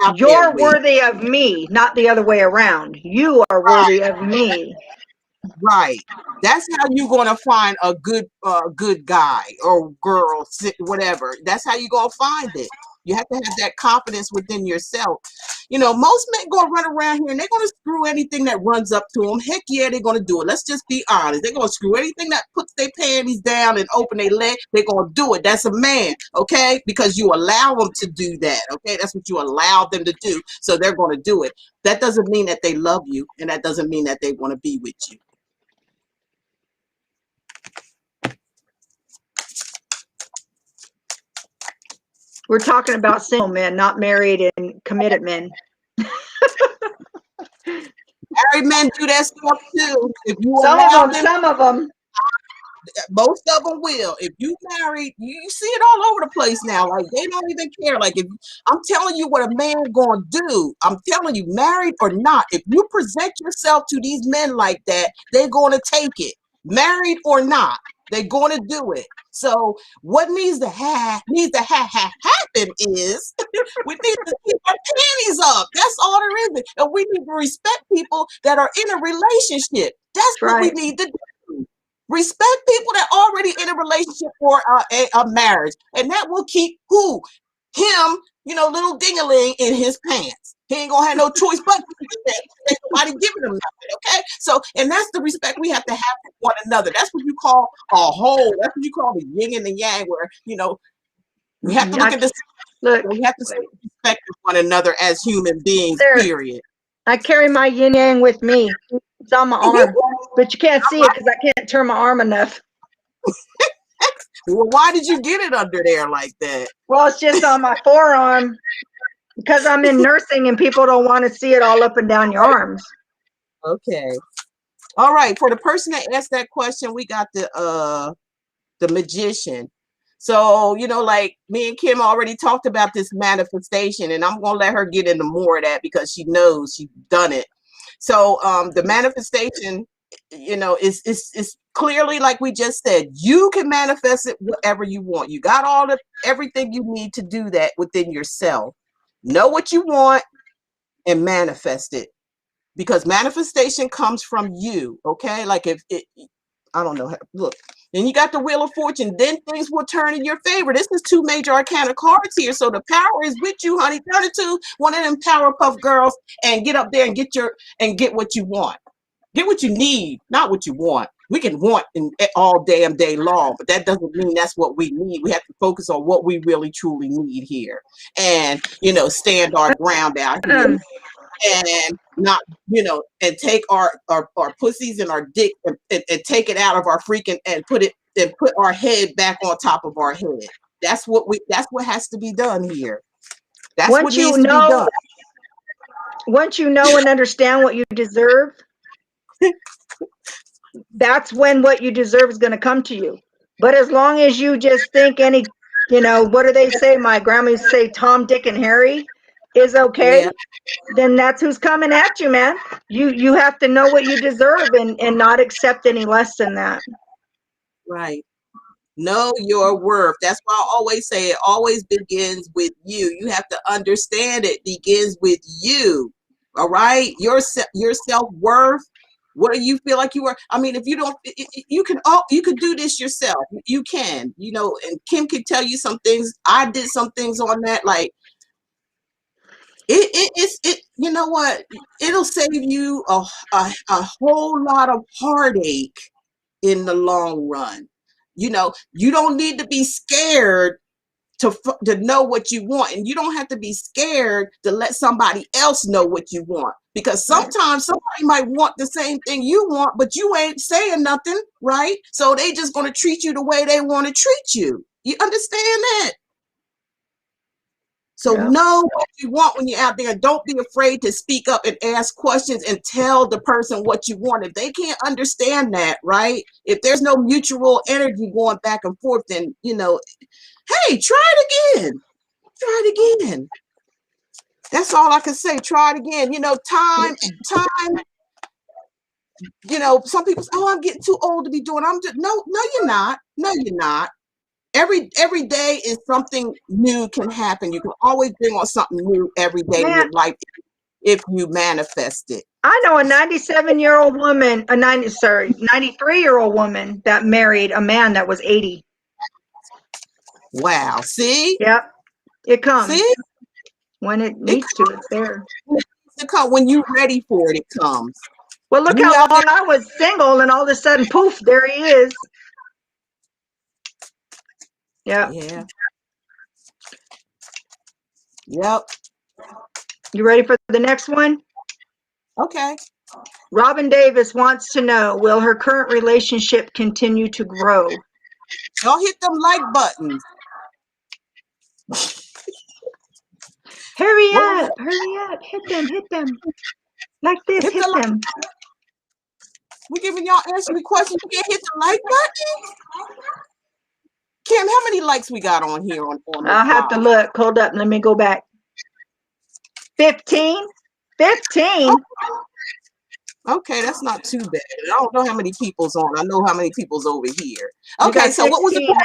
out there you're with. worthy of me, not the other way around. You are worthy of me. Right. That's how you're gonna find a good guy or girl, whatever. That's how you're gonna find it. You have to have that confidence within yourself. You know, most men gonna run around here and they're gonna screw anything that runs up to them. Heck yeah, they're gonna do it. Let's just be honest. They're gonna screw anything that puts their panties down and open their leg. They're gonna do it. That's a man, okay? Because you allow them to do that, okay? That's what you allow them to do. So they're gonna do it. That doesn't mean that they love you, and that doesn't mean that they want to be with you. We're talking about single men, not married and committed men. Married men do that stuff too. If you Some of allow them, them, some of them. most of them will. If you married, you see it all over the place now. Like they don't even care. Like if I'm telling you what a man gonna do, I'm telling you, married or not, if you present yourself to these men like that, they're gonna take it. Married or not, they're gonna do it. So what happen is we need to keep our panties up. That's all there is. And we need to respect people that are in a relationship. That's That's what we right. need to do. Respect people that are already in a relationship or a marriage, and that will keep who? him, little ding-a-ling in his pants. He ain't gonna have no choice but to do that. Ain't nobody giving him nothing, okay? So, and that's the respect we have to have for one another. That's what you call a whole. That's what you call the yin and the yang, where we have to look at this. Look, we have to respect one another as human beings. there. Period. I carry my yin yang with me. It's on my arm, but you can't see it because I can't turn my arm enough. Well, why did you get it under there like that? Well, it's just on my forearm because I'm in nursing and people don't want to see it all up and down your arms. Okay. All right. For the person that asked that question, we got the magician. So, like me and Kim already talked about this manifestation, and I'm gonna let her get into more of that because she knows she's done it. So the manifestation, is clearly, like we just said, you can manifest it whatever you want. You got everything you need to do that within yourself. Know what you want and manifest it, because manifestation comes from you. Okay, like if it, I don't know. Look, then you got the Wheel of Fortune. Then things will turn in your favor. This is 2 major arcana cards here, so the power is with you, honey. Turn it to one of them Powerpuff Girls and get up there and get what you want. Get what you need, not what you want. We can want all damn day long, but that doesn't mean that's what we need. We have to focus on what we really truly need here, and stand our ground out here. And not, and take our pussies and our dick and take it out of our freaking and put our head back on top of our head. That's what has to be done here. That's what needs to be done. Once you know and understand what you deserve, that's when what you deserve is going to come to you. But as long as you just think what do they say? My grandma used to say Tom, Dick, and Harry is okay. Yeah. Then that's who's coming at you, man. You have to know what you deserve and not accept any less than that. Right. Know your worth. That's why I always say it always begins with you. You have to understand it begins with you. All right? Your self-worth. What do you feel like you are? I mean, if you don't, you could do this yourself. You can, and Kim can tell you some things. I did some things on that. Like, you know what? It'll save you a whole lot of heartache in the long run. You don't need to be scared to know what you want, and you don't have to be scared to let somebody else know what you want, because sometimes somebody might want the same thing you want, but you ain't saying nothing, right? So they just going to treat you the way they want to treat you. You understand that? So know what you want when you're out there. Don't be afraid to speak up and ask questions and tell the person what you want. If they can't understand that, right? If there's no mutual energy going back and forth, then, hey, try it again. Try it again. That's all I can say. Try it again. Time. Some people say, oh, I'm getting too old to be doing. No, you're not. No, you're not. Every day is something new can happen. You can always bring on something new every day in your life if you manifest it. I know a 97-year-old woman, 93-year-old woman that married a man that was 80. Wow. See? Yep. It comes. See? When it needs to, it's there. When you're ready for it, it comes. Well, look how long I was single, and all of a sudden, poof, there he is. Yeah. Yep. You ready for the next one? Okay. Robin Davis wants to know, will her current relationship continue to grow? Y'all hit them like buttons. Hurry up. Hit them. Like this, hit them. We're giving y'all answering the question. You can't hit the like button. Kim, how many likes we got on here on I'll have to look. Hold up. Let me go back. 15? 15? Okay, that's not too bad. I don't know how many people's on. I know how many people's over here. Okay, so what was the question?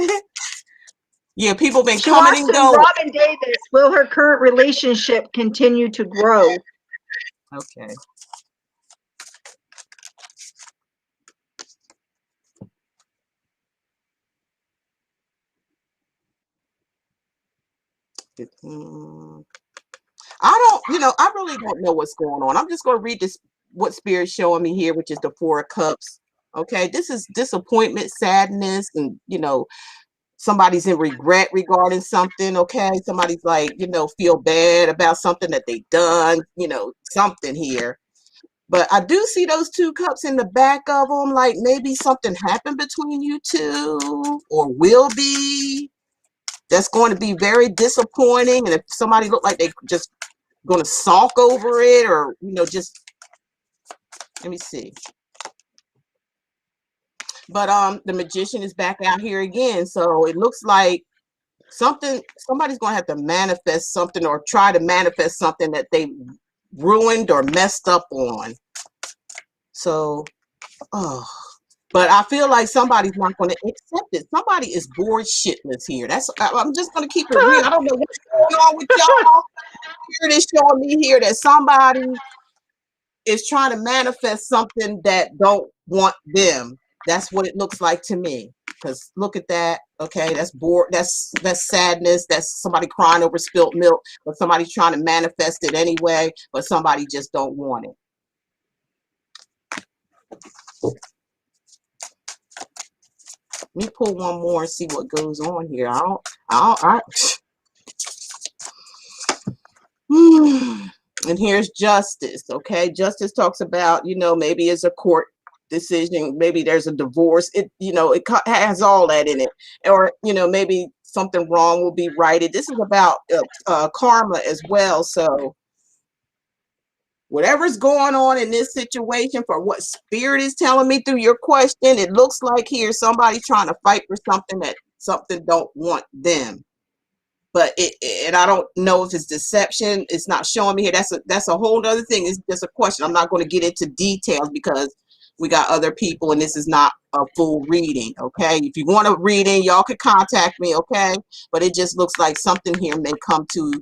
Now? Yeah, people been coming and going. Robin Davis, will her current relationship continue to grow? Okay. I don't, I really don't know what's going on. I'm just going to read this, what Spirit's showing me here, which is the Four of Cups. Okay, this is disappointment, sadness, and, somebody's in regret regarding something. Okay, somebody's like, feel bad about something that they done, something here. But I do see those two cups in the back of them, like maybe something happened between you two, or will be. That's going to be very disappointing. And if somebody look like they just going to sulk over it, or just, let me see. But the Magician is back out here again, so it looks like somebody's going to have to manifest something, or try to manifest something that they ruined or messed up on. So but I feel like somebody's not going to accept it. Somebody is bored shitless here. I'm just going to keep it real. I don't know what's going on with y'all. Here it is showing me here that somebody is trying to manifest something that don't want them. That's what it looks like to me. Because look at that. Okay, that's bored. That's sadness. That's somebody crying over spilt milk. But somebody's trying to manifest it anyway. But somebody just don't want it. Let me pull one more and see what goes on here. And here's Justice. Okay, Justice talks about, maybe it's a court decision, maybe there's a divorce. It has all that in it, or maybe something wrong will be righted. This is about karma as well. So whatever's going on in this situation, for what Spirit is telling me through your question, it looks like here somebody trying to fight for something that something don't want them. But and I don't know if it's deception. It's not showing me here. That's a whole other thing. It's just a question. I'm not going to get into details because we got other people and this is not a full reading. Okay, if you want a reading, y'all could contact me. Okay, but it just looks like something here may come to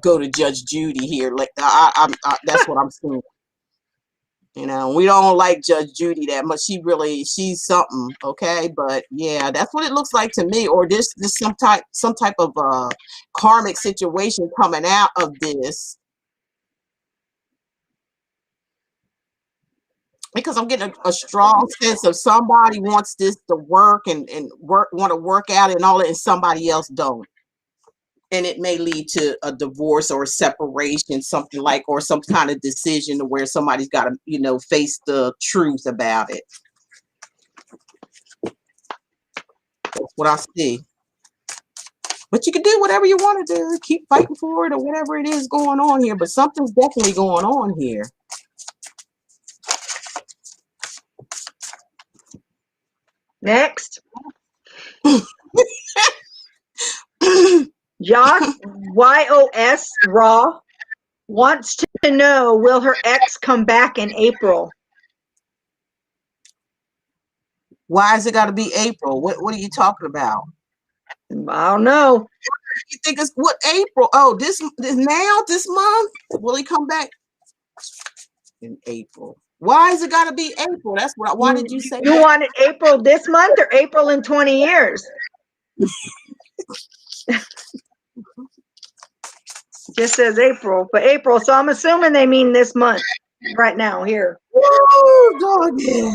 go to Judge Judy here. Like that's what I'm seeing. We don't like Judge Judy that much. She's something, okay? But yeah, that's what it looks like to me. Or this some type of karmic situation coming out of this. Because I'm getting a strong sense of somebody wants this to work and want to work out and all that, and somebody else don't. And it may lead to a divorce or a separation, something like, or some kind of decision where somebody's got to, face the truth about it. That's what I see. But you can do whatever you want to do. Keep fighting for it or whatever it is going on here. But something's definitely going on here. Next. Josh, YOS, Raw, wants to know, will her ex come back in April? Why has it got to be April? What are you talking about? I don't know. You think it's what April? Oh, this month? Will he come back in April? Why has it got to be April? That's what. Why did you say you that? wanted April this month or April in 20 years? Just says April, but April. So I'm assuming they mean this month, right now here. Oh, doggy.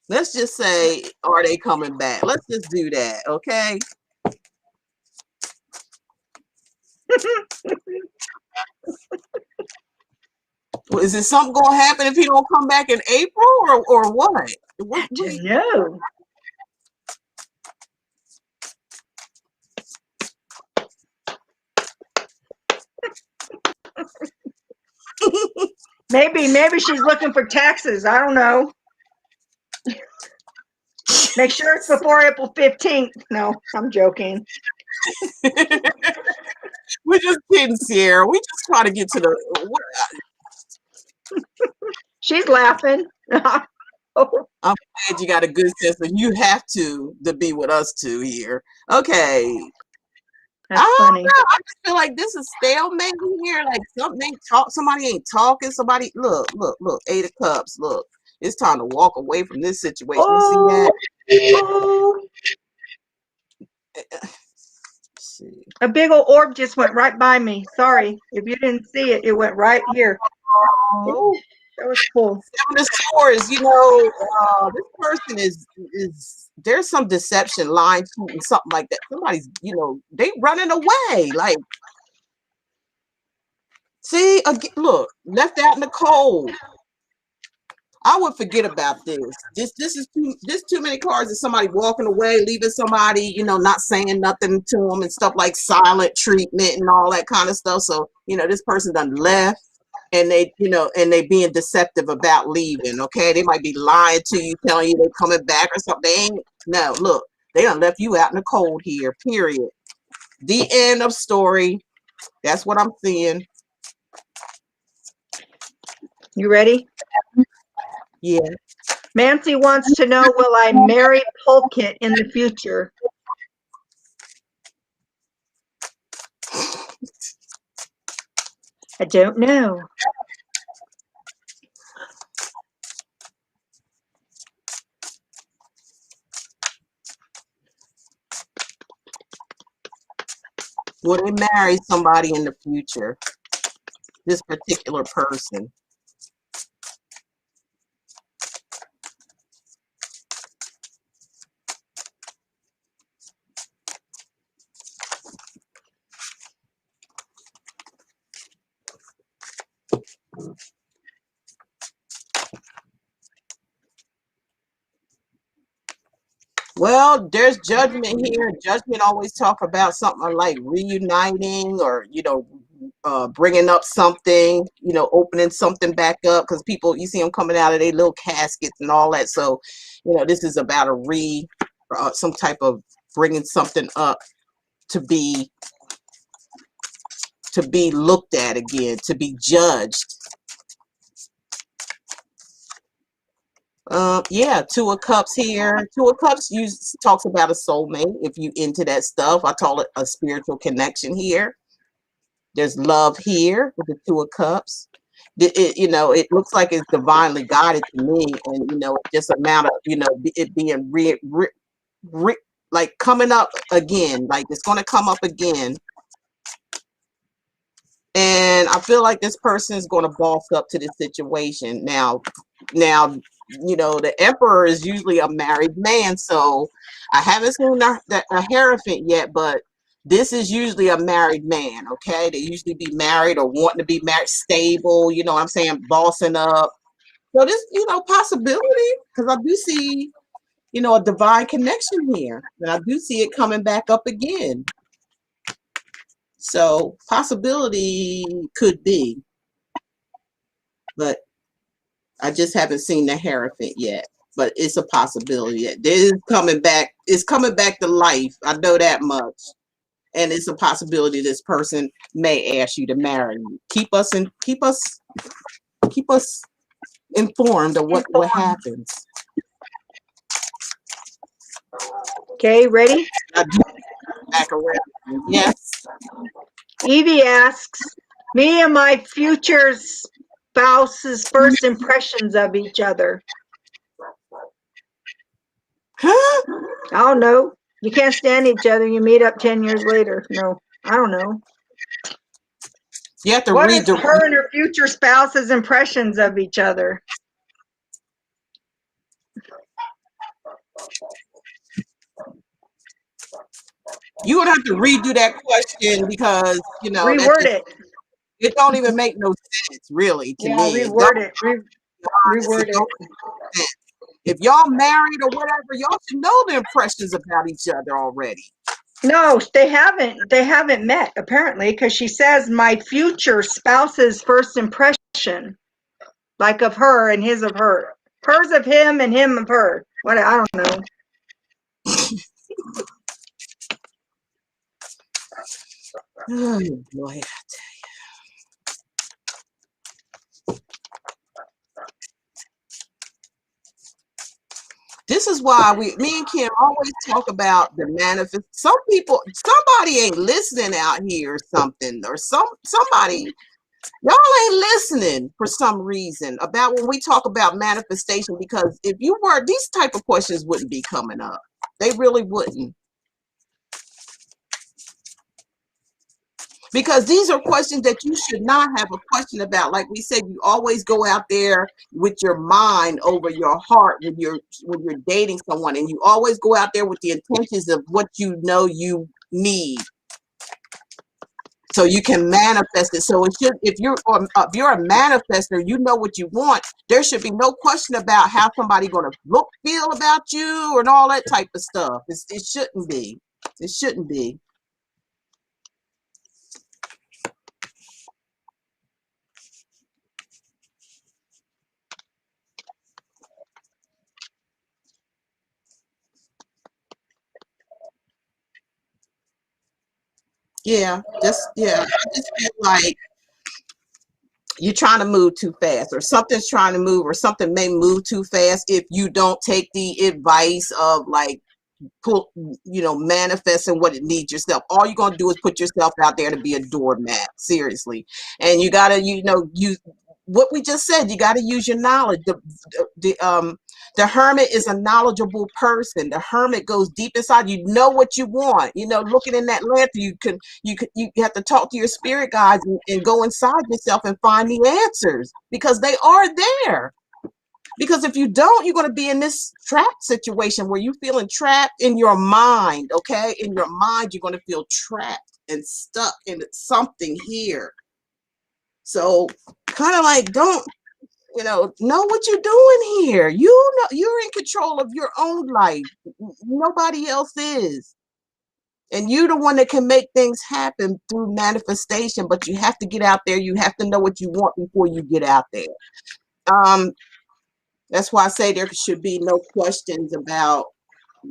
Let's just say, are they coming back? Let's just do that, okay? Well, is it something going to happen if he don't come back in April, or what? I don't know. Maybe she's looking for taxes. I don't know. Make sure it's before April 15th. No, I'm joking. We're just kidding, Sierra. We just try to get to the. She's laughing. I'm glad you got a good sense of you have to be with us two here. Okay. That's funny. I just feel like this is stalemate here. Like somebody ain't talking. Somebody look. 8 of Cups. Look, it's time to walk away from this situation. You see that? A big old orb just went right by me. Sorry. If you didn't see it, it went right here. Oh, That was cool. Seven of Swords, you know, this person is there's some deception, lying, cheating, something like that. Somebody's, you know, they running away. Like, see, again, look, left out in the cold. I would forget about this. This is too many cards of somebody walking away, leaving somebody, you know, not saying nothing to them and stuff like silent treatment and all that kind of stuff. So, you know, this person done left and they, you know, and they being deceptive about leaving. Okay. They might be lying to you, telling you they're coming back or something. They ain't, no, look, they done left you out in the cold here, period. The end of story. That's what I'm seeing. You ready? Yeah. Nancy wants to know, will I marry Pulkit in the future? I don't know. Will they marry somebody in the future? This particular person. Well, there's judgment here. Judgment always talk about something like reuniting or, you know, bringing up something, you know, opening something back up because people, you see them coming out of their little caskets and all that. So, you know, this is about some type of bringing something up to be looked at again, to be judged. Yeah, Two of Cups here. Two of Cups talks about a soulmate. If you into that stuff, I call it a spiritual connection here. There's love here with the Two of Cups. You know, it looks like it's divinely guided to me, and you know, it's just a matter of, you know, it being like coming up again, like it's going to come up again. And I feel like this person is going to boss up to this situation now. You know, the emperor is usually a married man, so I haven't seen a hierophant yet, but this is usually a married man. Okay, they usually be married or wanting to be married, stable. You know what I'm saying, bossing up. So this, you know, possibility, because I do see, you know, a divine connection here, and I do see it coming back up again. So possibility could be, but I just haven't seen the hierophant yet. But it's a possibility that this is coming back. It's coming back to life. I know that much. And it's a possibility this person may ask you to marry you. Keep us informed of what happens. Okay, ready? I do back around. Yes. Evie asks, me and my future spouse's first impressions of each other. Huh? I don't know. You can't stand each other. You meet up 10 years later. No, I don't know. You have to What read is her and her future spouse's impressions of each other? You would have to redo that question because, you know, Reword it. It don't even make no sense, really, to me. Reword it. Reword it. If y'all married or whatever, y'all should know the impressions about each other already. No, they haven't. They haven't met, apparently, because she says my future spouse's first impression, like of her and his of her. Hers of him and him of her. What, I don't know. Oh, boy. This is why me and Kim always talk about the manifest. Some people, somebody ain't listening out here or something, or somebody, y'all ain't listening for some reason about when we talk about manifestation, because if you were, these type of questions wouldn't be coming up. They really wouldn't. Because these are questions that you should not have a question about. Like we said, you always go out there with your mind over your heart when you're dating someone, and you always go out there with the intentions of what you know you need, so you can manifest it. So it should, if you're a manifester, you know what you want. There should be no question about how somebody going to feel about you and all that type of stuff. It shouldn't be. It shouldn't be. Yeah, I just feel like you're trying to move too fast, or something's trying to move, or something may move too fast if you don't take the advice of like manifesting what it needs yourself. All you're going to do is put yourself out there to be a doormat, seriously. And you got to, use what we just said. You got to use your knowledge. The hermit is a knowledgeable person. The hermit goes deep inside. You know what you want. Looking in that lantern, you have to talk to your spirit guides and go inside yourself and find the answers, because they are there. Because if you don't, you're going to be in this trap situation where you're feeling trapped in your mind, okay? In your mind, you're going to feel trapped and stuck in something here. So kind of like, don't, know what you're doing here. You're in control of your own life. Nobody else is. And you're the one that can make things happen through manifestation, but you have to get out there. You have to know what you want before you get out there. That's why I say there should be no questions about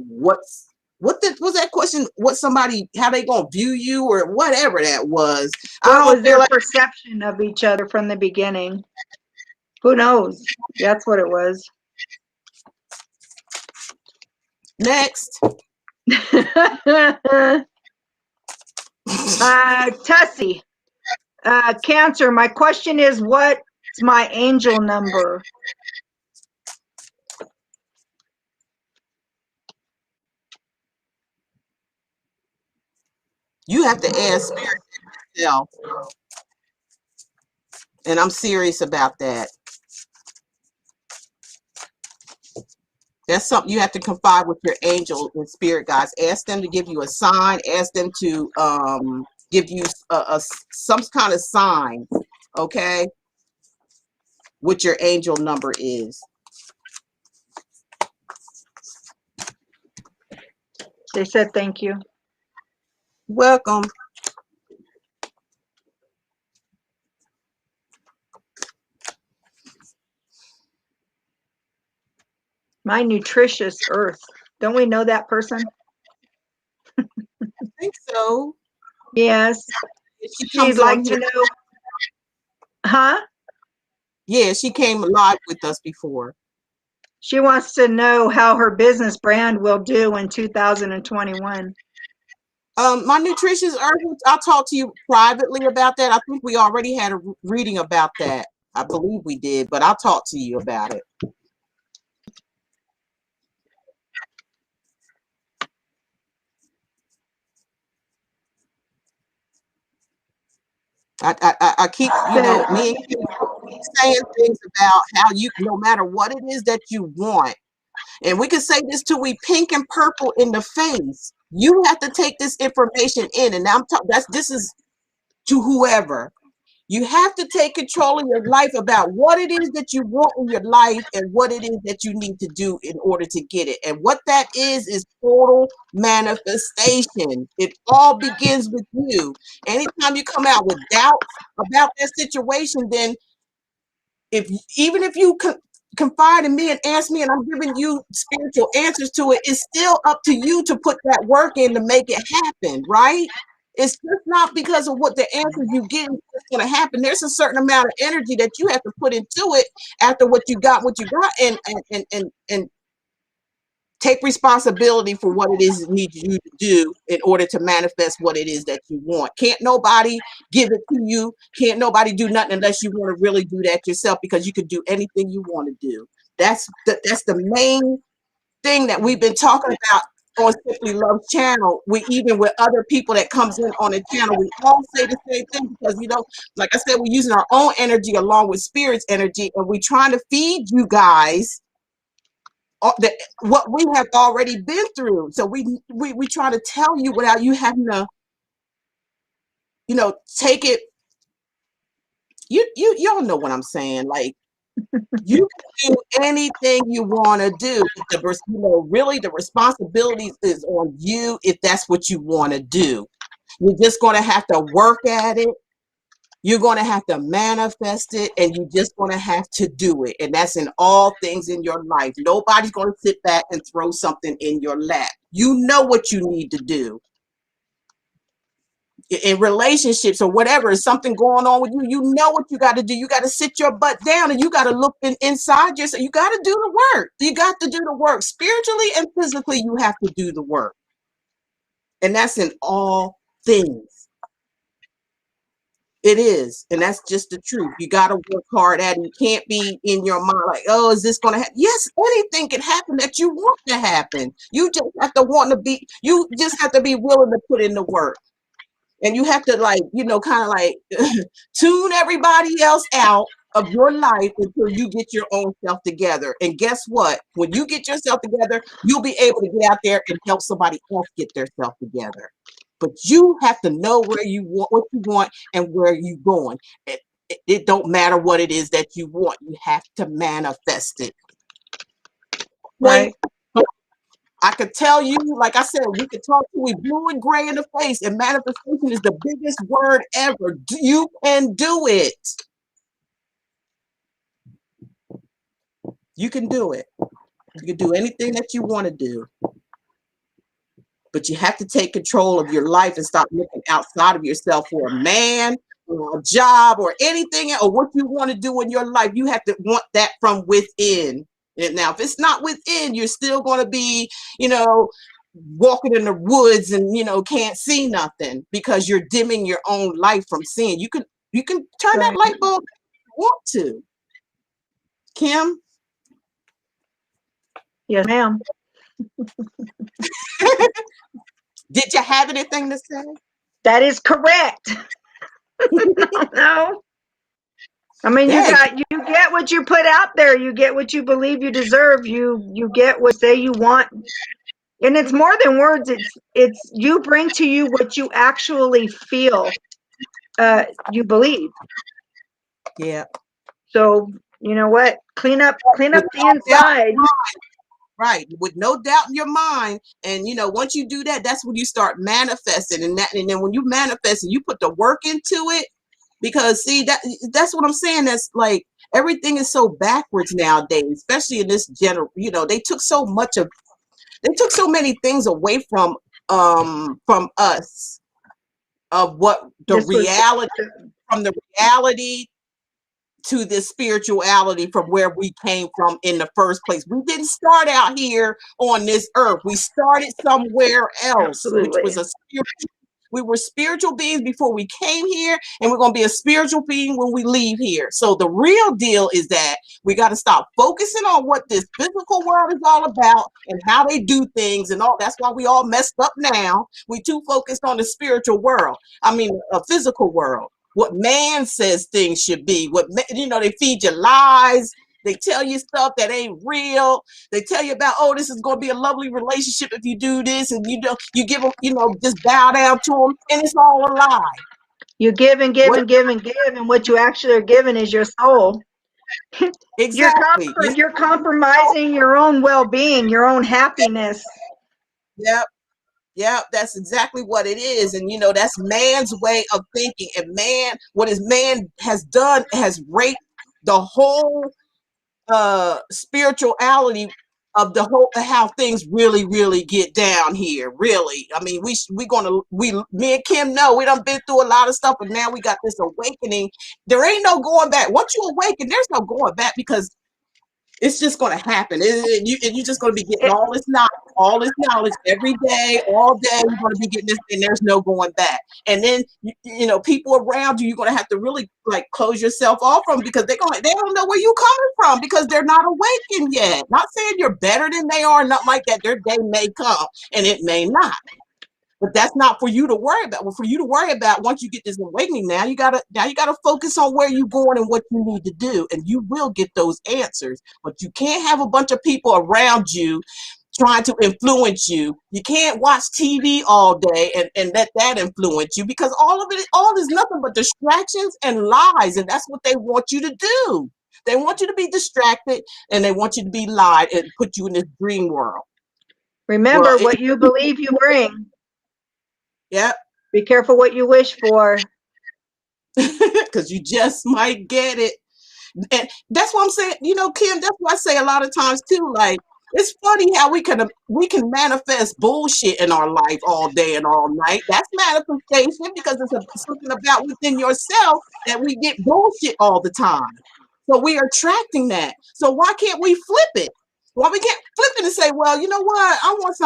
was that question, how they gonna view you or whatever that was. What was their perception of each other from the beginning? Who knows? That's what it was. Next. Tessie, Cancer, my question is, what's my angel number? You have to ask Spirit yourself. And I'm serious about that. That's something you have to confide with your angel and spirit guides. Ask them to give you a sign. Ask them to give you some kind of sign, okay? What your angel number is. They said thank you. Welcome. My nutritious earth. Don't we know that person? I think so. Yes. She'd like to know. Huh? Yeah, she came live with us before. She wants to know how her business brand will do in 2021. My nutritious earth, I'll talk to you privately about that. I think we already had a reading about that. I believe we did, but I'll talk to you about it. I keep, me and you saying things about how you, no matter what it is that you want, and we can say this till we pink and purple in the face. You have to take this information in, and I'm talking. This is to whoever. You have to take control of your life about what it is that you want in your life and what it is that you need to do in order to get it. And what that is total manifestation. It all begins with you. Anytime you come out with doubts about that situation, then even if you confide in me and ask me and I'm giving you spiritual answers to it, it's still up to you to put that work in to make it happen, right? It's just not because of what the answer you get is going to happen. There's a certain amount of energy that you have to put into it after what you got, and take responsibility for what it is it needs you to do in order to manifest what it is that you want. Can't nobody give it to you. Can't nobody do nothing unless you want to really do that yourself, because you can do anything you want to do. That's the main thing that we've been talking about on Simply Love channel, we even with other people that comes in on the channel, we all say the same thing because, you know, like I said, we're using our own energy along with spirit's energy, and we're trying to feed you guys what we have already been through. So we try to tell you without you having to, you know, take it. Y'all know what I'm saying. Like, you can do anything you want to do. You know, really, the responsibility is on you if that's what you want to do. You're just going to have to work at it. You're going to have to manifest it, and you're just going to have to do it. And that's in all things in your life. Nobody's going to sit back and throw something in your lap. You know what you need to do. In relationships or whatever, is something going on with you, you know what you got to do. You got to sit your butt down and you got to look inside yourself. You got to do the work. You got to do the work. Spiritually and physically, you have to do the work. And that's in all things. It is. And that's just the truth. You got to work hard at it. You can't be in your mind like, oh, is this going to happen? Yes, anything can happen that you want to happen. You just have to you just have to be willing to put in the work. And you have to, like, you know, kind of like tune everybody else out of your life until you get your own self together. And guess what? When you get yourself together, you'll be able to get out there and help somebody else get their self together. But you have to know where you want, what you want, and where you're going. It don't matter what it is that you want. You have to manifest it. Right. I could tell you, like I said, we could talk to you blue and gray in the face, and manifestation is the biggest word ever. You can do it. You can do it. You can do anything that you want to do. But you have to take control of your life and stop looking outside of yourself for a man or a job or anything or what you want to do in your life. You have to want that from within. And now, if it's not within, you're still going to be, you know, walking in the woods and, you know, can't see nothing because you're dimming your own light from seeing. You can turn that light bulb if you want to. Kim? Yes, ma'am. Did you have anything to say? That is correct. No. I mean, you get what you put out there. You get what you believe you deserve. You get what say you want. And it's more than words. It's you bring to you what you actually feel you believe. Yeah. So, you know what? Clean up the inside. Right, with no doubt in your mind. And, you know, once you do that, that's when you start manifesting. And then when you manifest and you put the work into it, because see, that's what I'm saying. That's like everything is so backwards nowadays, especially in this you know, they took so many things away from us of what the reality to this spirituality from where we came from in the first place. We didn't start out here on this earth. We started somewhere else, Absolutely. which was we were spiritual beings before we came here, and we're going to be a spiritual being when we leave here. So the real deal is that we got to stop focusing on what this physical world is all about and how they do things and all. That's why we all messed up now. We too focused on the spiritual world. I mean, a physical world. What man says things should be. You know, they feed you lies. They tell you stuff that ain't real. They tell you about, oh, this is going to be a lovely relationship if you do this, and you give them, you know, just bow down to them, and it's all a lie. You give and give and give and give, and what you actually are giving is your soul. Exactly. You're compromising your own well-being, your own happiness. Yep, that's exactly what it is. And, you know, that's man's way of thinking. And what his man has done has raped the whole spirituality of how things really get down here. Really, I mean, me and Kim know we done been through a lot of stuff, but now we got this awakening. There ain't no going back. Once you awaken, there's no going back, because It's just going to happen. You're just going to be getting all this knowledge every day, all day. You're going to be getting this, and there's no going back. And then people around you, you're going to have to really like close yourself off from, because they don't know where you're coming from, because they're not awakened yet. Not saying you're better than they are, nothing like that. Their day may come, and it may not. But that's not for you to worry about. Well, for you to worry about, once you get this awakening, now you gotta focus on where you're going and what you need to do, and you will get those answers. But you can't have a bunch of people around you trying to influence you. You can't watch TV all day and let that influence you, because all is nothing but distractions and lies, and that's what they want you to do. They want you to be distracted, and they want you to be lied and put you in this dream world. Remember, what you believe you bring. Yep. Be careful what you wish for. Because you just might get it. And that's what I'm saying, Kim, that's what I say a lot of times too. Like, it's funny how we can manifest bullshit in our life all day and all night. That's manifestation, because it's something about within yourself that we get bullshit all the time. So we are attracting that. So why can't we flip it? Why we can't flip it and say, well, you know what? I want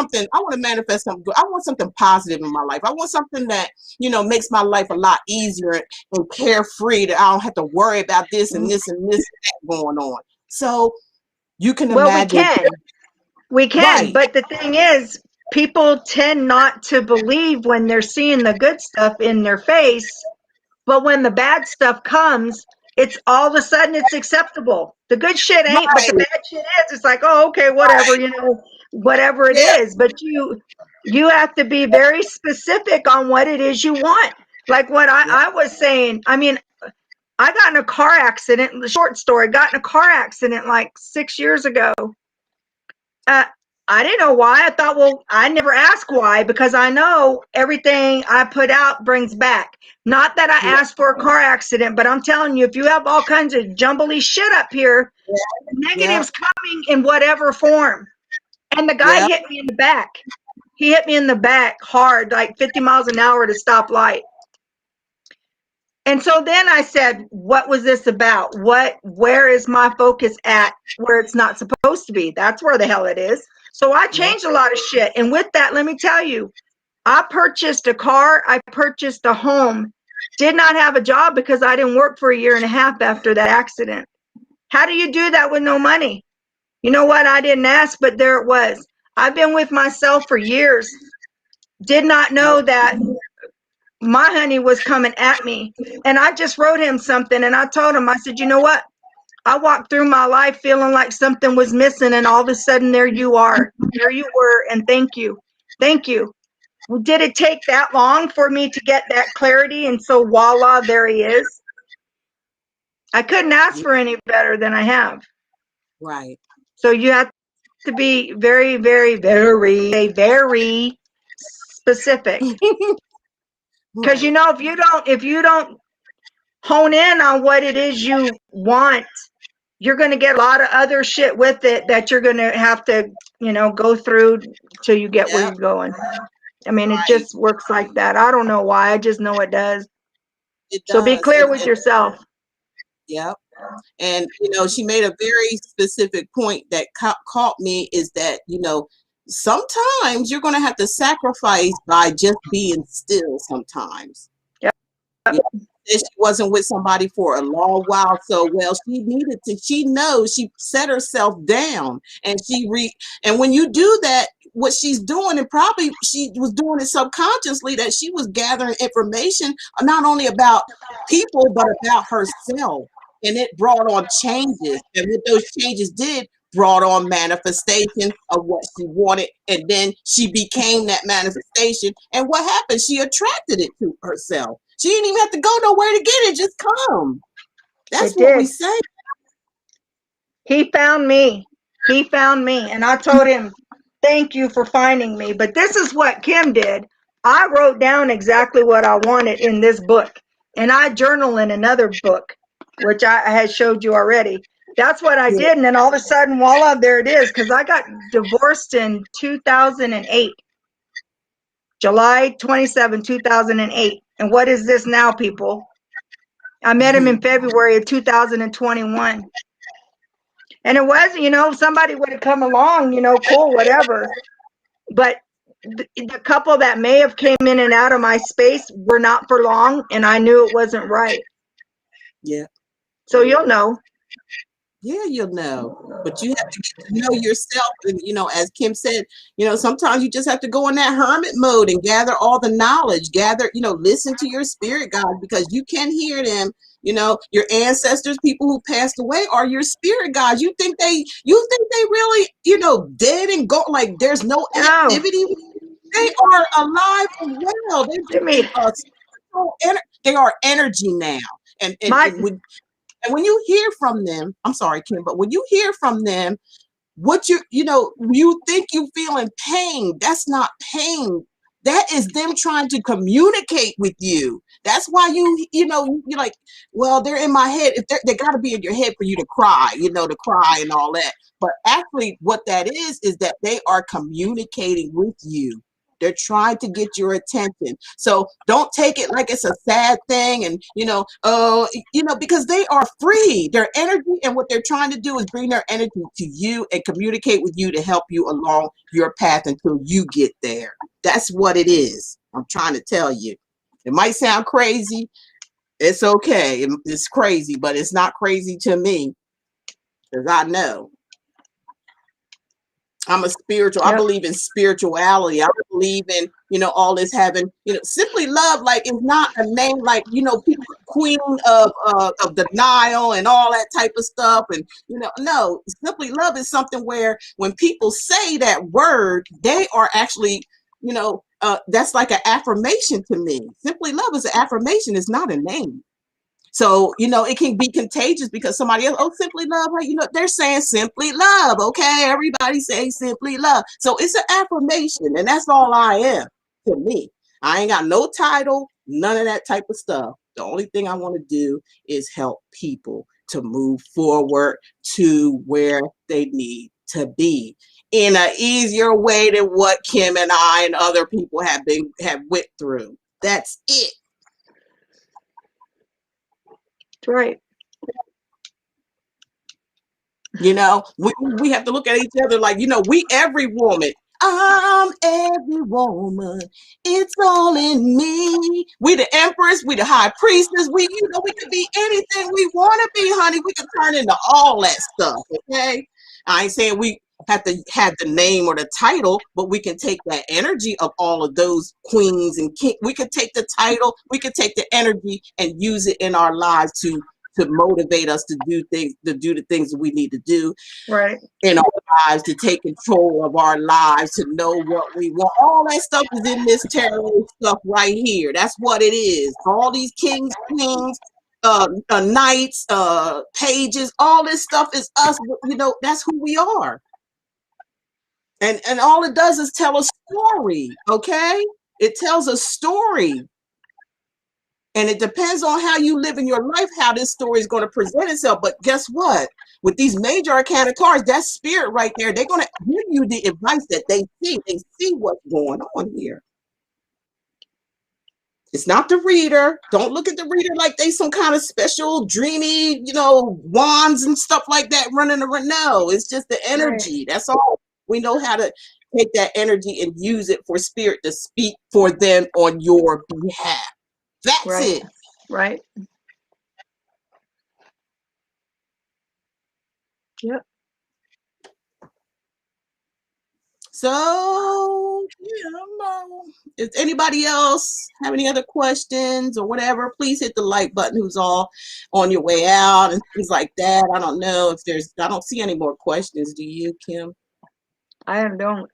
to manifest something good. I want something positive in my life. I want something that, makes my life a lot easier and carefree, that I don't have to worry about this and this and this and that going on. So you can imagine. We can. Right. But the thing is, people tend not to believe when they're seeing the good stuff in their face. But when the bad stuff comes, it's all of a sudden it's acceptable. The good shit ain't, but the bad shit is. It's like, oh, okay, whatever, whatever it is. But you have to be very specific on what it is you want. Like what I was saying, I mean, I got in a car accident, the short story, got in a car accident like 6 years ago. I didn't know why. I thought, well, I never ask why, because I know everything I put out brings back. Not that I asked for a car accident, but I'm telling you, if you have all kinds of jumbly shit up here, negatives coming in whatever form. And the guy hit me in the back. He hit me in the back hard, like 50 miles an hour at a stoplight. And so then I said, what was this about? Where is my focus at where it's not supposed to be? That's where the hell it is. So I changed a lot of shit. And with that, let me tell you, I purchased a car. I purchased a home. Did not have a job because I didn't work for a year and a half after that accident. How do you do that with no money? You know what? I didn't ask, but there it was. I've been with myself for years. Did not know that my honey was coming at me. And I just wrote him something, and I told him, I said, you know what? I walked through my life feeling like something was missing, and all of a sudden there you are. There you were, and thank you. Thank you. Did it take that long for me to get that clarity? And so voila, there he is. I couldn't ask for any better than I have. Right. So you have to be very, very, very, very specific. Because if you don't hone in on what it is you want, you're going to get a lot of other shit with it that you're going to have to, go through till you get where you're going. I mean, it just works like that. I don't know why. I just know it does. So be clear with yourself. Yep. And, she made a very specific point that caught me, is that, sometimes you're going to have to sacrifice by just being still sometimes. Yep. She wasn't with somebody for a long while, so she knows, she set herself down, and and when you do that, what she's doing, and probably she was doing it subconsciously, that she was gathering information not only about people but about herself, and it brought on changes, and what those changes did brought on manifestation of what she wanted, and then she became that manifestation. And what happened? She attracted it to herself. She didn't even have to go nowhere to get it. Just come. That's what we say. He found me. And I told him, thank you for finding me. But this is what Kim did. I wrote down exactly what I wanted in this book. And I journal in another book, which I had showed you already. That's what I did. And then all of a sudden, voila, there it is. Because I got divorced in 2008. July 27, 2008. And what is this now, people? I met him in February of 2021. And it was, somebody would have come along, cool, whatever. But the couple that may have came in and out of my space were not for long, and I knew it wasn't right. Yeah. So you'll know. Yeah, you'll know. But you have to get to know yourself. And, as Kim said, sometimes you just have to go in that hermit mode and gather all the knowledge, listen to your spirit guides, because you can hear them. Your ancestors, people who passed away, are your spirit guides. You think they really, dead and go, like there's no No. activity? They are alive and well. Jimmy. They are energy now. And when you hear from them, I'm sorry, Kim, but when you hear from them, what you think you feeling pain, that's not pain. That is them trying to communicate with you. That's why you're like, well, they're in my head. If they got to be in your head for you to cry, to cry and all that. But actually what that is that they are communicating with you. They're trying to get your attention. So don't take it like it's a sad thing and, because they are free. Their energy, and what they're trying to do is bring their energy to you and communicate with you to help you along your path until you get there. That's what it is. I'm trying to tell you. It might sound crazy. It's okay. It's crazy, but it's not crazy to me, because I know. I'm a spiritual. Yep. I believe in spirituality. I believe in, all this having, simply love. Like, it's not a name like, people, queen of the Nile and all that type of stuff. And, no, simply love is something where when people say that word, they are actually, that's like an affirmation to me. Simply love is an affirmation. It's not a name. So, it can be contagious because somebody else, simply love, they're saying simply love. Okay. Everybody say simply love. So it's an affirmation, and that's all I am to me. I ain't got no title, none of that type of stuff. The only thing I want to do is help people to move forward to where they need to be in an easier way than what Kim and I and other people have went through. That's it. Right. We have to look at each other like, we every woman. I'm every woman. It's all in me. We the empress, we the high priestess. We could be anything we want to be, honey. We can turn into all that stuff. Okay. I ain't saying we have to have the name or the title, but we can take that energy of all of those queens and kings. We could take the title, we could take the energy and use it in our lives to motivate us to do the things that we need to do right in our lives, to take control of our lives, to know what we want. All that stuff is in this tarot stuff right here. That's what it is. All these kings, queens, knights, pages, all this stuff is us. That's who we are. And all it does is tell a story. Okay, it tells a story. And it depends on how you live in your life, how this story is going to present itself. But guess what? With these major arcana cards, that spirit right there, they're going to give you the advice that they see. They see what's going on here. It's not the reader. Don't look at the reader like they some kind of special, dreamy, wands and stuff like that running around. No, it's just the energy. Right. That's all. We know how to take that energy and use it for spirit to speak for them on your behalf. That's right. it. Right. Yep. So, if anybody else have any other questions or whatever, please hit the like button who's all on your way out and things like that. I don't know if I don't see any more questions. Do you, Kim? I don't.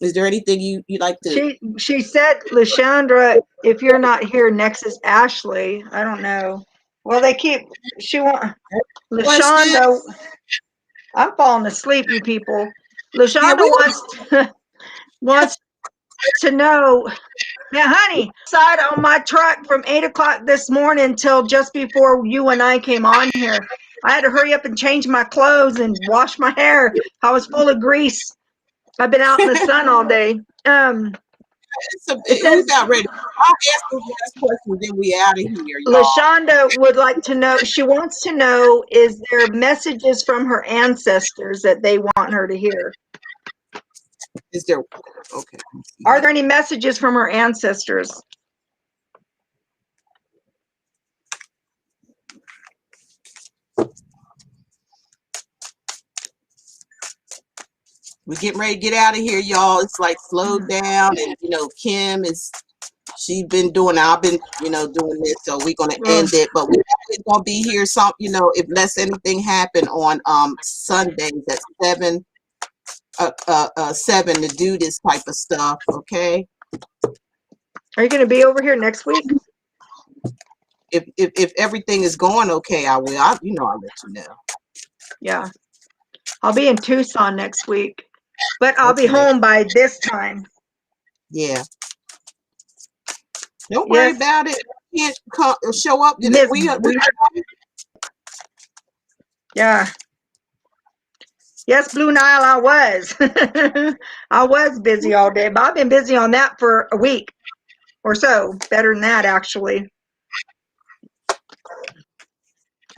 Is there anything you'd like to? She said, Lashandra, if you're not here, next is Ashley. I don't know. Well, she want Lashonda. I'm falling asleep, you people. Lashonda wants to know. Now, honey, side on my truck from 8 o'clock this morning till just before you and I came on here. I had to hurry up and change my clothes and wash my hair. I was full of grease. I've been out in the sun all day. We about ready. I'll ask the last question, then we out of here, y'all. LaShonda would like to know, she wants to know, is there messages from her ancestors that they want her to hear? Is there, okay. Are there any messages from her ancestors? We're getting ready to get out of here, y'all. It's like slowed down, and Kim she's been doing, I've been, doing this, so we're gonna end it. But we're gonna be here if unless anything happen on Sundays at 7 to do this type of stuff, okay? Are you gonna be over here next week? If everything is going okay, I will. I'll let you know. Yeah. I'll be in Tucson next week, but I'll be home by this time. Yeah. Don't worry about it. You can't show up. Yeah. Yes, Blue Nile, I was. I was busy all day, but I've been busy on that for a week or so. Better than that, actually.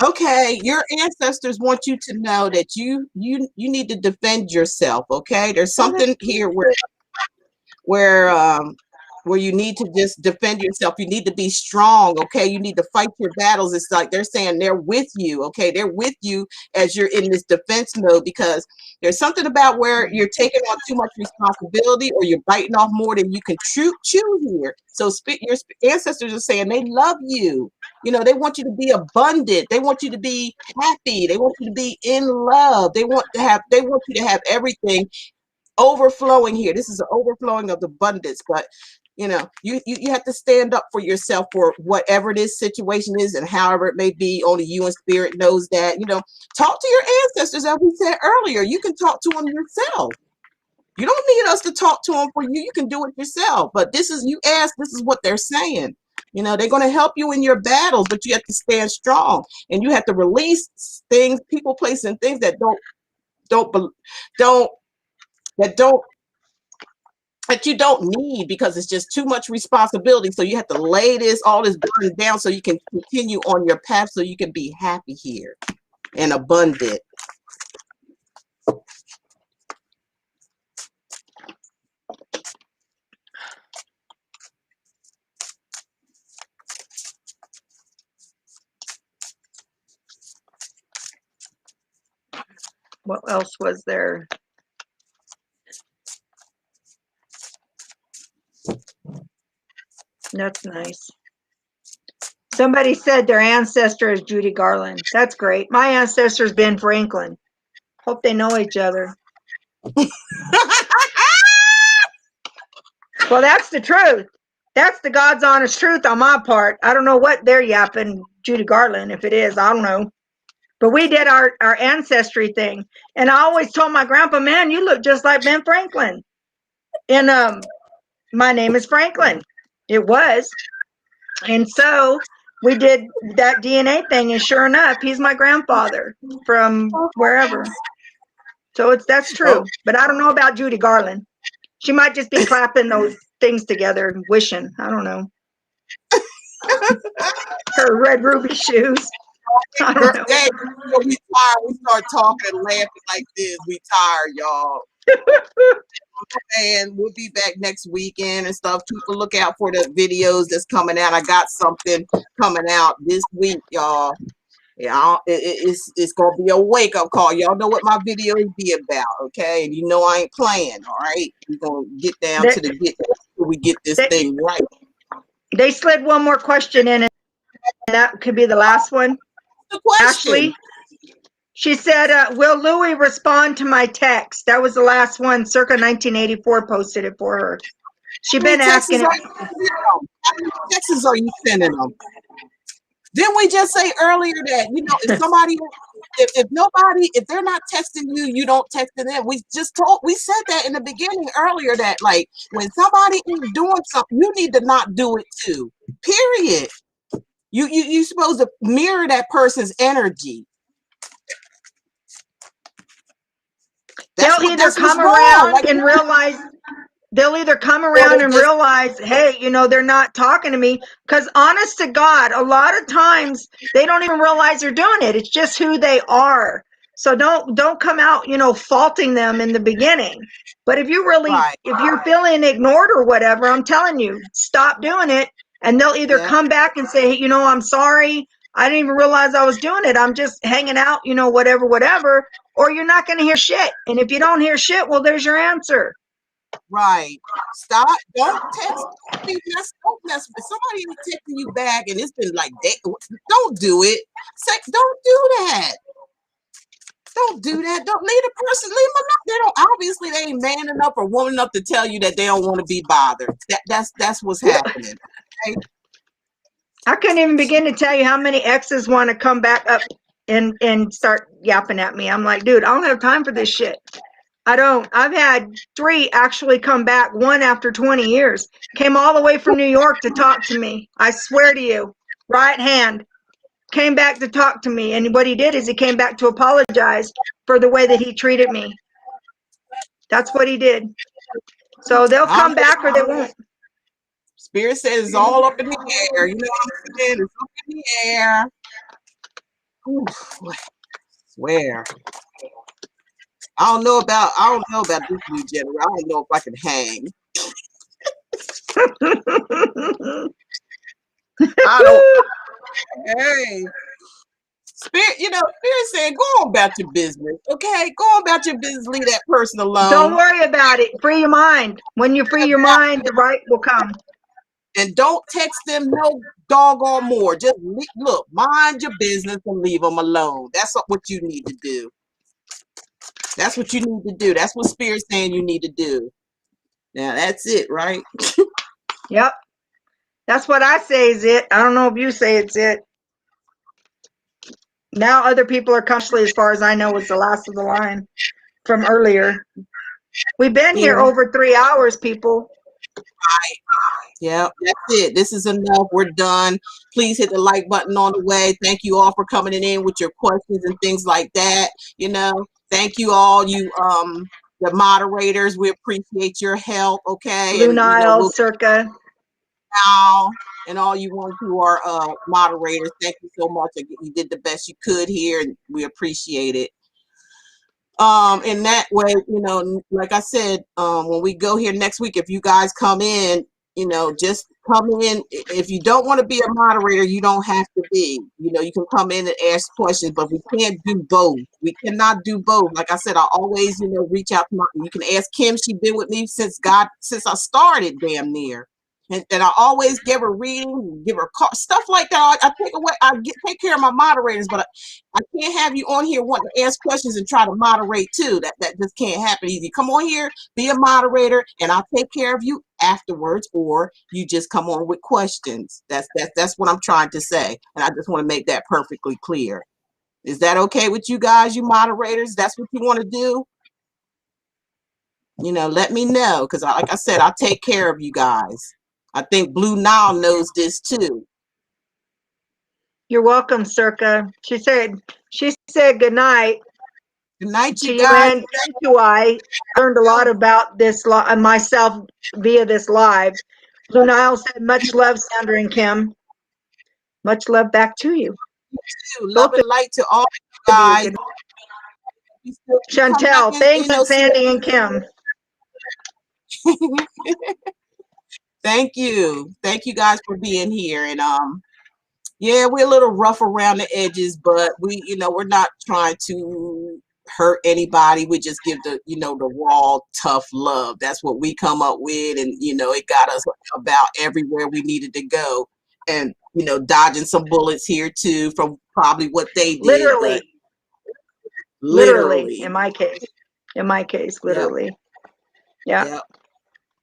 Okay, your ancestors want you to know that you need to defend yourself. Okay, there's something here where you need to just defend yourself. You need to be strong. Okay, you need to fight your battles. It's like they're saying they're with you. Okay, they're with you as you're in this defense mode, because there's something about where you're taking on too much responsibility, or you're biting off more than you can chew here. So your ancestors are saying they love you. They want you to be abundant. They want you to be happy. They want you to be in love. They want you to have everything overflowing here. This is an overflowing of abundance. But you have to stand up for yourself for whatever this situation is, and however it may be. Only you and spirit knows that. Talk to your ancestors, as we said earlier. You can talk to them yourself. You don't need us to talk to them for you. You can do it yourself. But this is what they're saying. They're going to help you in your battles, but you have to stand strong, and you have to release things, people, places, and things that you don't need, because it's just too much responsibility. So you have to lay all this burden down so you can continue on your path, so you can be happy here and abundant. What else was there? That's nice. Somebody said their ancestor is Judy Garland. That's great. My ancestor's Ben Franklin. Hope they know each other. Well, that's the truth. That's the God's honest truth on my part. I don't know what they're yapping, Judy Garland. If it is, I don't know. But we did our ancestry thing. And I always told my grandpa, man, you look just like Ben Franklin. And my name is Franklin. It was. And so we did that DNA thing, and sure enough, he's my grandfather from wherever. So that's true. But I don't know about Judy Garland. She might just be clapping those things together and wishing. I don't know. Her red ruby shoes. I don't know. Hey, we tired. We start talking and laughing like this. We tired, y'all. And we'll be back next weekend and stuff. Keep a lookout for the videos that's coming out. I got something coming out this week, y'all. Yeah, it's gonna be a wake-up call. Y'all know what my videos be about, okay? And I ain't playing, all right? We're gonna get down we get this thing right. They slid one more question in, and that could be the last one. The question. Ashley, she said, will Louie respond to my text? That was the last one. Circa 1984 posted it for her. She's been asking it. How many texts are you sending them? Didn't we just say earlier that, if they're not texting you, you don't text them. We said that in the beginning earlier, that like when somebody is doing something, you need to not do it too. Period. You're supposed to mirror that person's energy. They'll either come around and realize they'll either come or around they and just realize, hey, they're not talking to me. Because honest to God, a lot of times they don't even realize they're doing it. It's just who they are. So don't come out, faulting them in the beginning. But if right. if you're feeling ignored or whatever, I'm telling you, stop doing it. And they'll either Yeah, come back and say, hey, I'm sorry. I didn't even realize I was doing it. I'm just hanging out, whatever. Or you're not going to hear shit. And if you don't hear shit, well, there's your answer. right. Stop. Don't text. Don't mess with somebody is texting you back, and it's been like don't do it. Say, don't do that. Don't do that. Don't leave the person. Leave them alone. They don't. Obviously, they ain't man enough or woman enough to tell you that they don't want to be bothered. That's what's happening. Okay? I couldn't even begin to tell you how many exes want to come back up and start yapping at me. I'm like, dude, I don't have time for this shit. I don't. I've had 3 actually come back, one after 20 years. Came all the way from New York to talk to me. I swear to you, right hand. Came back to talk to me. And what he did is he came back to apologize for the way that he treated me. That's what he did. So they'll I don't come know. back or they won't. Spirit says it's all up in the air. You know what I'm saying? It's up in the air. Oof, I swear. I don't know about this new generation. I don't know if I can hang. I don't. Hey, Spirit. Spirit saying, go on about your business. Okay, go on about your business. Leave that person Don't alone. worry about it. Free your mind. When you free your mind, the right will come. And don't text them no doggone more. Just look, mind your business and leave them alone. That's what you need to do. That's what you need to do. That's what Spirit's saying you need to do. Now that's it, right? Yep. That's what I say is it. I don't know if you say it's it. Now other people are coming, as far as I know, was the last of the line from earlier. We've been here Yeah. over 3 hours, people. Yeah, that's it. This is enough. We're done. Please hit the like button on the way. Thank you all for coming in with your questions and things like that. Thank you all, the moderators. We appreciate your help. Okay, Blue and Nile, we'll Circa. now and all you ones who are moderators. Thank you so much. You did the best you could here, and we appreciate it. In that way, like I said, when we go here next week, if you guys come in, just come in. If you don't want to be a moderator, you don't have to be. You can come in and ask questions, but we can't do both. We cannot do both. Like I said, I always, reach out to you can ask Kim. She's been with me since I started damn near. And I always give her reading, give her stuff like that. Take care of my moderators, but I can't have you on here wanting to ask questions and try to moderate too. That just can't happen easy. Come on here, be a moderator, and I'll take care of you afterwards, or you just come on with questions. That's what I'm trying to say, and I just want to make that perfectly clear. Is that okay with you guys, you moderators? That's what you want to do? Let me know, because like I said, I'll take care of you guys. I think Blue Nile knows this too. You're welcome, Circa. She said good night. Good night, To you you guys. and to I learned a lot about this myself via this live. Blue Nile said, much love, Sandra and Kim. Much love back to you. Love Both and light to all you of you. guys. Come back Chantel, in, thanks, Sandy and Kim. Thank you guys for being here. And yeah, we're a little rough around the edges, but we're not trying to hurt anybody. We just give the raw tough love. That's what we come up with, and it got us about everywhere we needed to go, and dodging some bullets here too from probably what they did. But literally in my case literally. Yep. Yep.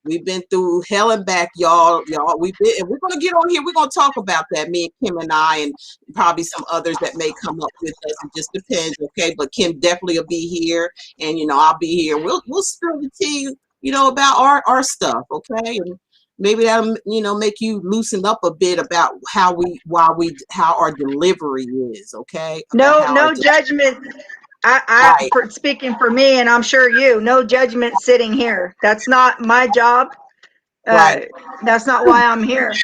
We've been through hell and back, y'all. We're gonna get on here. We're gonna talk about that. Me and Kim and I, and probably some others that may come up with us. It just depends, okay? But Kim definitely will be here, and I'll be here. We'll spill the tea, about our stuff, okay? And maybe that'll make you loosen up a bit about how our delivery is, okay? No judgment. Right, Speaking for me, and I'm sure you, no judgment sitting here. That's not my job. right. That's not why I'm here.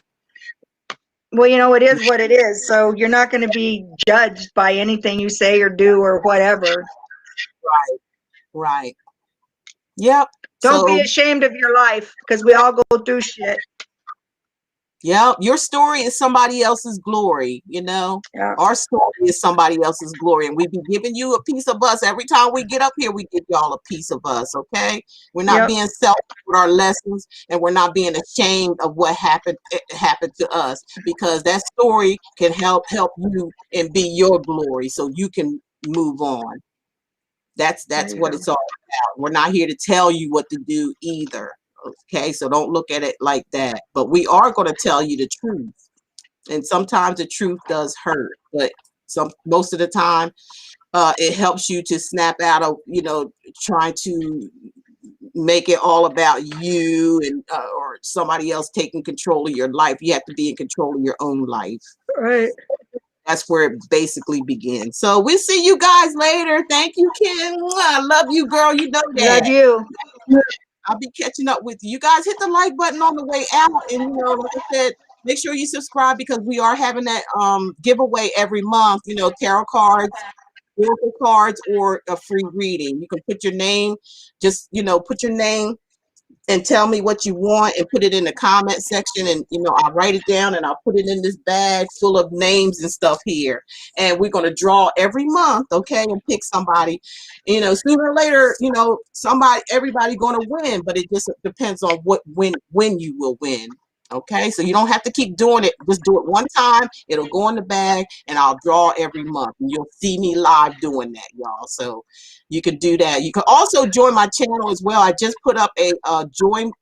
Well, it is what it is. So you're not going to be judged by anything you say or do or whatever. Right, right. Yep. Don't be So, ashamed of your life, because we all go through shit. yep, your story is somebody else's glory, Yeah. Our story is somebody else's glory, and we be giving you a piece of us every time we get up here. We give y'all a piece of us, okay? We're not Yep. being selfish with our lessons, and we're not being ashamed of what happened to us, because that story can help you and be your glory, so you can move on. That's There you what go. it's all about. We're not here to tell you what to do either. Okay, so don't look at it like that. But we are going to tell you the truth. And sometimes the truth does hurt, but most of the time, it helps you to snap out of, trying to make it all about you and or somebody else taking control of your life. You have to be in control of your own life. Right. That's where it basically begins. So we'll see you guys later. Thank you, Kim. I love you, girl. You know Love that. you. I'll be catching up with you. You guys hit the like button on the way out. And, like I said, make sure you subscribe, because we are having that giveaway every month, tarot cards, oracle cards, or a free reading. You can put your name, just, put your name and tell me what you want and put it in the comment section, and I'll write it down and I'll put it in this bag full of names and stuff here, and we're going to draw every month, okay, and pick somebody. Sooner or later, everybody going to win, but it just depends on when you will win. Okay, so you don't have to keep doing it. Just do it one time. It'll go in the bag, and I'll draw every month, and you'll see me live doing that, y'all. So you can do that. You can also join my channel as well. I just put up a join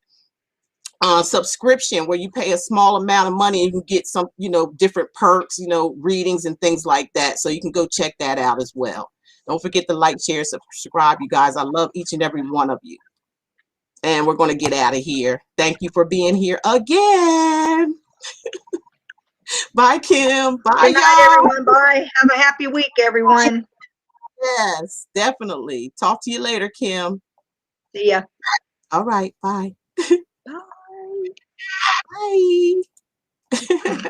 subscription where you pay a small amount of money and you can get some, different perks, readings and things like that. So you can go check that out as well. Don't forget to like, share, subscribe, you guys. I love each and every one of you. And we're going to get out of here. Thank you for being here again. Bye, Kim. Bye, Good night, y'all. everyone. Bye. Have a happy week, everyone. Yes, definitely. Talk to you later, Kim. See ya. All right. Bye. Bye. Bye.